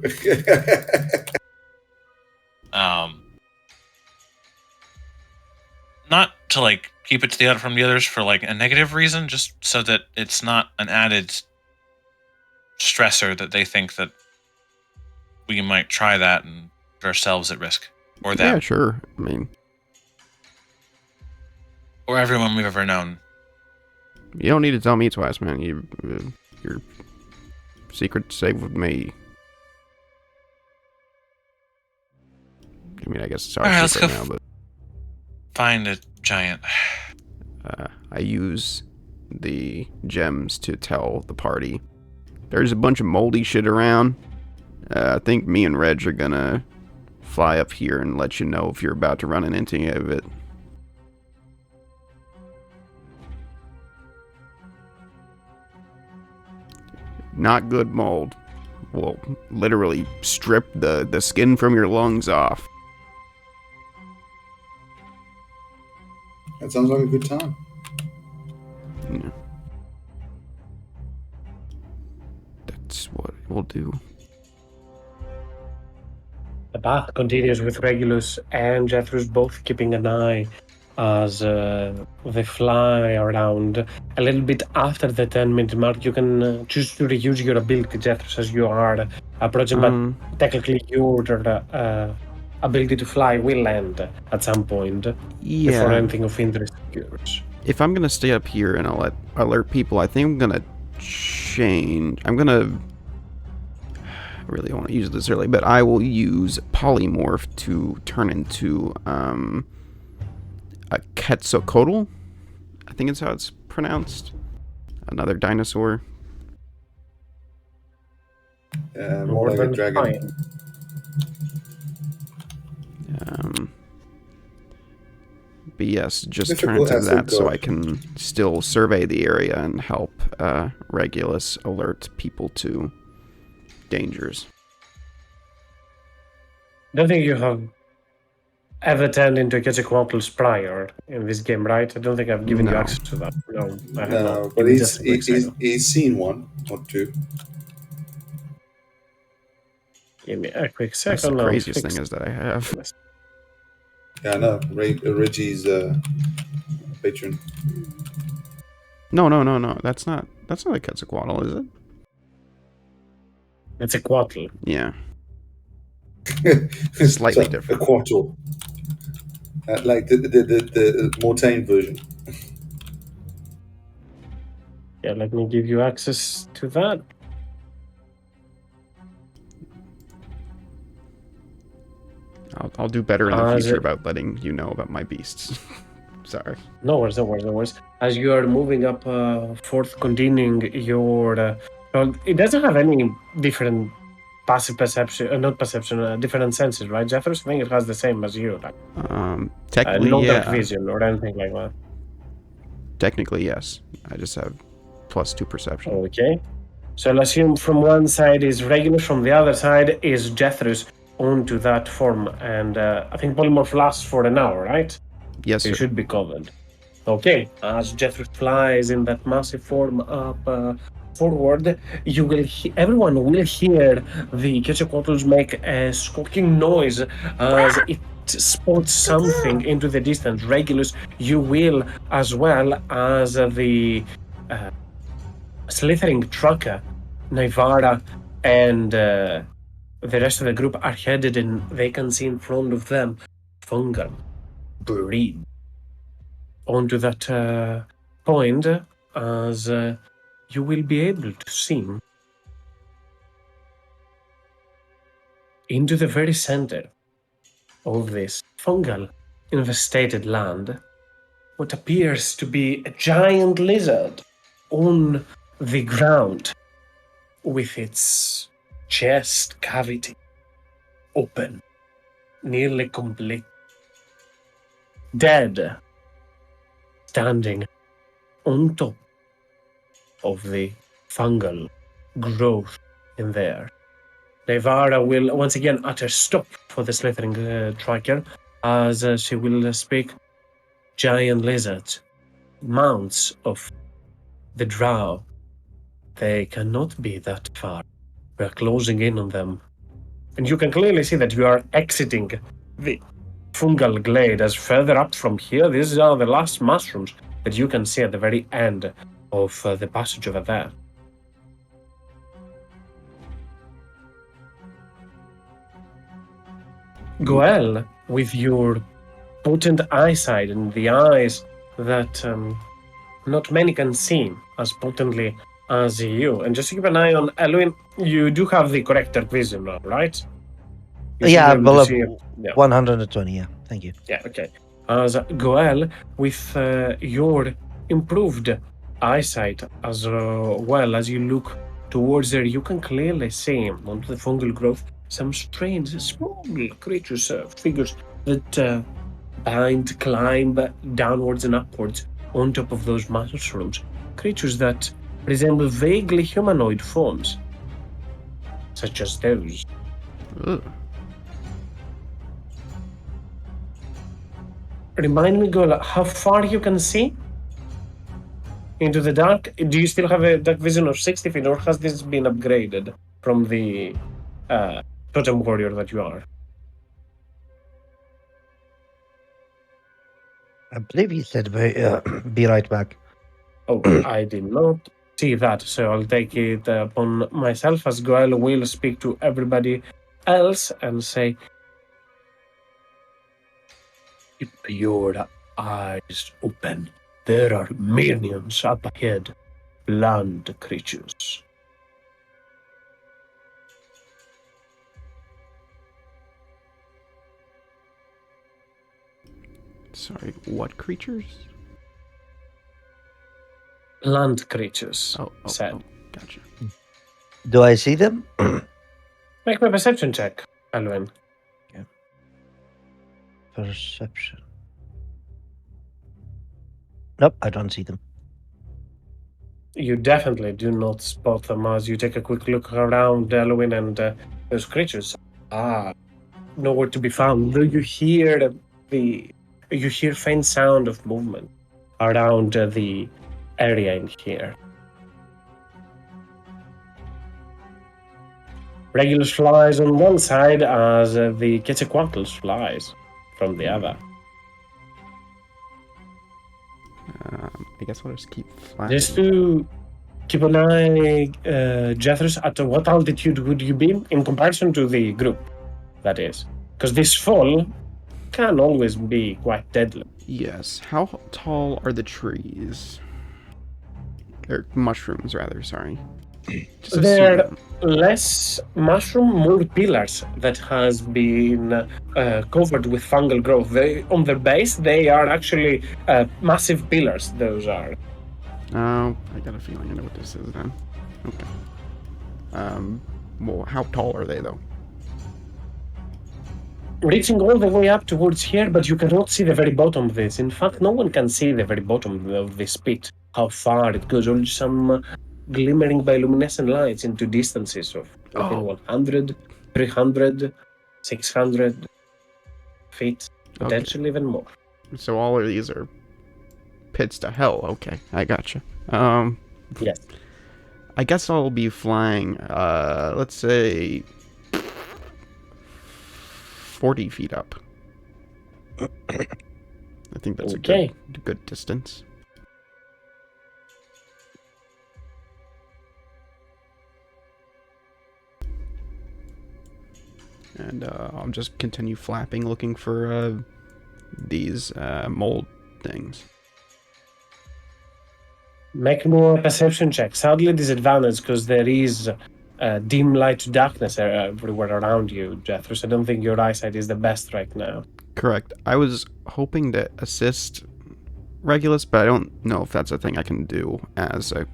Not to keep it from the others for a negative reason, just so that it's not an added stressor that they think that we might try that and put ourselves at risk, or them. Yeah, sure. I mean, or everyone we've ever known. You don't need to tell me twice, man. You're secret save with me. I mean, I guess it's our Alright, let's secret go now, but Find a giant. I use the gems to tell the party. There's a bunch of moldy shit around. I think me and Reg are gonna fly up here and let you know if you're about to run into any of it. Not good mold. Will literally strip the skin from your lungs off. That sounds like a good time. Yeah. That's what it will do. The path continues with Regulus and Jethros both keeping an eye as they fly around. A little bit after the 10-minute mark, you can choose to reuse your ability, Jethros, as you are approaching, but technically your ability to fly will end at some point before Yeah. anything of interest occurs. If I'm gonna stay up here and I'll alert people, I think I'm gonna change. I really want to use this early, but I will use polymorph to turn into a Quetzalcoatl. I think it's how it's pronounced. Another dinosaur. More like a dragon. But yes, just turn into that so I can still survey the area and help Regulus alert people to dangers. I don't think you have ever turned into a Quetzalcoatl's prior in this game, right? I don't think I've given you No. access to that. No, I have No, not. but Give me just a quick second. he's seen one or two. Give me a quick That's second. the I'll craziest fix thing is that I have. this. Yeah, I know. Reggie's patron. No. That's not a Quetzalcoatl, is it? It's a Quetzal. Yeah. Slightly So, different. A quartal. Like the Mortain version. Yeah, let me give you access to that. I'll do better in the Is future it- about letting you know about my beasts. Sorry. No worries. As you are moving up forth, continuing your... well, it doesn't have any different passive perception, not perception, different senses, right, Jeffers? I think it has the same as you, like Technically, no dark yeah. vision or anything like that. Technically, yes. I just have +2 perception. Okay. So I'll assume from one side is Regulus, from the other side is Jethros onto that form, and I think polymorph lasts for an hour, right? Yes, So you sir. should be covered. Okay, as Jethro flies in that massive form up forward, everyone will hear the Quetzalcoatlus make a squawking noise as it spots something into the distance. Regulus, you will, as well as the slithering trucker, Naivara, and the rest of the group are headed, and they can see in front of them fungal breed onto that point, as you will be able to see into the very center of this fungal infested land what appears to be a giant lizard on the ground with its chest cavity open, nearly complete, dead, standing on top of the fungal growth in there. Naivara will once again utter stop for the slithering tracker as she will speak. Giant lizards, mounts of the drow. They cannot be that far. We are closing in on them. And you can clearly see that you are exiting the fungal glade as further up from here. These are the last mushrooms that you can see at the very end of the passage over there. Goel, with your potent eyesight and the eyes that not many can see as potently as you. And just to keep an eye on Elwin, you do have the correct dark vision now, right? You should be Yeah, able to well, see. Yeah. 120. Yeah, thank you. Yeah, okay. As Goel, with your improved eyesight, as well as you look towards there, you can clearly see onto the fungal growth some strange, small creatures, figures that climb downwards and upwards on top of those mushrooms. Creatures that resemble vaguely humanoid forms, such as those. Ugh. Remind me, Goel, how far you can see into the dark? Do you still have a dark vision of 60 feet, or has this been upgraded from the totem warrior that you are? I believe he said, be right back. Oh, I did not see that, so I'll take it upon myself as Goel will speak to everybody else and say, keep your eyes open. There are minions up ahead, land creatures. Sorry, what creatures? Land creatures, Oh, said. gotcha. Do I see them? Make my perception check, Alwyn. Perception. Nope, I don't see them. You definitely do not spot them as you take a quick look around Alwyn, and those creatures are nowhere to be found. Though you hear faint sound of movement around the area in here. Regulus flies on one side as the Quetzalcoatlus flies from the other. I guess I'll just keep flapping. Just to keep an eye, Jethros, at what altitude would you be in comparison to the group, that is? Because this fall can always be quite deadly. Yes. How tall are the trees? Or mushrooms, rather, sorry. Just They're assume. less mushroom, more pillars that has been covered with fungal growth. On their base, they are actually massive pillars, those are. Oh, I got a feeling I know what this is then. Okay. Well, how tall are they, though? Reaching all the way up towards here, but you cannot see the very bottom of this. In fact, no one can see the very bottom of this pit, how far it goes, only some glimmering bioluminescent lights into distances of within 100, 300, 600 feet, potentially even more. So all of these are pits to hell. Okay, I gotcha. Yes. I guess I'll be flying, let's say 40 feet up. I think that's Okay. a good distance. And I'll just continue flapping, looking for these mold things. Make more perception checks. Sadly disadvantage because there is dim light to darkness everywhere around you, Jethro. So I don't think your eyesight is the best right now. Correct. I was hoping to assist Regulus, but I don't know if that's a thing I can do as a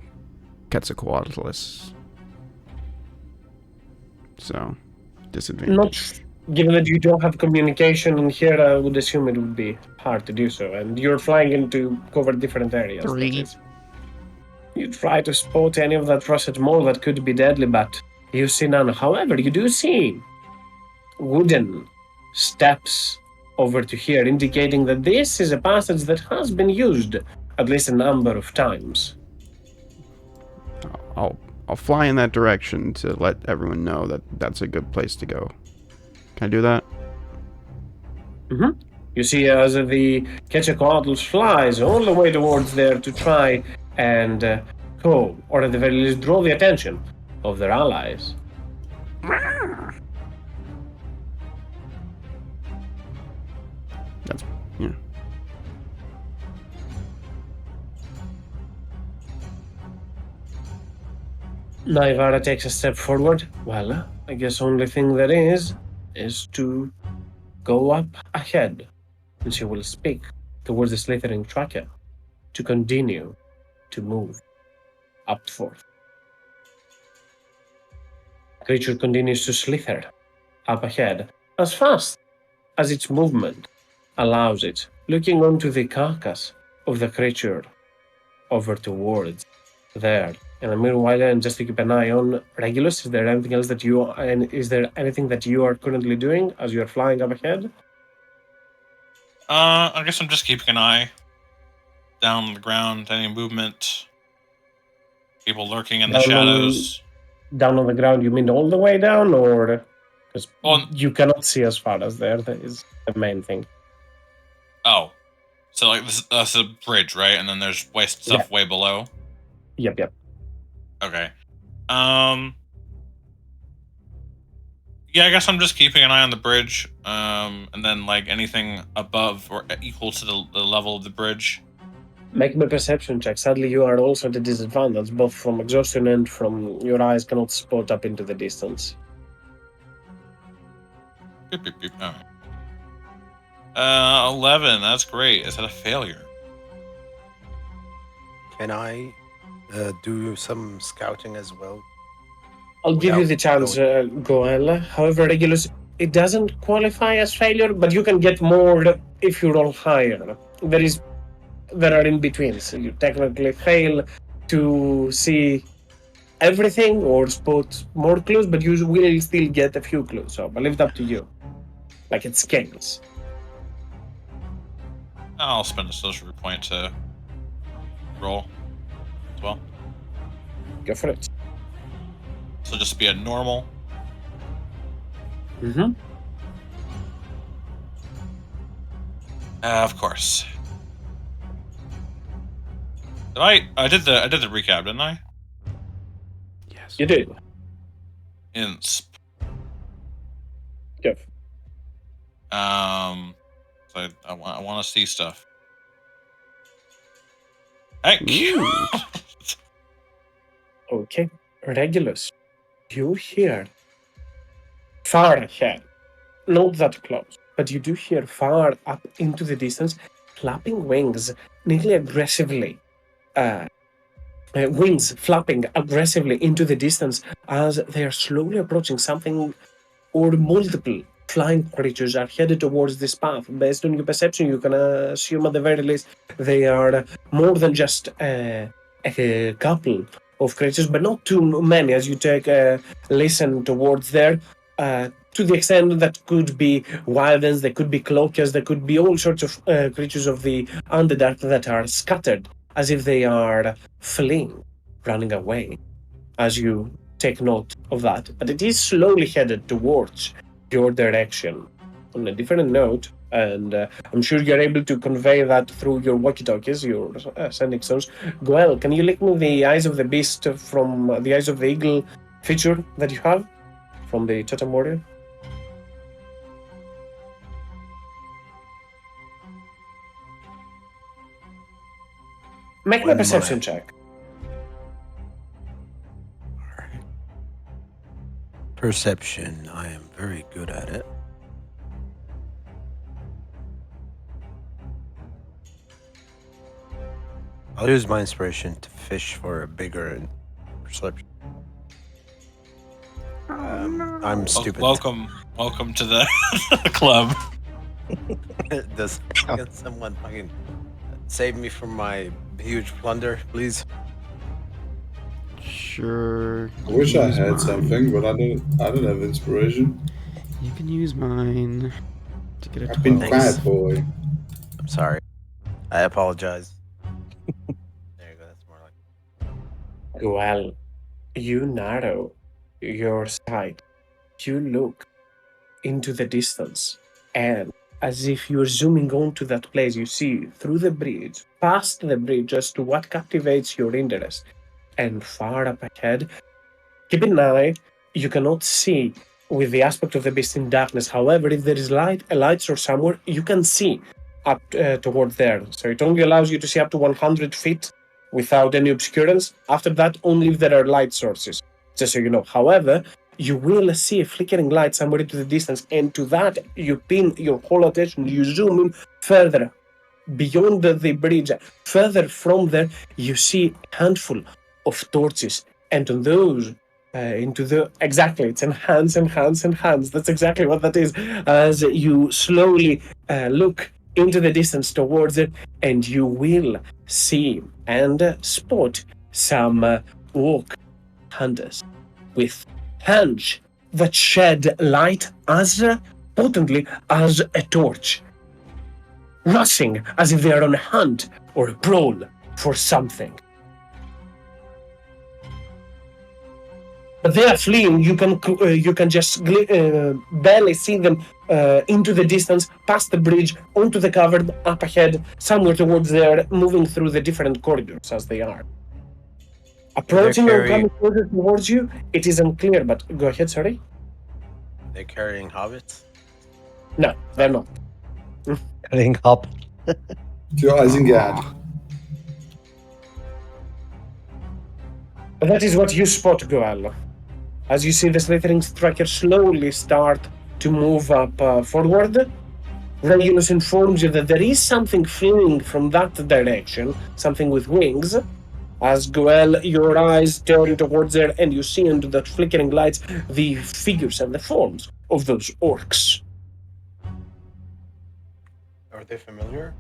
Quetzalcoatlus. So, disadvantage. Not given that you don't have communication in here, I would assume it would be hard to do so. And you're flying in to cover different areas. 3. You try to spot any of that russet mold that could be deadly, but you see none. However, you do see wooden steps over to here, indicating that this is a passage that has been used at least a number of times. I'll fly in that direction to let everyone know that that's a good place to go. Can I do that? Mm-hmm. You see as the Quetzalcoatlus flies all the way towards there to try and call, or at the very least draw the attention of their allies. That's, yeah. Naivara takes a step forward. Well, I guess only thing there is to go up ahead, and she will speak towards the slithering tracker to continue to move up forth. Creature continues to slither up ahead as fast as its movement allows it, looking onto the carcass of the creature over towards there. And meanwhile, and just to keep an eye on Regulus, is there anything else that you and is there anything that you are currently doing as you are flying up ahead? I guess I'm just keeping an eye down on the ground, any movement, people lurking in the shadows. Down on the ground, you mean all the way down, or because Well, you cannot see as far as there? That is the main thing. oh, so like this, that's a bridge, right? And then there's stuff way below. Yep. Okay. Yeah, I guess I'm just keeping an eye on the bridge, and then like anything above or equal to the level of the bridge. Make me a perception check. Sadly, you are also at a disadvantage, both from exhaustion and from your eyes cannot spot up into the distance. Beep, beep, beep. All right. 11. That's great. Is that a failure? Can I do some scouting as well? I'll give you the chance, Goel. However, Regulus, it doesn't qualify as failure, but you can get more if you roll higher. There are in betweens. You technically fail to see everything or spot more clues, but you will still get a few clues. So I'll leave it up to you. Like it scales. I'll spend a sorcery point to roll as well. Go for it. So just be a normal. Mm-hmm. Of course. I did the recap, didn't I? Yes. You did. Insp. Yep. So I want to see stuff. Thank you. Okay. Regulus, you hear far ahead, not that close, but you do hear far up into the distance, flapping wings, nearly aggressively. Wings flapping aggressively into the distance as they are slowly approaching something or multiple flying creatures are headed towards this path. Based on your perception, you can assume at the very least they are more than just a couple of creatures, but not too many as you take a listen towards there. To the extent that could be wildens, there could be cloakers, there could be all sorts of creatures of the Underdark that are scattered as if they are fleeing, running away, as you take note of that. But it is slowly headed towards your direction. On a different note, and I'm sure you're able to convey that through your walkie-talkies, your sending stones. Goel, can you link me the Eyes of the Beast from the Eyes of the Eagle feature that you have from the Totem Warrior? Make me a perception check. Alright. Perception. I am very good at it. I'll use my inspiration to fish for a bigger perception. I'm stupid. Welcome to the club. Can someone fucking save me from my huge plunder, please? Sure. I wish I use had mine. something, but I don't have inspiration. You can use mine to get a 12. I've been Thanks. quiet, boy. I'm sorry. I apologize. There you go. That's more like. Well, you narrow your sight. You look into the distance, and as if you're zooming onto that place, you see through the bridge, past the bridge, as to what captivates your interest. And far up ahead, keep an eye, you cannot see with the aspect of the beast in darkness. However, if there is a light source somewhere, you can see up toward there. So it only allows you to see up to 100 feet without any obscurance. After that, only if there are light sources. just so you know. However, you will see a flickering light somewhere into the distance, and to that you pin your whole attention. You zoom in further beyond the bridge. Further from there, you see a handful of torches, and on those, exactly, it's in hands and hands and hands. That's exactly what that is. As you slowly look into the distance towards it, and you will see and spot some orc hunters with hands that shed light as potently as a torch, rushing as if they are on a hunt or a prowl for something. But they are fleeing. You can just barely see them into the distance, past the bridge, onto the cavern, up ahead, somewhere towards there, moving through the different corridors as they are. Approaching or coming closer towards you, it is unclear, but go ahead, sorry. They're carrying hobbits? No, they're not. Ring up. To Isengard. That is what you spot, Goal. As you see the slithering striker slowly start to move up forward, Regulus informs you that there is something fleeing from that direction, something with wings. As Goel, your eyes turn towards there, and you see under that flickering lights the figures and the forms of those orcs. Are they familiar?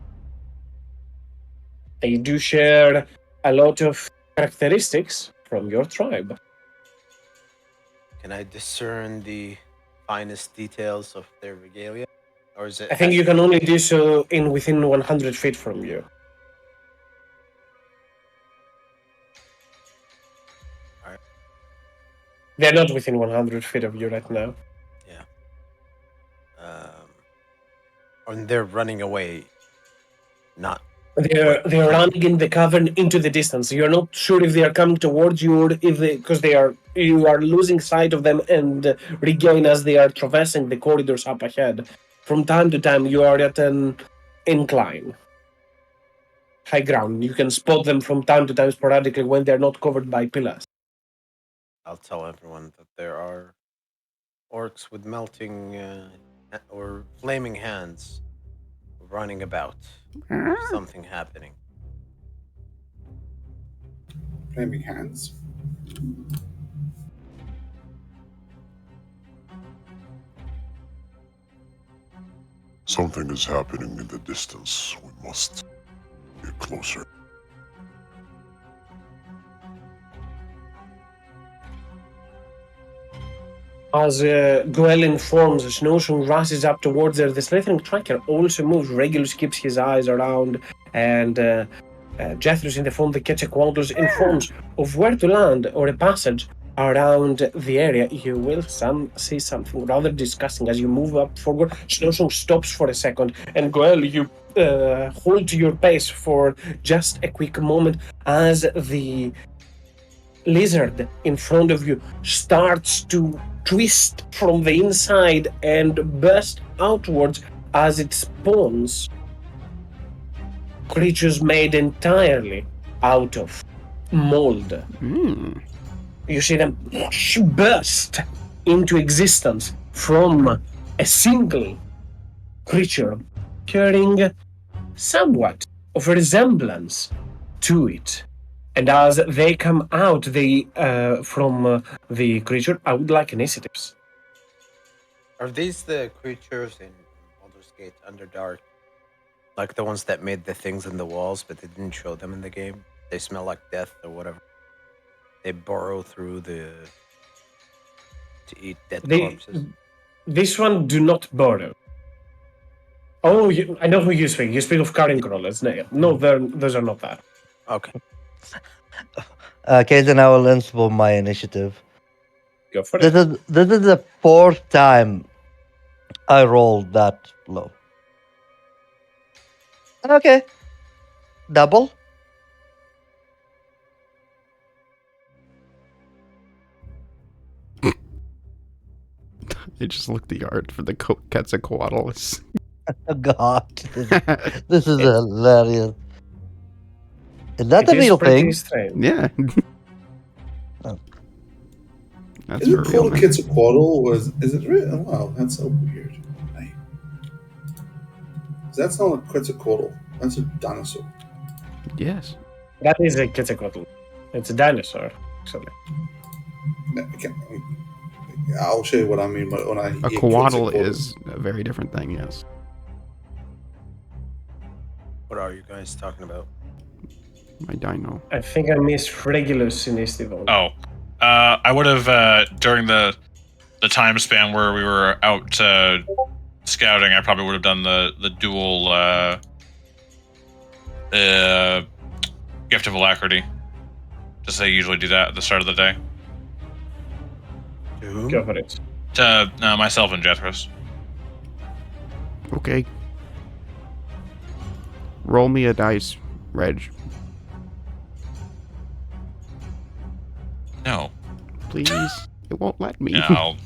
They do share a lot of characteristics from your tribe. Can I discern the finest details of their regalia? Or is it? I think you can only do so within 100 feet from you. Alright. They're not within 100 feet of you right now. Yeah. And they're running away. Not. They're running in the cavern into the distance. You're not sure if they are coming towards you or if you are losing sight of them and regain as they are traversing the corridors up ahead. From time to time, you are at an incline, high ground. You can spot them from time to time sporadically when they're not covered by pillars. I'll tell everyone that there are orcs with melting or flaming hands running about. There's something happening. Flaming hands. Something is happening in the distance. We must get closer. As Goel informs, Snowshoe rushes up towards her. The slithering tracker also moves. Regulus keeps his eyes around, and Jethros in the phone, the Quetzalcoatlus, informs of where to land or a passage around the area. You will see something rather disgusting as you move up forward. Snowshoe stops for a second, and Goel, you hold your pace for just a quick moment as the lizard in front of you starts to twist from the inside and burst outwards as it spawns creatures made entirely out of mold. You see them burst into existence from a single creature, carrying somewhat of a resemblance to it. And as they come out from the creature, I would like initiatives. Are these the creatures in Baldur's Gate Underdark? Like the ones that made the things in the walls, but they didn't show them in the game? They smell like death or whatever. They burrow through to eat dead corpses. This one do not burrow. Oh, I know who you speak. You speak of carrion crawlers. No, those are not that. Okay. Kaden, I will inspo my initiative. Go for it. This is the fourth time I rolled that low. Okay. Double? I just looked the art for the Quetzalcoatlus. Oh God, this is hilarious. Is that a real thing? Strange. Yeah. That's Is for it real, called a man. Quetzalcoatl? Or is it really? Oh, wow, that's so weird. Hey. That's not a Quetzalcoatl. That's a dinosaur. Yes. That is a Quetzalcoatl. It's a dinosaur, actually. I'll show you what I mean when I A hear coatl Quetzalcoatl. is a very different thing, yes. What are you guys talking about? My dino. I think I missed Regulus in Estivon. Oh, I would have during the time span where we were out scouting. I probably would have done the dual gift of alacrity, just I usually do that at the start of the day. To whom? Go for it. To myself and Jethros. Okay. Roll me a dice, Reg. No. Please. It won't let me. Yeah, I'll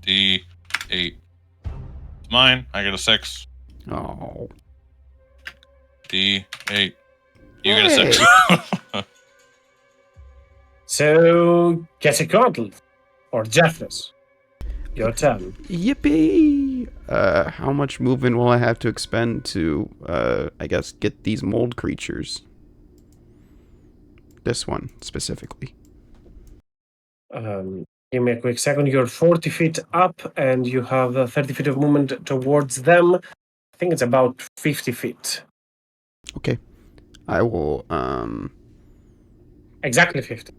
D8. It's mine. I get a 6. Oh. D8. You get a 6. So, Quetzalcoatl or Jeffress, your turn. Yippee! How much movement will I have to expend to, I guess, get these mold creatures? This one, specifically. Give me a quick second. You're 40 feet up and you have 30 feet of movement towards them. I think it's about 50 feet. Okay. I will, Exactly 50.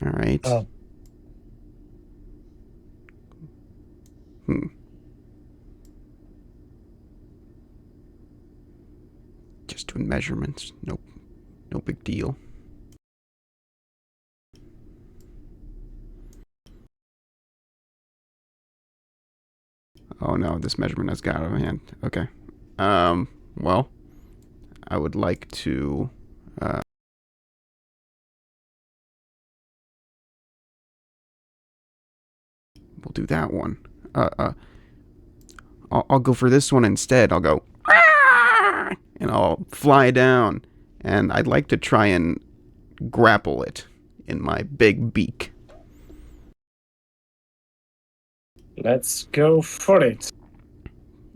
Alright. Oh. Just doing measurements. Nope. No big deal. Oh no, this measurement has got out of hand. Okay. Well, I would like to, we'll do that one. I'll go for this one instead. I'll go, and I'll fly down, and I'd like to try and grapple it in my big beak. Let's go for it.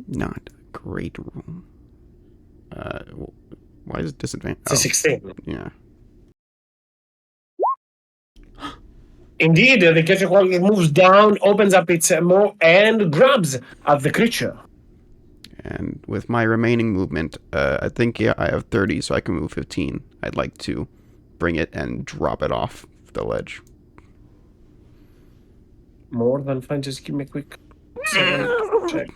Not a great roll. Why is it disadvantage? It's a 16. Yeah. Indeed, the Quetzalcoatl moves down, opens up its maw, and grabs at the creature. And with my remaining movement, I think, yeah, I have 30, so I can move 15. I'd like to bring it and drop it off the ledge. More than fine. Just give me a quick second to check.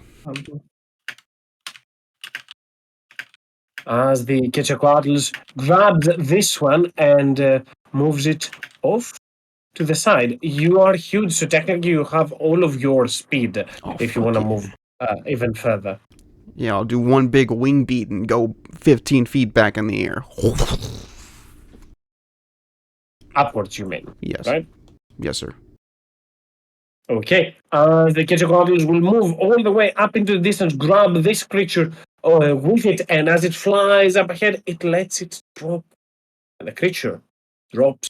As the Quetzalcoatl grabs this one and moves it off to the side. You are huge, so technically you have all of your speed if you want to move even further. Yeah, I'll do one big wing beat and go 15 feet back in the air. Upwards, you mean? Yes. Right? Yes, sir. Okay. The Quetzalcoatl will move all the way up into the distance, grab this creature with it, and as it flies up ahead, it lets it drop. And the creature drops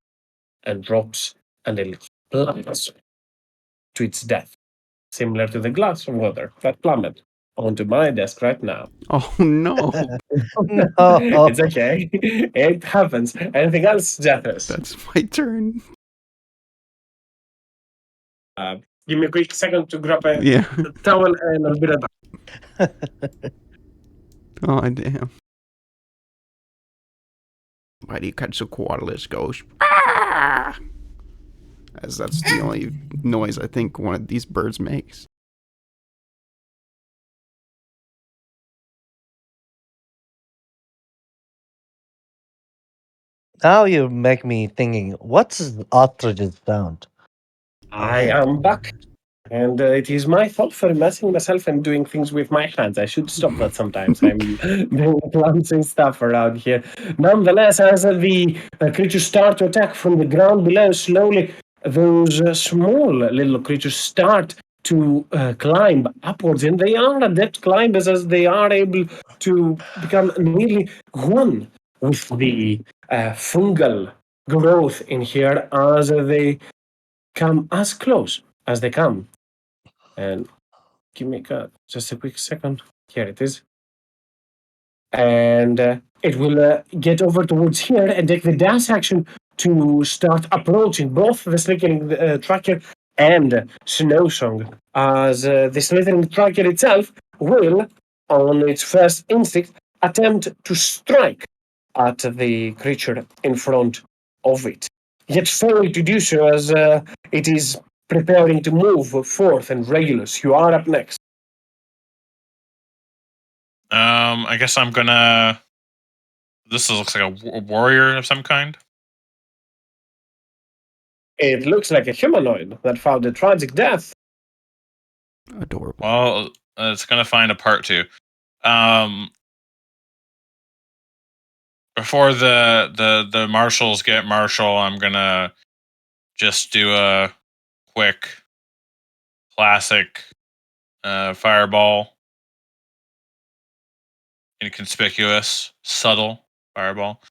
and drops and it plummets to its death, similar to the glass of water that plummet onto my desk right now. Oh, no. No. It's okay. It happens. Anything else, Jethros? That's my turn. Give me a quick second to grab a Yeah. towel and I'll be right back. Oh, damn. Mighty Quetzalcoatl goes, "Ah!" As that's the only noise I think one of these birds makes. Now you make me thinking, what's ostrich's sound? I am back. And it is my fault for messing myself and doing things with my hands. I should stop that sometimes. I'm doing clumsy stuff around here. Nonetheless, as the creatures start to attack from the ground below, slowly those small little creatures start to climb upwards. And they are adept climbers as they are able to become nearly one with the fungal growth in here as they come as close as they come. And give me just a quick second. Here it is. And it will get over towards here and take the dash action to start approaching both the slithering tracker and Snowsong, as the slithering tracker itself will, on its first instinct, attempt to strike at the creature in front of it, yet fail to do so as it is preparing to move forth. And Regulus, you are up next. I guess I'm gonna. This looks like a warrior of some kind. It looks like a humanoid that found a tragic death. Adorable. Well, it's gonna find a part two. Before the marshals get martial, I'm gonna just do a quick, classic fireball. Inconspicuous, subtle fireball.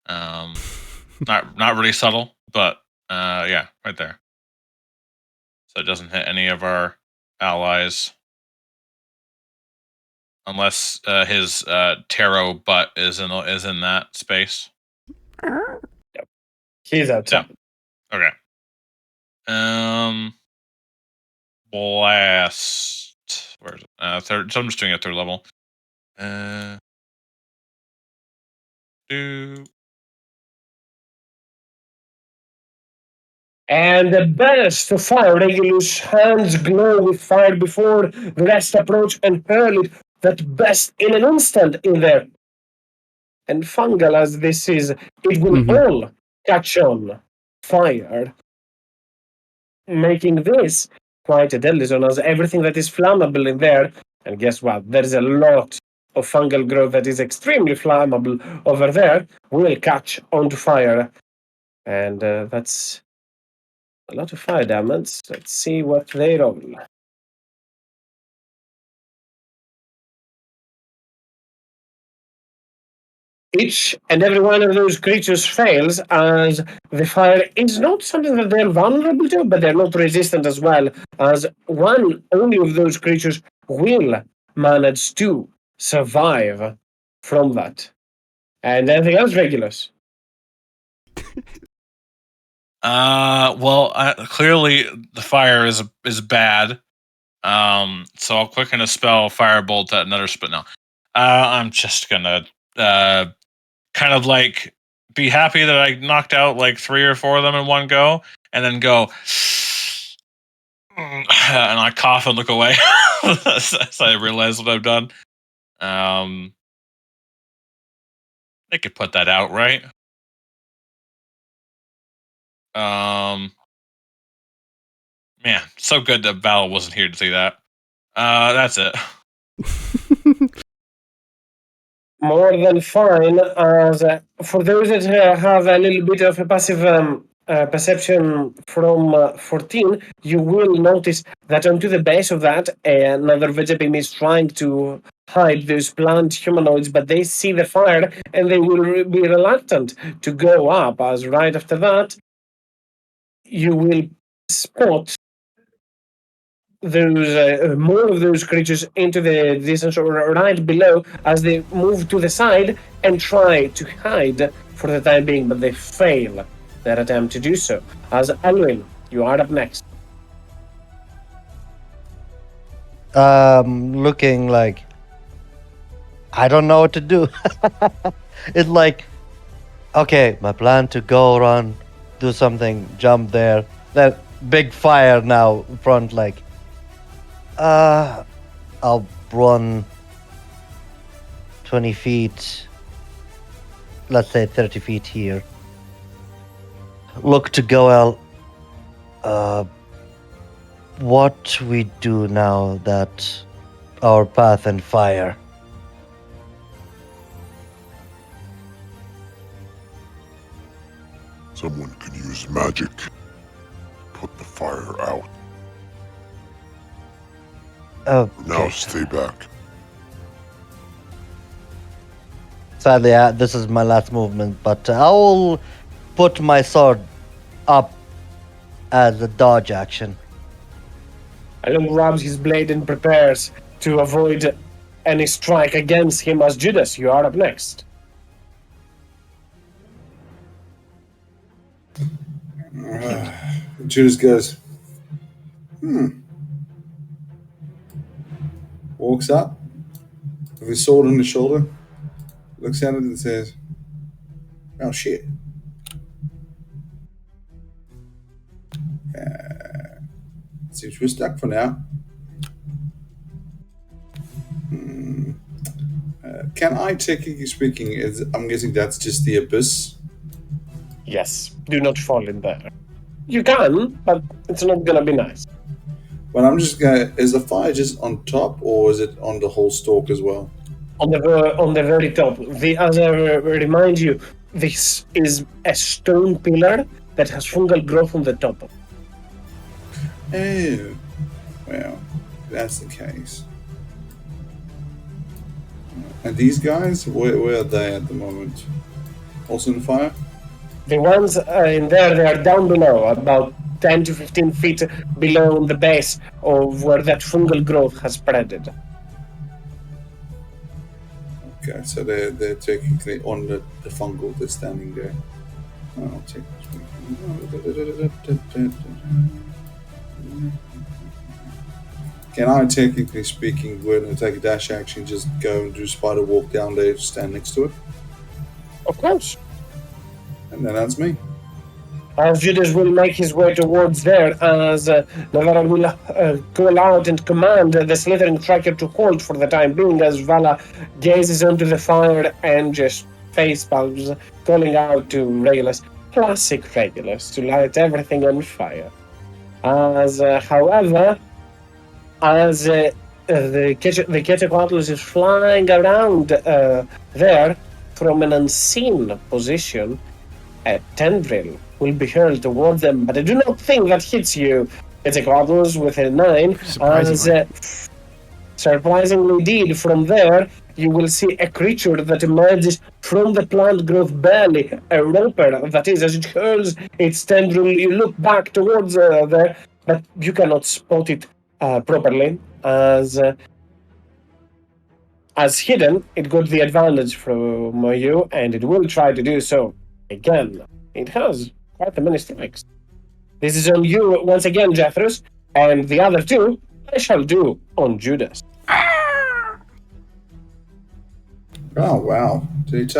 Not really subtle, but yeah, right there. So it doesn't hit any of our allies, unless his tarot butt is in that space. He's outside. Okay. Blast. Where is it? Third. So I'm just doing it third level. Do. And the burst of fire, Regulus' hands glow with fire before the rest approach and hurl it that burst in an instant in there. And fungal as this is, it will all catch on fire, making this quite a deadly zone as everything that is flammable in there. And guess what? There is a lot of fungal growth that is extremely flammable over there will catch onto fire. And that's a lot of fire damage. Let's see what they roll. Each and every one of those creatures fails, as the fire is not something that they're vulnerable to, but they're not resistant as well, as only of those creatures will manage to survive from that. And anything else, Regulus? Well, clearly the fire is bad. So I'll quicken a spell firebolt at another spit now. I'm just gonna kind of like be happy that I knocked out like 3 or 4 of them in one go, and then go and I cough and look away as I realize what I've done. They could put that out, right? Man, so good that Val wasn't here to see that. That's it. More than fine, as for those that have a little bit of a passive perception from 14, you will notice that onto the base of that, another Vegapim is trying to hide those plant humanoids, but they see the fire and they will be reluctant to go up, as right after that, you will spot those more of those creatures into the distance or right below as they move to the side and try to hide for the time being, but they fail their attempt to do so. As Elwin, you are up next. Looking like I don't know what to do. It's like, okay, my plan to go run, do something, jump there, then big fire now in front, like, I'll run 20 feet, let's say 30 feet here. Look to Goel. What we do now that our path and fire. Someone can use magic to put the fire out. Okay. Now stay back. Sadly, this is my last movement, but I will put my sword up as a dodge action. Alon grabs his blade and prepares to avoid any strike against him as Judas. You are up next. Judas goes, walks up with his sword on his shoulder, looks at it and says, oh shit. Seems we're stuck for now. Can I, technically speaking, I'm guessing that's just the abyss? Yes, do not fall in there. You can, but it's not gonna be nice. But I'm just gonna. Is the fire just on top, or is it on the whole stalk as well? On the very top. As I remind you, this is a stone pillar that has fungal growth on the top. Oh, well, that's the case. And these guys, where are they at the moment? Also in the fire? The ones in there, they are down below, about 10 to 15 feet below the base of where that fungal growth has spreaded. Okay, so they're technically on the fungal, they're standing there. I'll take this. Can I, technically speaking, when I take a dash action, just go and do spider walk down there, stand next to it? Of course. And then that's me. As Judas will make his way towards there, as Navarra will call out and command the slithering tracker to hold for the time being, as Vala gazes onto the fire and just face palms, calling out to Regulus, classic Regulus, to light everything on fire. As, however, as the Quetzalcoatl is flying around there from an unseen position, a tendril will be hurled toward them, but I do not think that hits you. Quetzalcoatl with a 9. Surprisingly indeed, from there, you will see a creature that emerges from the plant growth belly, a roper, that is, as it hurls its tendril, you look back towards there, but you cannot spot it properly, as hidden, it got the advantage from you, and it will try to do so again. It has quite a many strikes. This is on you once again, Jethros, and the other two I shall do on Judas. Oh, wow. Did he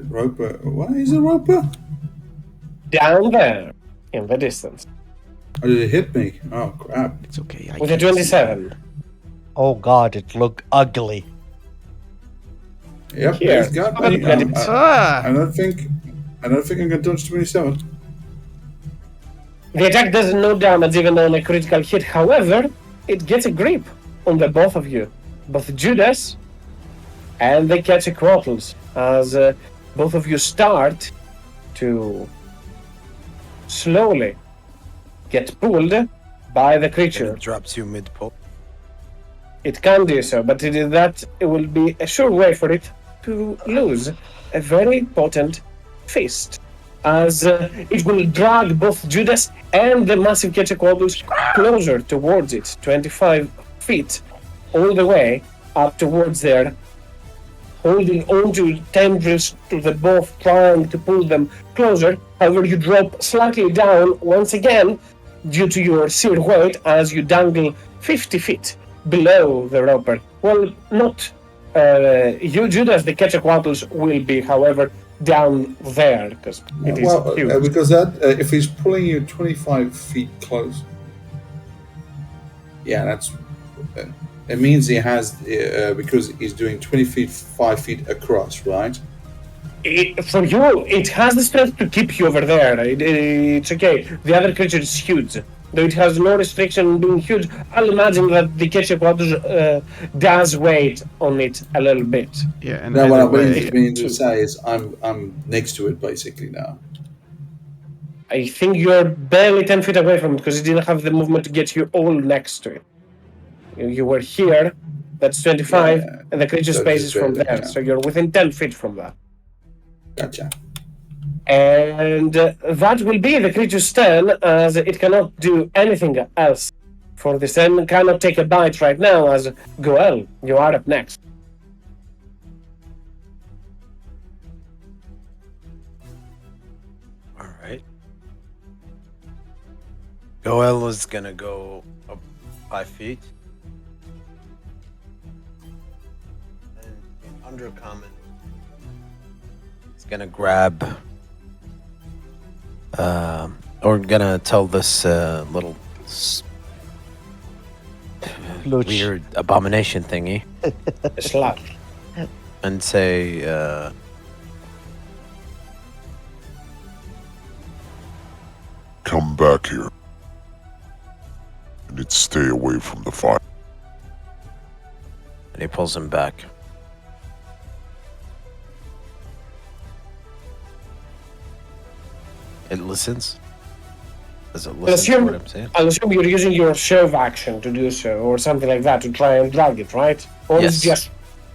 Roper? What is a Roper? Down there, in the distance. Oh, did it hit me? Oh, crap. It's okay. With a 27. Oh god, it looked ugly. Yep, Here. he's got me. I don't think I'm gonna dodge 27. The attack does no damage even on a critical hit. However, it gets a grip on the both of you. Both Judas and the Quetzalcoatls, as both of you start to slowly get pulled by the creature. It drops you mid-pull. It can do so, but it will be a sure way for it to lose a very potent fist, as it will drag both Judas and the massive Quetzalcoatlus closer towards it, 25 feet, all the way up towards there, holding onto tendrils to the both, trying to pull them closer. However, you drop slightly down once again due to your sheer weight as you dangle 50 feet below the roper. Well, not you, Judas, the Quetzalcoatlus will be, however, down there, because it is huge. Because that, if he's pulling you 25 feet close, yeah, that's... it means he has, because he's doing 25 feet across, right? For you, it has the strength to keep you over there. It's okay. The other creature is huge. Though it has no restriction on being huge, I'll imagine that the Quetzalcoatl does weight on it a little bit. Yeah, and No, what I way, mean to say is I'm next to it basically now. I think you're barely 10 feet away from it because it didn't have the movement to get you all next to it. You were here, that's 25, and the creature So space is from just there, yeah. so you're within 10 feet from that. Gotcha. And that will be the creature's turn, as it cannot do anything else for this turn. Cannot take a bite right now, as Goel, you are up next. All right. Goel is gonna go up 5 feet. And in undercommon, he's gonna grab. Or gonna tell this little Looch. weird abomination thingy Slash. and say, Come back here. I need to stay away from the fire. and he pulls him back. It listens. Does it listen to what I'm saying? I'll assume you're using your shove action to do so, or something like that, to try and drag it, right? Or it's Yes. just...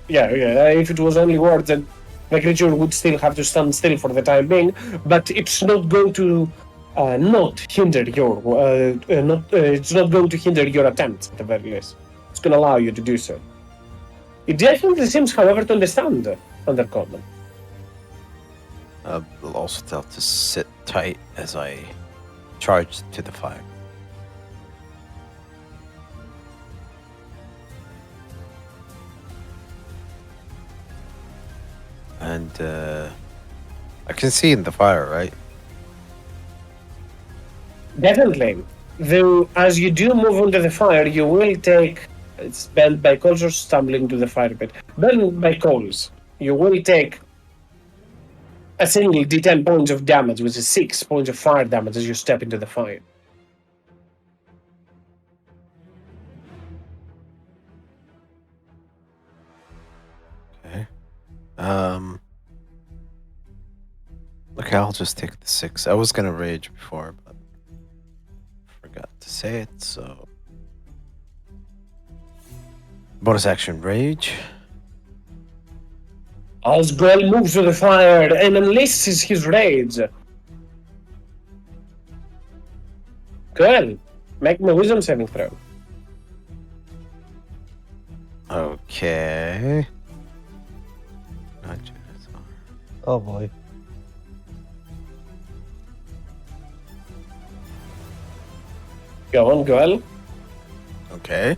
Yeah. If it was only words, then the creature would still have to stand still for the time being, but it's not going to not hinder your... it's not going to hinder your attempts, at the very least. It's going to allow you to do so. It definitely seems, however, to understand Undercommon. I'll also tell to sit tight as I charge to the fire. And I can see in the fire, right? Definitely. Though, as you do move into the fire, you will take... It's bent by coals or stumbling to the fire pit. Bent by coals. You will take a single d10 points of damage, which is 6 points of fire damage as you step into the fire. Okay. Okay, I'll just take the 6. I was gonna rage before, but forgot to say it, so... Bonus action, rage. As Grell moves to the fire and enlists his rage. Grell, make me a wisdom saving throw. Okay. Not just- Oh boy. Go on, Grell. Okay.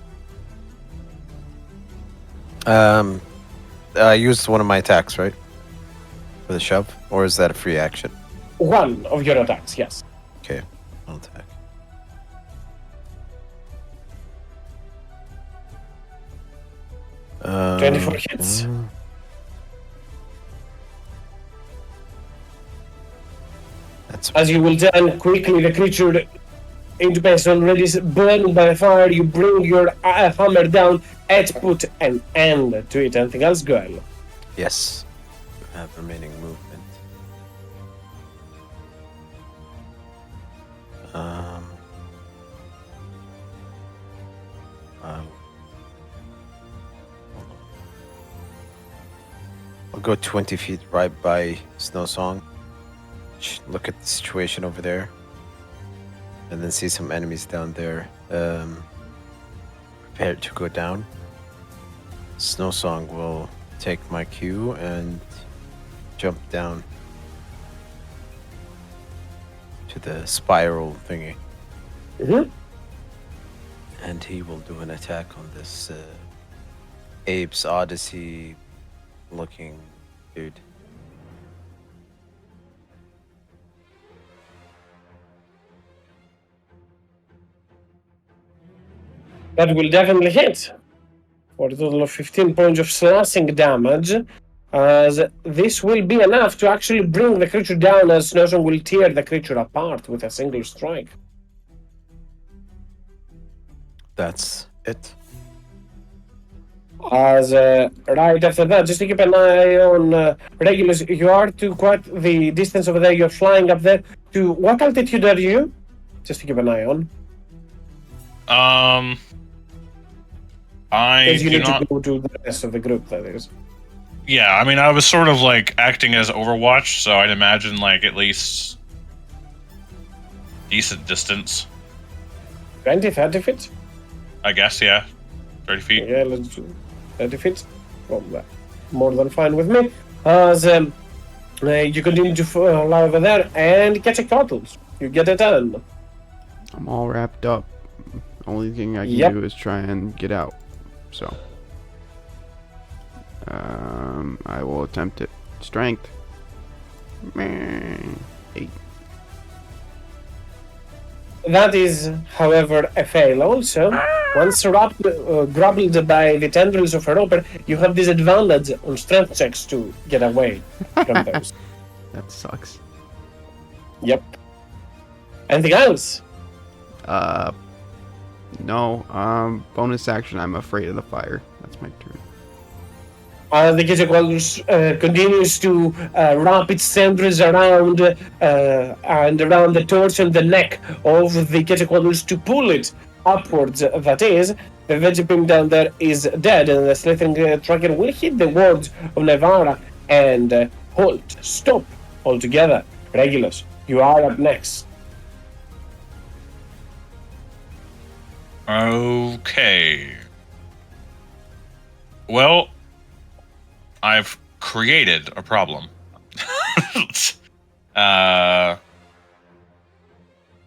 I used one of my attacks, right? For the shove? Or is that a free action? One of your attacks, yes. Okay, I'll attack. Um, 24 hits. That's As you will then quickly, the creature into base already burned by the fire, you bring your hammer down and put an end to it. Anything else, Grell? yes. I have remaining movement. I'll go 20 feet right by Snow Song. Look at the situation over there. And then see some enemies down there. Prepared to go down. Snow Song will take my cue and jump down to the spiral thingy. Mm-hmm. And he will do an attack on this Abe's Odyssey looking dude. That will definitely hit. For a total of 15 points of slashing damage. As this will be enough to actually bring the creature down, as Snowstorm will tear the creature apart with a single strike. That's it. As right after that, just to keep an eye on Regulus, you are to quite the distance over there. You're flying up there. To what altitude are you? Just to keep an eye on. I Because you do need not. to go to the rest of the group, that is. Yeah, I mean, I was sort of like acting as Overwatch, so I'd imagine like at least decent distance. 20, 30 feet? I guess, yeah. 30 feet. Yeah, let's do 30 feet. Well, more than fine with me. You continue to fly over there and catch a turtles. You get it done. I'm all wrapped up. Only thing I can Yep. do is try and get out. So, I will attempt it. Strength. Meh. 8. That is, however, a fail also. Once grappled by the tendrils of a roper, you have disadvantage on strength checks to get away from those. That sucks. Yep. Anything else? No. Bonus action. I'm afraid of the fire. That's my turn. The Quetzalcoatlus continues to wrap its tendrils around and around the torso and the neck of the Quetzalcoatlus to pull it upwards. That is, the Vegapim down there is dead, and the slithering tracker will hit the wards of Navarra and halt, stop altogether. Regulus, you are up next. Okay. Well, I've created a problem. I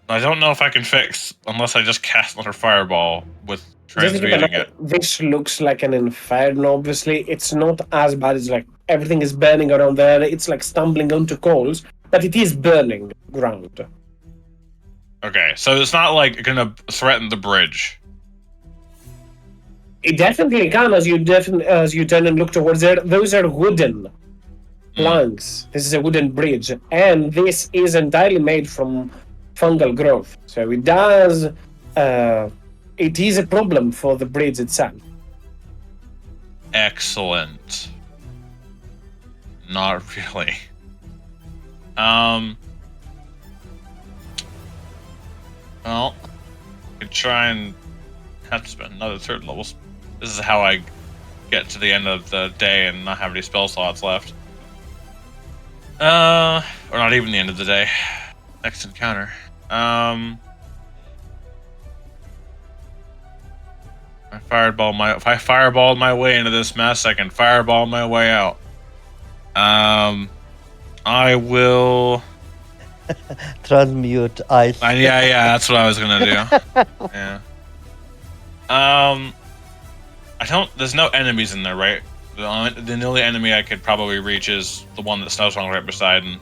don't know if I can fix unless I just cast another fireball with Just to keep an transmuting eye, it. this looks like an inferno, obviously. It's not as bad as like everything is burning around there. It's like stumbling onto coals, but it is burning ground. Okay, so it's not like gonna threaten the bridge. It definitely can as you turn and look towards there. Those are wooden planks. This is a wooden bridge, and this is entirely made from fungal growth. So it does. It is a problem for the bridge itself. Excellent. Not really. Well, I could try and have to spend another third level. This is how I get to the end of the day and not have any spell slots left. Or not even the end of the day. Next encounter. If I fireballed my way into this mess, I can fireball my way out. I will. Transmute ice. Yeah, that's what I was gonna do. Yeah. I don't. There's no enemies in there, right? The only enemy I could probably reach is the one that Snowstorm right beside. And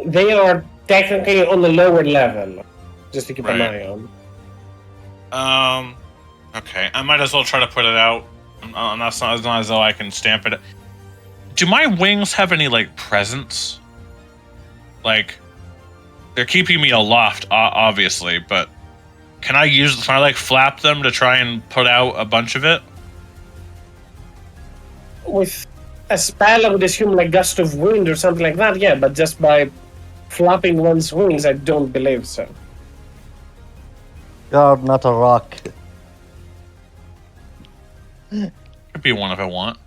They are technically on the lower level, just to keep an Right. eye on. Okay. I might as well try to put it out. It's not as though I can stamp it. Do my wings have any like presence? Like, they're keeping me aloft, obviously, but can I like flap them to try and put out a bunch of it? With a spell, I would assume like gust of wind or something like that. Yeah, but just by flapping one's wings, I don't believe so. You're not a rock. Could be one if I want.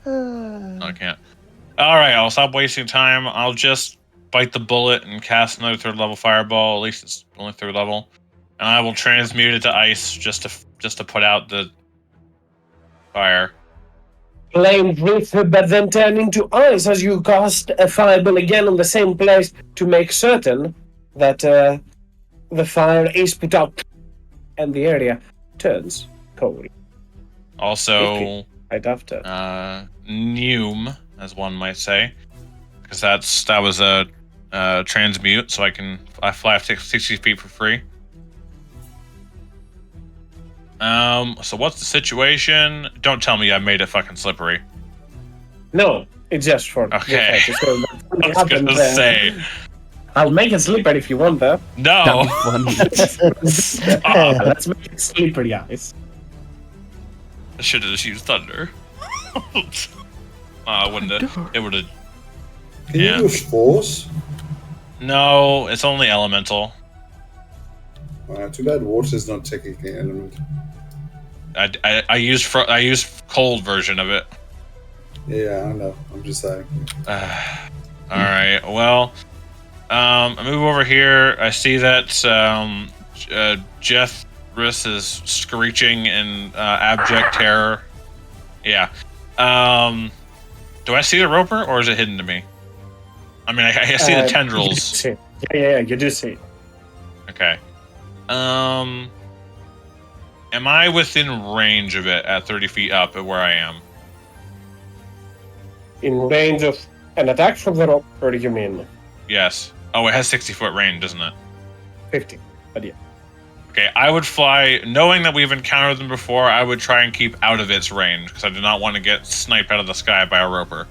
No, I can't. Alright, I'll stop wasting time. I'll just bite the bullet and cast another third level fireball. At least it's only third level. And I will transmute it to ice just to put out the fire. Flame breath, but then turn into ice as you cast a fireball again on the same place to make certain that the fire is put out and the area turns cold. Also, Right after. Neum, as one might say, because that was a transmute, so I fly 60 feet for free. So what's the situation? Don't tell me I made it fucking slippery. No, it's just for Okay. the effect. So I was gonna say I'll make it slippery if you want, though. no. Let's make it slippery, guys. I should have just used thunder. Wouldn't have. It would have. Can Yeah. you use force? No, it's only elemental. Too bad water is not technically an element. I used cold version of it. Yeah, I know. I'm just saying. All right. Well, I move over here. I see that Jethris is screeching in abject terror. Yeah. Do I see the roper, or is it hidden to me? I mean, I see the You tendrils. do see it. Yeah, you do see it. Okay. Am I within range of it at 30 feet up at where I am? In range of an attack from the roper, you mean? Yes. Oh, it has 60-foot range, doesn't it? 50, but yeah. Okay, I would fly, knowing that we've encountered them before, I would try and keep out of its range, because I do not want to get sniped out of the sky by a roper.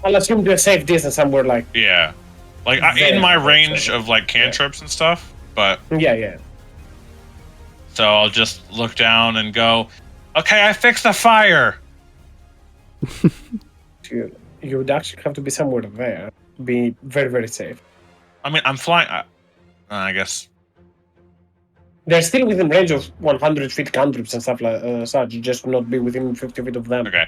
I'll assume to a safe distance somewhere like... Yeah. Like, in my range of, like, cantrips and stuff, but... Yeah. So I'll just look down and go, okay, I fixed the fire! You would actually have to be somewhere there. Be very, very safe. I mean, I'm flying... I guess... They're still within range of 100 feet cantrips and stuff like such. You just not be within 50 feet of them. Okay.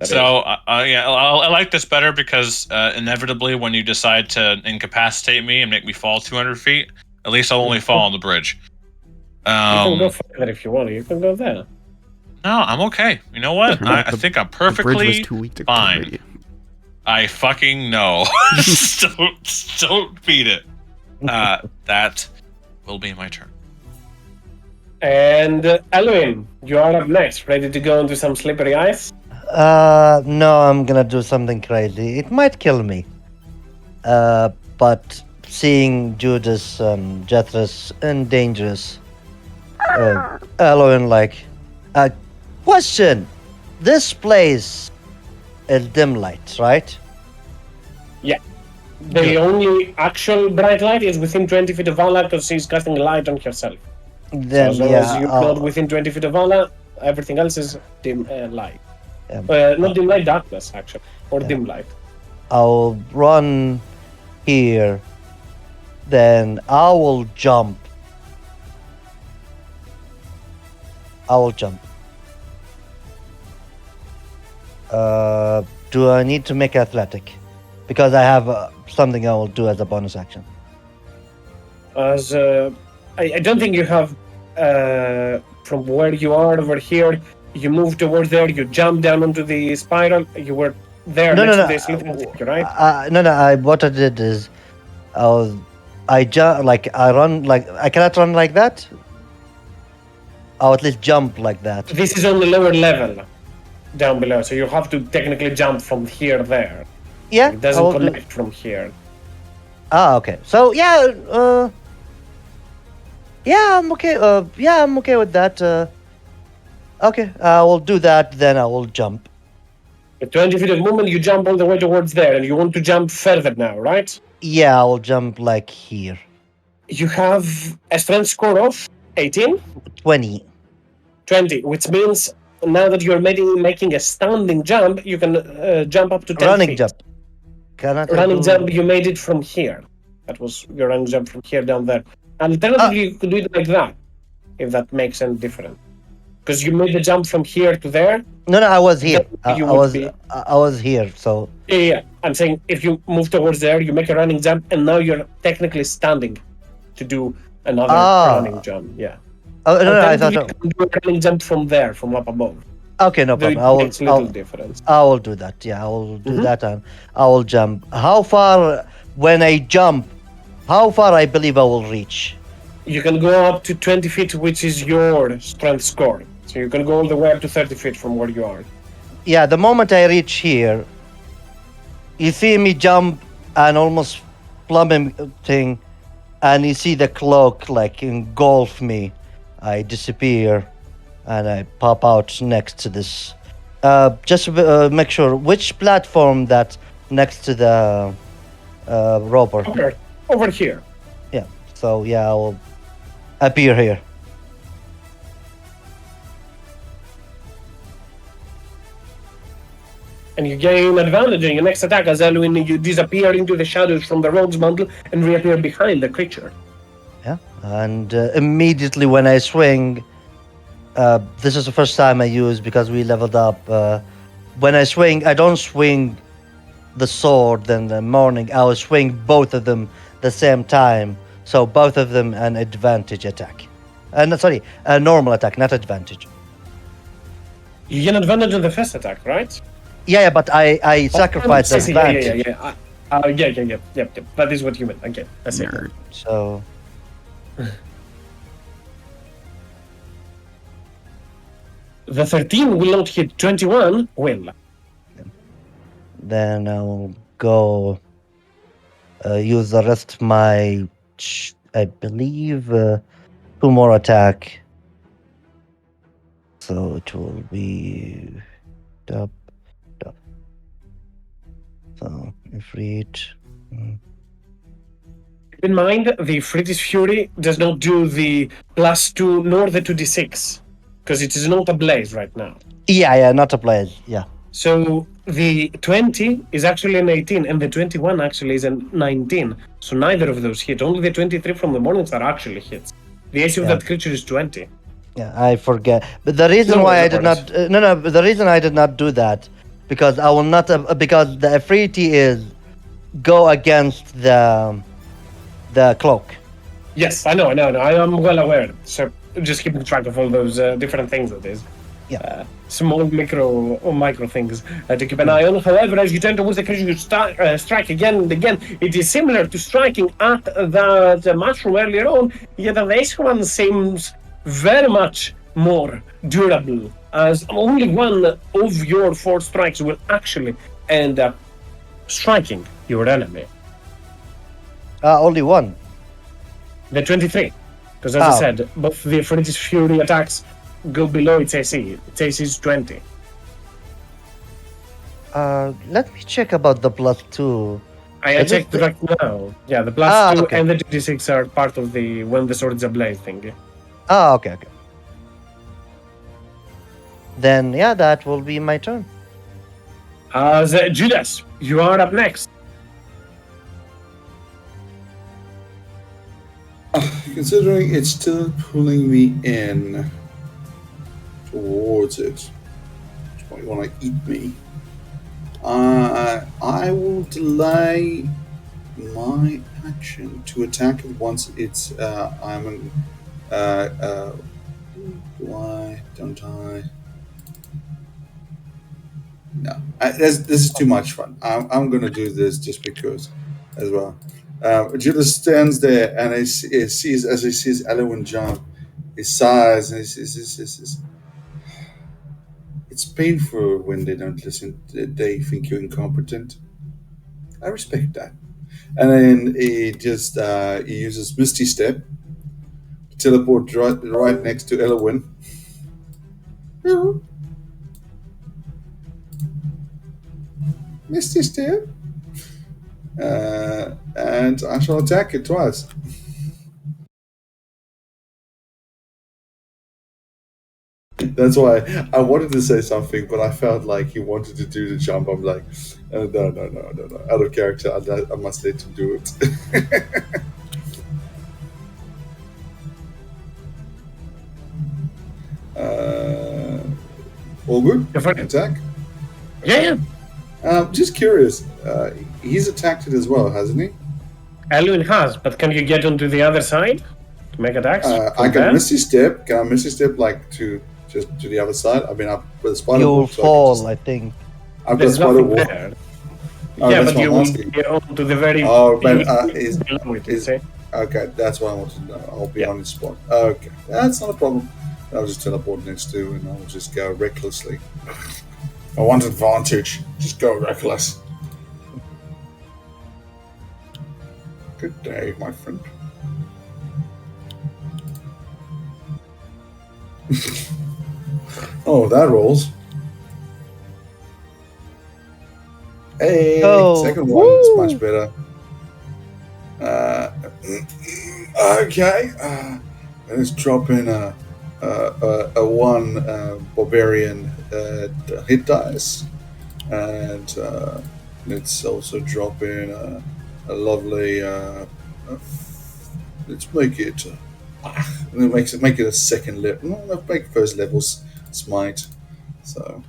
So, yeah, I like this better because inevitably when you decide to incapacitate me and make me fall 200 feet, at least I'll only fall on the bridge. You can go further if you want. You can go there. No, I'm okay. You know what? I think I'm perfectly the bridge was too weak to fine. carry you. I fucking know. don't beat it. That will be my turn. And Elwin, you are up next. Ready to go into some slippery ice? No, I'm gonna do something crazy. It might kill me. But seeing Judas and Jethris and dangerous, Eloin question. This place is dim light, right? Yeah. The only actual bright light is within 20 feet of Vala because she's casting light on herself. Then as long as you're not within 20 feet of Vala, everything else is dim light. Not dim light, darkness, actually. Or dim light. I'll run here. Then I will jump. Do I need to make athletic? Because I have something I will do as a bonus action. I don't think you have from where you are over here. You move towards there. You jump down onto the spiral. You were there next to the sleeping figure, right? What I did is, I jump I run I cannot run like that. I'll at least jump like that. This is on the lower level, down below. So you have to technically jump from here there. Yeah, it doesn't connect from here. Okay. So yeah, I'm okay. I'm okay with that. Okay, I will do that. Then I will jump. At 20 feet of movement, you jump all the way towards there, and you want to jump further now, right? Yeah, I will jump like here. You have a strength score of 18? 20. 20, which means now that you're making a standing jump, you can jump up to 10 running feet. Jump. Running jump, you made it from here. That was your running jump from here down there. Alternatively, you could do it like that, if that makes any difference. Because you made the jump from here to there. No, I was here. I was here, so... Yeah. I'm saying if you move towards there, you make a running jump, and now you're technically standing to do another running jump. Yeah. I thought... You can do a running jump from there, from up above. Okay, no problem. Difference. I will do that. Yeah, I will do that, and I will jump. How far, when I jump, how far I believe I will reach? You can go up to 20 feet, which is your strength score. So you can go all the way up to 30 feet from where you are. Yeah, the moment I reach here, you see me jump and almost plummeting, and you see the cloak engulf me. I disappear, and I pop out next to this. Just to make sure, which platform that next to the roper? Over here. Yeah, so yeah, I will appear here. And you gain advantage in your next attack as Elwin, you disappear into the shadows from the rogue's mantle and reappear behind the creature. Yeah, and immediately when I swing, this is the first time I use, because we leveled up when I swing, I don't swing the sword and the morning. I will swing both of them the same time, so both of them an advantage attack. No, sorry, a normal attack, not advantage. You get advantage on the first attack, right? Yeah, but I sacrifice the I see, yeah, advantage. Yeah. That is what you meant. Okay, I see. Nerd. So The 13 will not hit. 21 will. then I'll go use the rest of my, I believe, 2 more attack. So it will be up. So Ifrit. Keep in mind, the Fridis Fury does not do the +2 nor the 2d6 because it is not a blaze right now. Yeah, not a blaze. Yeah. So the 20 is actually an 18, and the 21 actually is a 19. So neither of those hit. Only the 23 from the mornings are actually hits. The AC of Yeah. that creature is 20. Yeah, I forget. But the reason No why I worries, did no not no, but the reason I did not do that because I will not because the Afriti is go against the cloak. Yes, I know. I am well aware. So just keeping track of all those different things it is. Yeah. Small micro things to keep an eye on. However, as you turn towards the creature, you strike again and again. It is similar to striking at the mushroom earlier on, yet this one seems very much more durable, as only one of your 4 strikes will actually end up striking your enemy. Only one. The 23. Because as I said, both the Fridis Fury attacks go below its AC. Its AC is 20. Let me check about the +2. I checked right now. Yeah, the +2 okay. and the 2d6 are part of the when the sword is ablaze thing. Okay. Then yeah, that will be my turn. Judas, you are up next. Considering it's still pulling me in towards it, it's probably want to eat me. I will delay my action to attack it once it's. Why don't I? No, this is too much fun. I'm going to do this just because, as well. Judas stands there and he sees as he sees Elwin jump, he sighs and he says, "It's painful when they don't listen. They think you're incompetent. I respect that." And then he just he uses Misty Step to teleport right next to Elwin. Misty Step. And I shall attack it twice. That's why I wanted to say something, but I felt like he wanted to do the jump. I'm like, no. Out of character, I must let him do it. All good? Attack? Yeah. Just curious. He's attacked it as well, hasn't he? Elwin has, but can you get onto the other side to make attacks? I can Misty Step. Can I Misty Step like to just to the other side? I mean, I've got a spider You'll wall, fall, I think. I've got a spider wall. Oh, yeah, but you will get onto the very below it, okay, that's what I wanted to know. I'll be on the spot. Okay, that's not a problem. I'll just teleport next to and I'll just go recklessly. I want advantage. Just go reckless. Good day, my friend. Oh, that rolls. Hey, second one. It's much better. Okay. Let's drop in a 1 barbarian hit dice, and let's also drop in a lovely. Let's make it. Make it a second level. No, let's make first level smite. So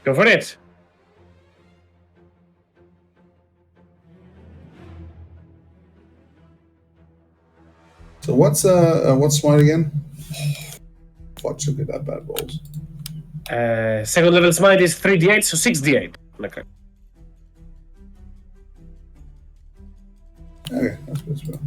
Go for it. So what's smite again? What should be that bad rolls? Second level smite is 3d8, so 6d8. Okay. Okay, that's good as well.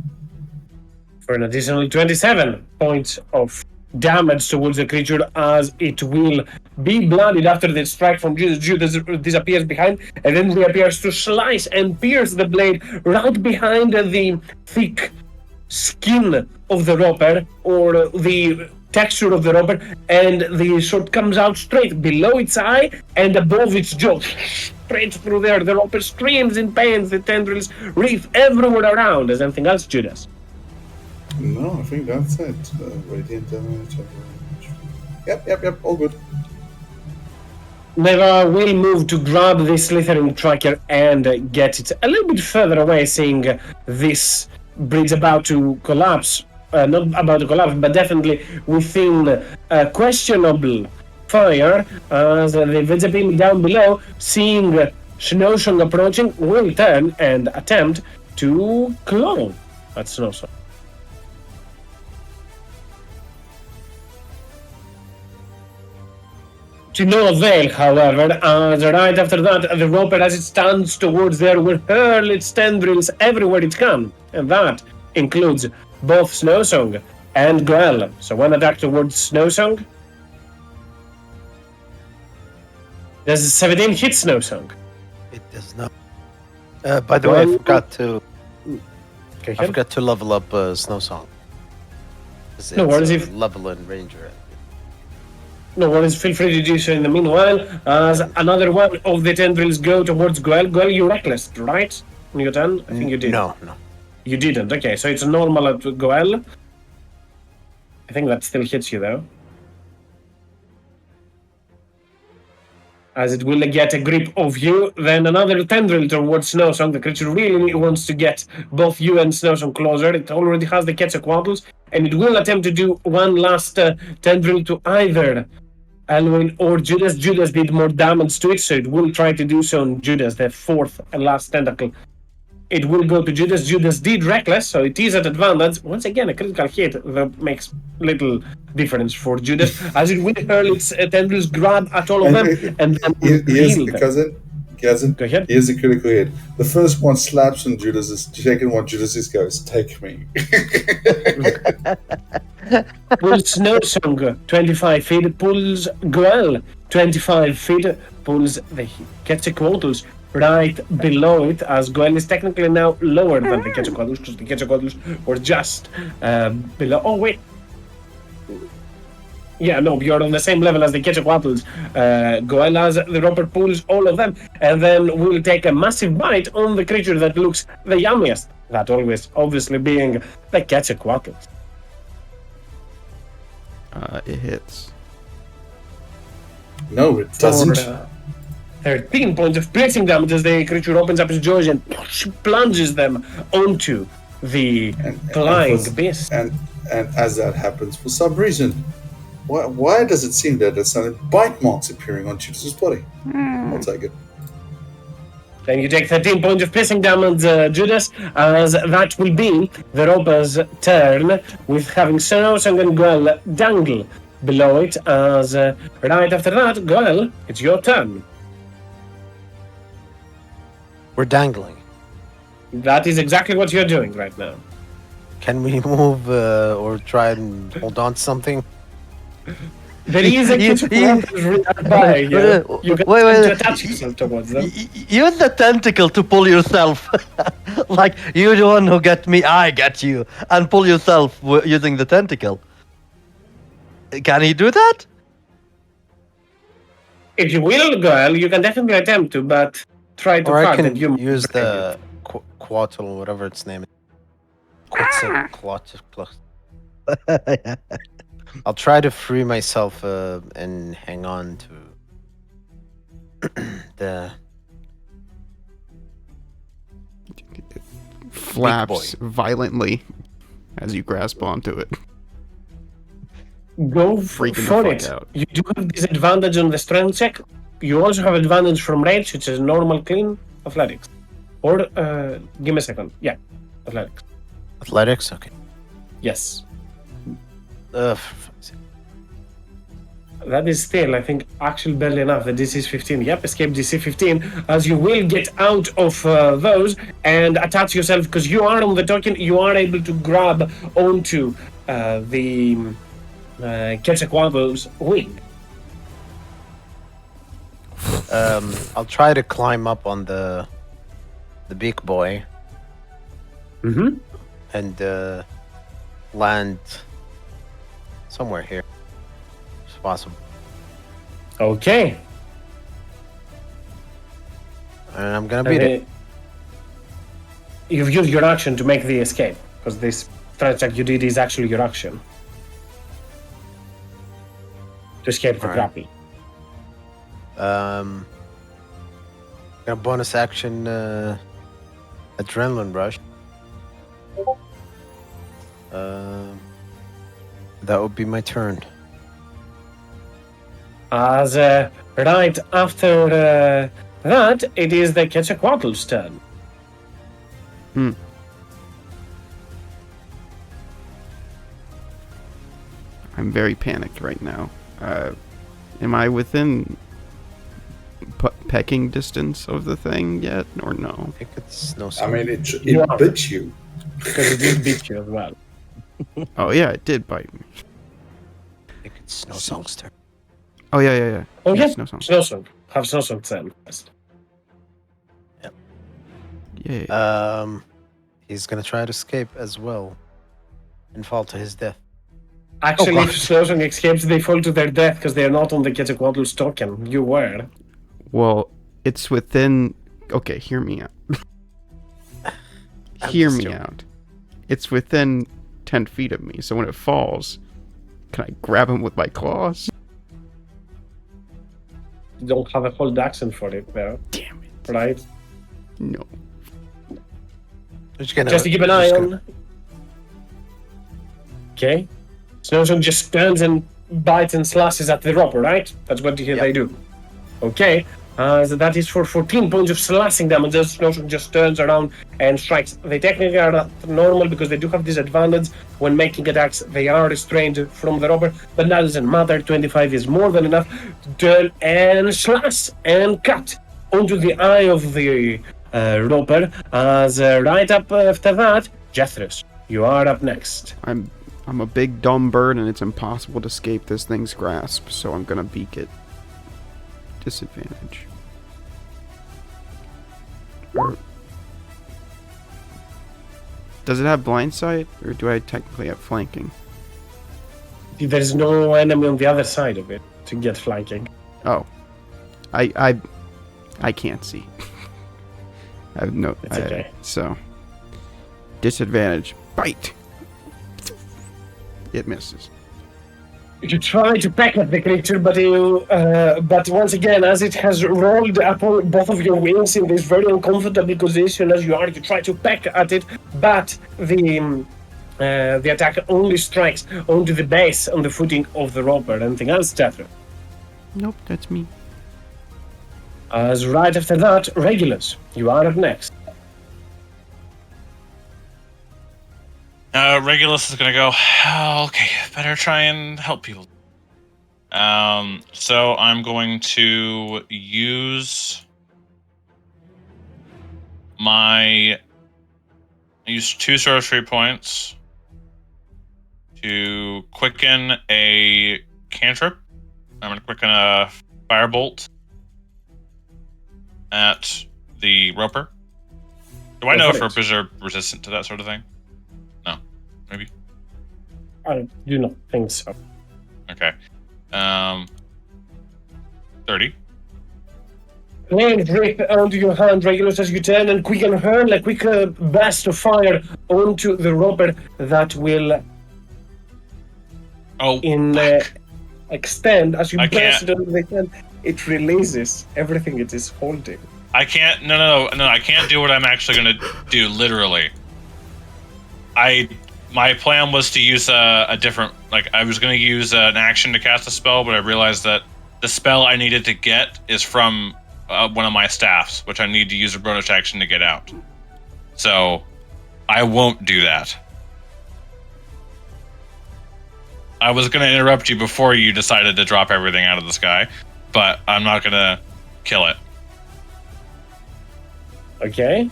For an additional 27 points of damage towards the creature as it will be bloodied after the strike from Judas. Judas disappears behind and then reappears to slice and pierce the blade right behind the thick skin of the roper, or the texture of the roper, and the sword comes out straight below its eye and above its jaw. Straight through there. The roper screams in pain, the tendrils wreath everywhere around. Is anything else, Judas? No, I think that's it. Radiant damage. Yep. All good. Neva will move to grab the slithering tracker and get it a little bit further away, seeing this bridge about to collapse. Not about to collapse, but definitely within questionable fire. As the Vegapim down below, seeing Snowsong approaching, will turn and attempt to claw at Snowsong. To no avail, however, as right after that, the roper, as it stands towards there, will hurl its tendrils everywhere it can, and that includes both Snowsong and Goel. So one attack towards Snowsong. Does 17 hit Snowsong? It does not. By the way, I forgot to. Okay, I forgot to level up Snowsong. No worries, It's if- level and ranger. No worries, feel free to do so in the meanwhile, as another one of the tendrils go towards Goel. Goel, you reckless, right? On your turn? I think you did. No. You didn't. Okay, so it's normal at Goel. I think that still hits you, though. As it will get a grip of you, then another tendril towards Snowsong. The creature really wants to get both you and Snowsong closer. It already has the Quetzalcoatlus, and it will attempt to do one last tendril to either Alwyn or Judas. Judas did more damage to it, so it will try to do so on Judas, the fourth and last tentacle. It will go to Judas. Judas did reckless, so it is at advantage. Once again, a critical hit that makes little difference for Judas, as it will hurl its tendrils, grab at all of them, and then Here's heal them. cousin. Go ahead. Here's a critical hit. The first one slaps on Judas. The second one, Judas goes, "Take me." Pulls Snowsong 25 feet, pulls Goel 25 feet, pulls the Quetzalcoatlus right below it, as Goel is technically now lower than the Quetzalcoatlus, because the Quetzalcoatlus were just below. Oh, wait. Yeah, no, you're on the same level as the Quetzalcoatlus. Goel, as the roper, pulls all of them, and then will take a massive bite on the creature that looks the yummiest. That always, obviously, being the Quetzalcoatlus. It hits. No, it doesn't. For 13 points of piercing damage as the creature opens up its jaws and plunges them onto the flying beast. And as that happens, for some reason, why does it seem that there's some bite marks appearing on Judas's body? I'll take it. Then you take 13 points of piercing damage, Judas, as that will be the roper's turn, with having Snowsong and Goel dangle below it, as right after that, Goel, it's your turn. We're dangling. That is exactly what you're doing right now. Can we move or try and hold on to something? There is a nearby. You can Wait. attempt to attach yourself towards them. Use the tentacle to pull yourself. Like, you're the one who got me, I got you. And pull yourself using the tentacle. Can he do that? If you will, Goel, you can definitely attempt to, but try to Or I hard can and you use the Quetzal, whatever its name is. Quetzal. I'll try to free myself and hang on to the Flaps violently as you grasp onto it. Go Freaking the for fuck it. out. You do have disadvantage on the strength check. You also have advantage from range, which is normal, clean, athletics. Or, give me a second. Yeah, athletics. Athletics? Okay. Yes. For fuck's sake. That is still, I think, actually barely enough. The DC is 15. Yep, escape DC 15. As you will get out of those and attach yourself, because you are on the token, you are able to grab onto the Quetzalcoatl's wing. I'll try to climb up on the big boy Mm-hmm. and land somewhere here. It's possible. Okay. And I'm gonna beat it. You've used your action to make the escape, because this threat check you did is actually your action. To escape the Alright. grapple. Gonna bonus action adrenaline rush. That would be my turn. As right after that, it is the Quetzalcoatl's turn. I'm very panicked right now. Am I within pecking distance of the thing yet, or no? I think it's no. I mean, it Yeah. bit you. Because it did beat you as well. Oh yeah, it did bite me. I think it's Snow Song's turn. Oh yeah. Oh, yeah. Yes, no song. Snowsong. Have Snowsong turn first. Yeah. He's gonna try to escape as well, and fall to his death. Actually, God. if Snowsong escapes, they fall to their death because they are not on the Quetzalcoatl's token. You were. Well, it's within. Okay, hear me out. Hear just me joking. out. It's within 10 feet of me, so when it falls, can I grab him with my claws? You don't have a hold action for it there, Damn it. right? No. Just gonna- Just to keep an just eye gonna- on. Okay. Snowsong just turns and bites and slashes at the roper, right? That's what they do. Okay. So that is for 14 points of slashing damage. Snowsong just turns around and strikes. They technically are not normal because they do have disadvantage when making attacks. They are restrained from the roper, but that doesn't matter. 25 is more than enough to turn and slash and cut onto the eye of the roper. As right up after that, Jethris, you are up next. I'm a big dumb bird and it's impossible to escape this thing's grasp, so I'm gonna beak it. Disadvantage. Does it have blind sight, or do I technically have flanking? There's no enemy on the other side of it to get flanking. Oh, I can't see. I have no. It's okay. So disadvantage. Bite. It misses. You try to peck at the creature, but once again, as it has rolled upon both of your wings in this very uncomfortable position as you are, you try to peck at it, but the attack only strikes onto the base, on the footing of the roper. Anything else, Jethro? Nope, that's me. As right after that, Regulus, you are up next. Regulus is gonna go, "Oh, okay, better try and help people." So I'm going to use two sorcery points to quicken a cantrip. I'm gonna quicken a firebolt at the roper. Do I Go know for if it. ropers are resistant to that sort of thing? No, maybe. I do not think so. Okay. 30. Flames rip onto your hand, Regulus, as you turn and quicken hurl a quick burst of fire onto the roper that will Oh, fuck. Extend. As you I burst it can't. onto the hand, it releases everything it is holding. I can't. No. I can't do what I'm actually gonna do. Literally. My plan was to use a different. Like, I was gonna use an action to cast a spell, but I realized that the spell I needed to get is from one of my staffs, which I need to use a bonus action to get out. So I won't do that. I was going to interrupt you before you decided to drop everything out of the sky, but I'm not going to kill it. Okay.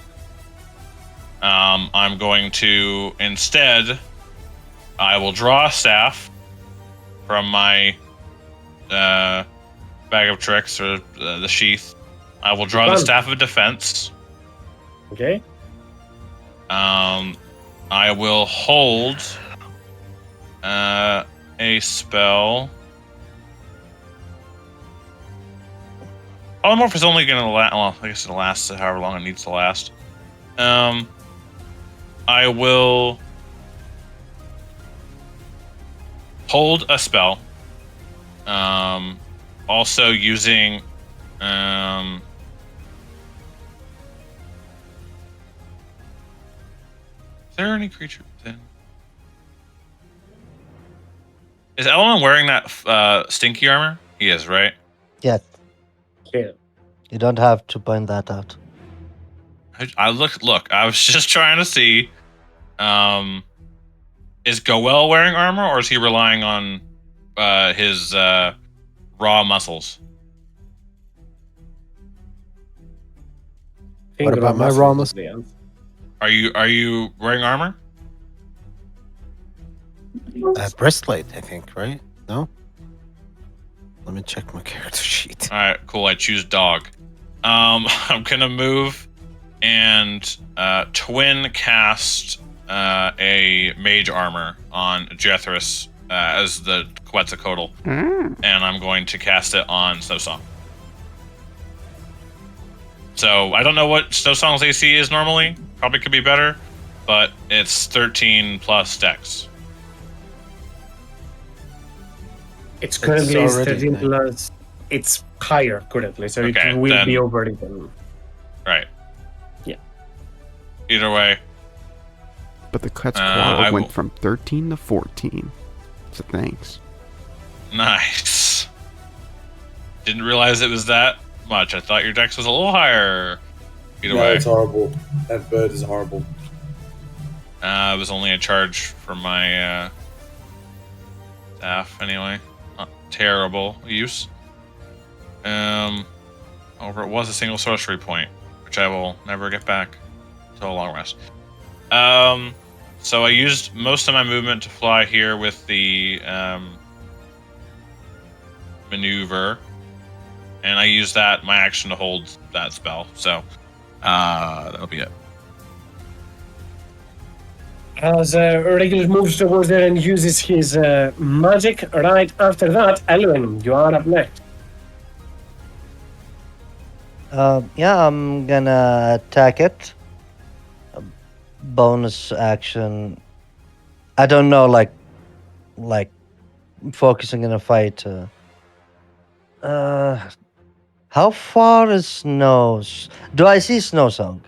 I'm going to, instead, I will draw a staff from my bag of tricks, or the sheath. I will draw the staff of defense. Okay. I will hold a spell. Polymorph is only going to last. Well, I guess it'll last however long it needs to last. I will hold a spell. Also using. Is there any creature within? Is Elwyn wearing that stinky armor? He is, right? Yes. Yeah. You don't have to point that out. I look. I was just trying to see. Is Goel wearing armor, or is he relying on his raw muscles? What about my raw muscles? Are you wearing armor? Breastplate, I think, right? No? Let me check my character sheet. All right, cool. I choose dog. I'm gonna move and twin cast a mage armor on Jethris as the Quetzalcoatl, and I'm going to cast it on Snowsong. So I don't know what Snowsong's AC is normally. Probably could be better, but it's 13 plus Dex. It's currently It's already 13 nine. plus. It's higher currently, so Okay, it will then- be over even. Right. Yeah. Either way. But the Quetzalcoatl I went will- from 13 to 14. So thanks. Nice. Didn't realize it was that much. I thought your dex was a little higher. Either No, way, it's horrible. That bird is horrible. it was only a charge for my staff anyway. Not terrible use. However, it was a single sorcery point, which I will never get back until a long rest. So I used most of my movement to fly here with the maneuver, and I used my action to hold that spell. So that'll be it. As Regulus moves towards there and uses his magic, right after that, Elwyn, you are up next. Yeah, I'm gonna attack it. Bonus action. I don't know, like focusing in a fight. How far is Snows? Do I see Snowsong?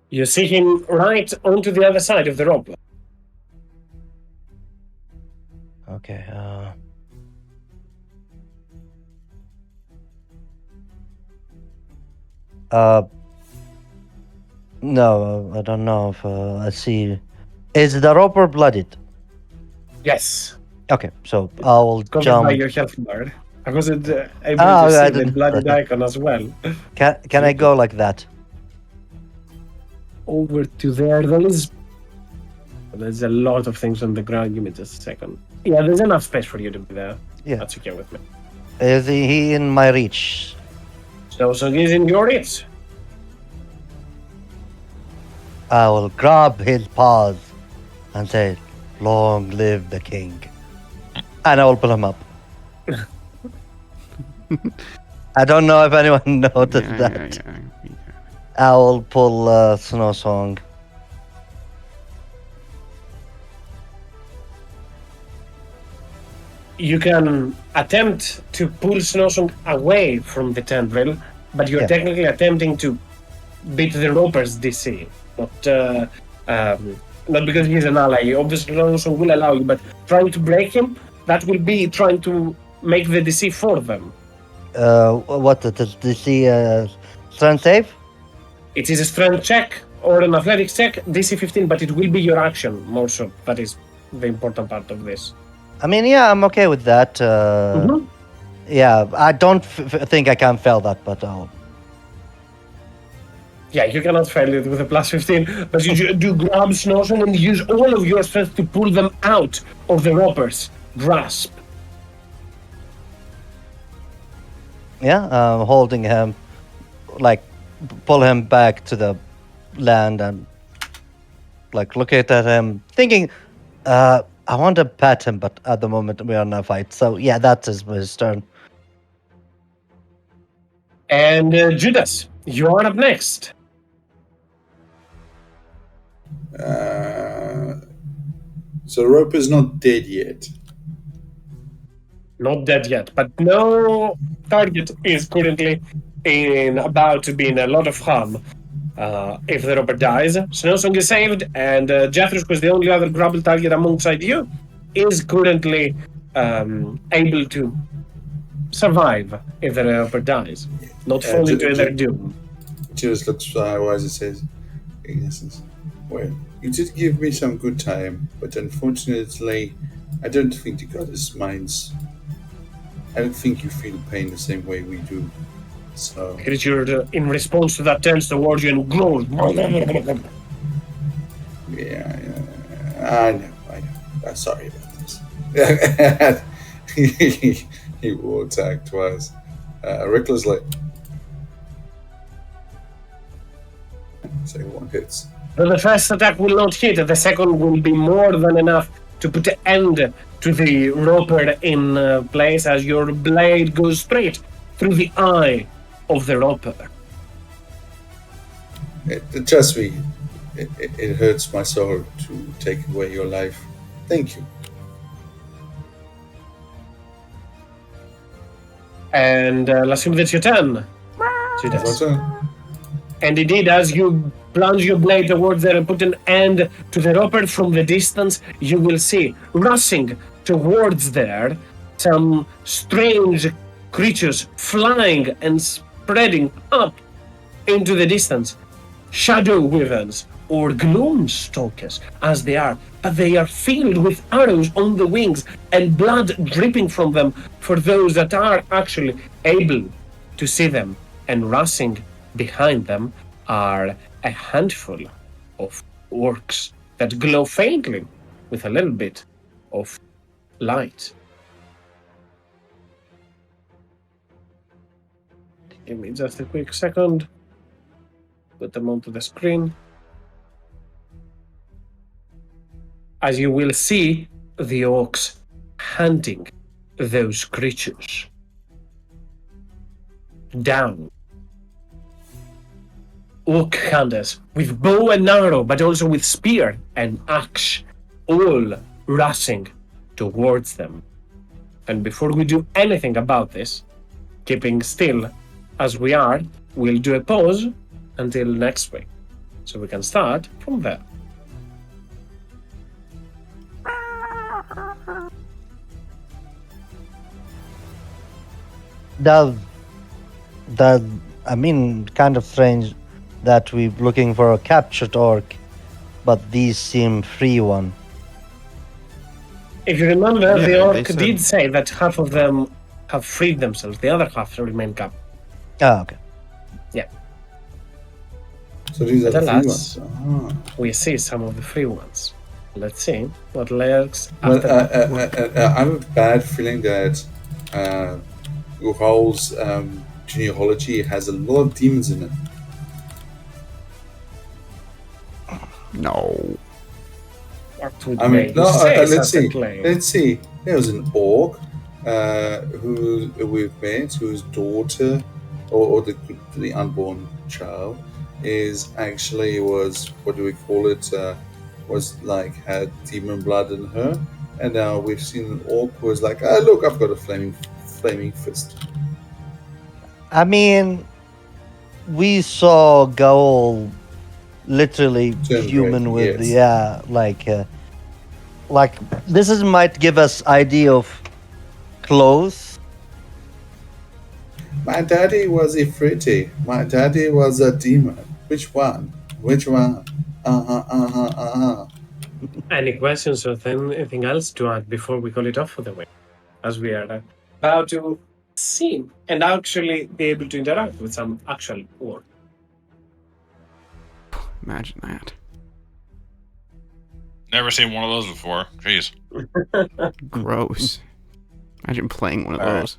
You see him right onto the other side of the rope. Okay. No, I don't know if I see. Is the roper blooded? Yes, Okay, so I will covered jump. by your health bar. I wasn't able Oh, to I see the didn't- blooded icon as well. Can I go like that? Over to there. There's a lot of things on the ground. Give me just a second. Yeah, there's enough space for you to be there. Yeah. That's okay with me. Is he in my reach? So he's in your reach. I will grab his paws and say, "Long live the king," and I will pull him up. I don't know if anyone noticed that. I will pull Snowsong. You can attempt to pull Snowsong away from the tendril, but you're Yeah. technically attempting to beat the roper's DC. Not because he's an ally. Obviously, Snowsong will allow you, but trying to break him, that will be trying to make the DC for them. What the DC strength save? It is a strength check or an athletics check, DC 15, but it will be your action more so. That is the important part of this. I mean, yeah, I'm okay with that. Mhm. Yeah, I don't think I can fail that, but Yeah, you cannot fail it with a plus 15, but you do grab Snowsong and use all of your strength to pull them out of the roper's grasp. yeah, holding him, like pull him back to the land and like look at him, thinking, I want to pat him, but at the moment we are in a fight. So yeah, that is his turn. And Judas, you are up next. So Roper's not dead yet. Not dead yet, but no target is currently about to be in a lot of harm. If the roper dies, Snowsong is saved, and Jethro, who is the only other grapple target alongside you, is currently able to survive if the roper dies, not fall into their doom. Judas looks wise and says, in essence, well, you did give me some good time, but unfortunately, I don't think the goddess minds. I don't think you feel pain the same way we do. So Creature, in response to that, turns towards you and glows. yeah, I know. I'm sorry about this. He will attack twice. Recklessly. Second one hits. Well, the first attack will not hit. The second will be more than enough to put an end to the roper in place as your blade goes straight through the eye of the roper. Trust me, it hurts my soul to take away your life. Thank you. And let's assume that's your turn. Judas. And indeed, as you plunge your blade towards there and put an end to the roper from the distance, you will see rushing towards there some strange creatures flying and spreading up into the distance. Shadow wyverns or gloom stalkers as they are, but they are filled with arrows on the wings and blood dripping from them for those that are actually able to see them. And rushing behind them are a handful of orcs that glow faintly with a little bit of light. Give me just a quick second. Put them onto the screen. As you will see, the orcs hunting those creatures down. Orc hunters with bow and arrow, but also with spear and axe, all rushing towards them. And before we do anything about this, keeping still as we are, we'll do a pause until next week. So we can start from there. That I mean, kind of strange that we're looking for a captured orc, but these seem free one. If you remember, Yeah, the they orc said- did say that half of them have freed themselves, the other half remain captive. Ah, okay. So these are the But free alas, ones. we see some of the free ones. Let's see what lurks Well, after that. I have a bad feeling that Uhal's genealogy has a lot of demons in it. No. What would I mean, make no, you say let's such a see. claim? Let's see. There was an orc who we've met, whose daughter, or the unborn child, is actually was, what do we call it? Was like had demon blood in her, and now we've seen an orc who is like, ah, look, I've got a flaming fist. I mean, we saw Gaul literally Turn human red, with yes. like this is might give us idea of clothes, My daddy was Ifriti. My daddy was a demon. Which one? Which one? Any questions or anything else to add before we call it off for the week? As we are about to see and actually be able to interact with some actual work. Imagine that. Never seen one of those before. Jeez. Gross. Imagine playing one of All right. those.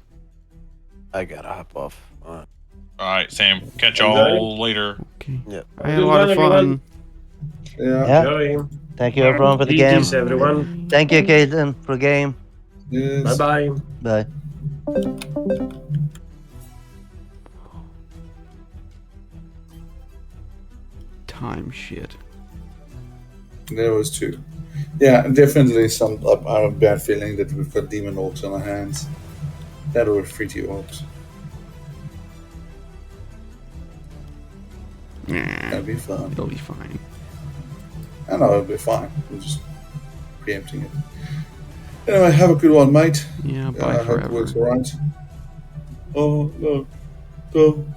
I gotta hop off. All right, same. Catch Enjoy. y'all later. Okay. Yep. I had a lot of Good one, fun. Yeah. Enjoy. Thank you everyone for the game. GG's, everyone. Thank you, Caitlin, for the game. Yes. Bye bye. Bye. Time shit. There was two. Yeah, definitely some. I have a bad feeling that we've got demon orcs on our hands. That were Freety orcs. Nah, That'd be fun. it'll be fine. I know it'll be fine. We're just preempting it. Anyway, have a good one, mate. Yeah, I bye hope it forever. works alright. Oh no, don't.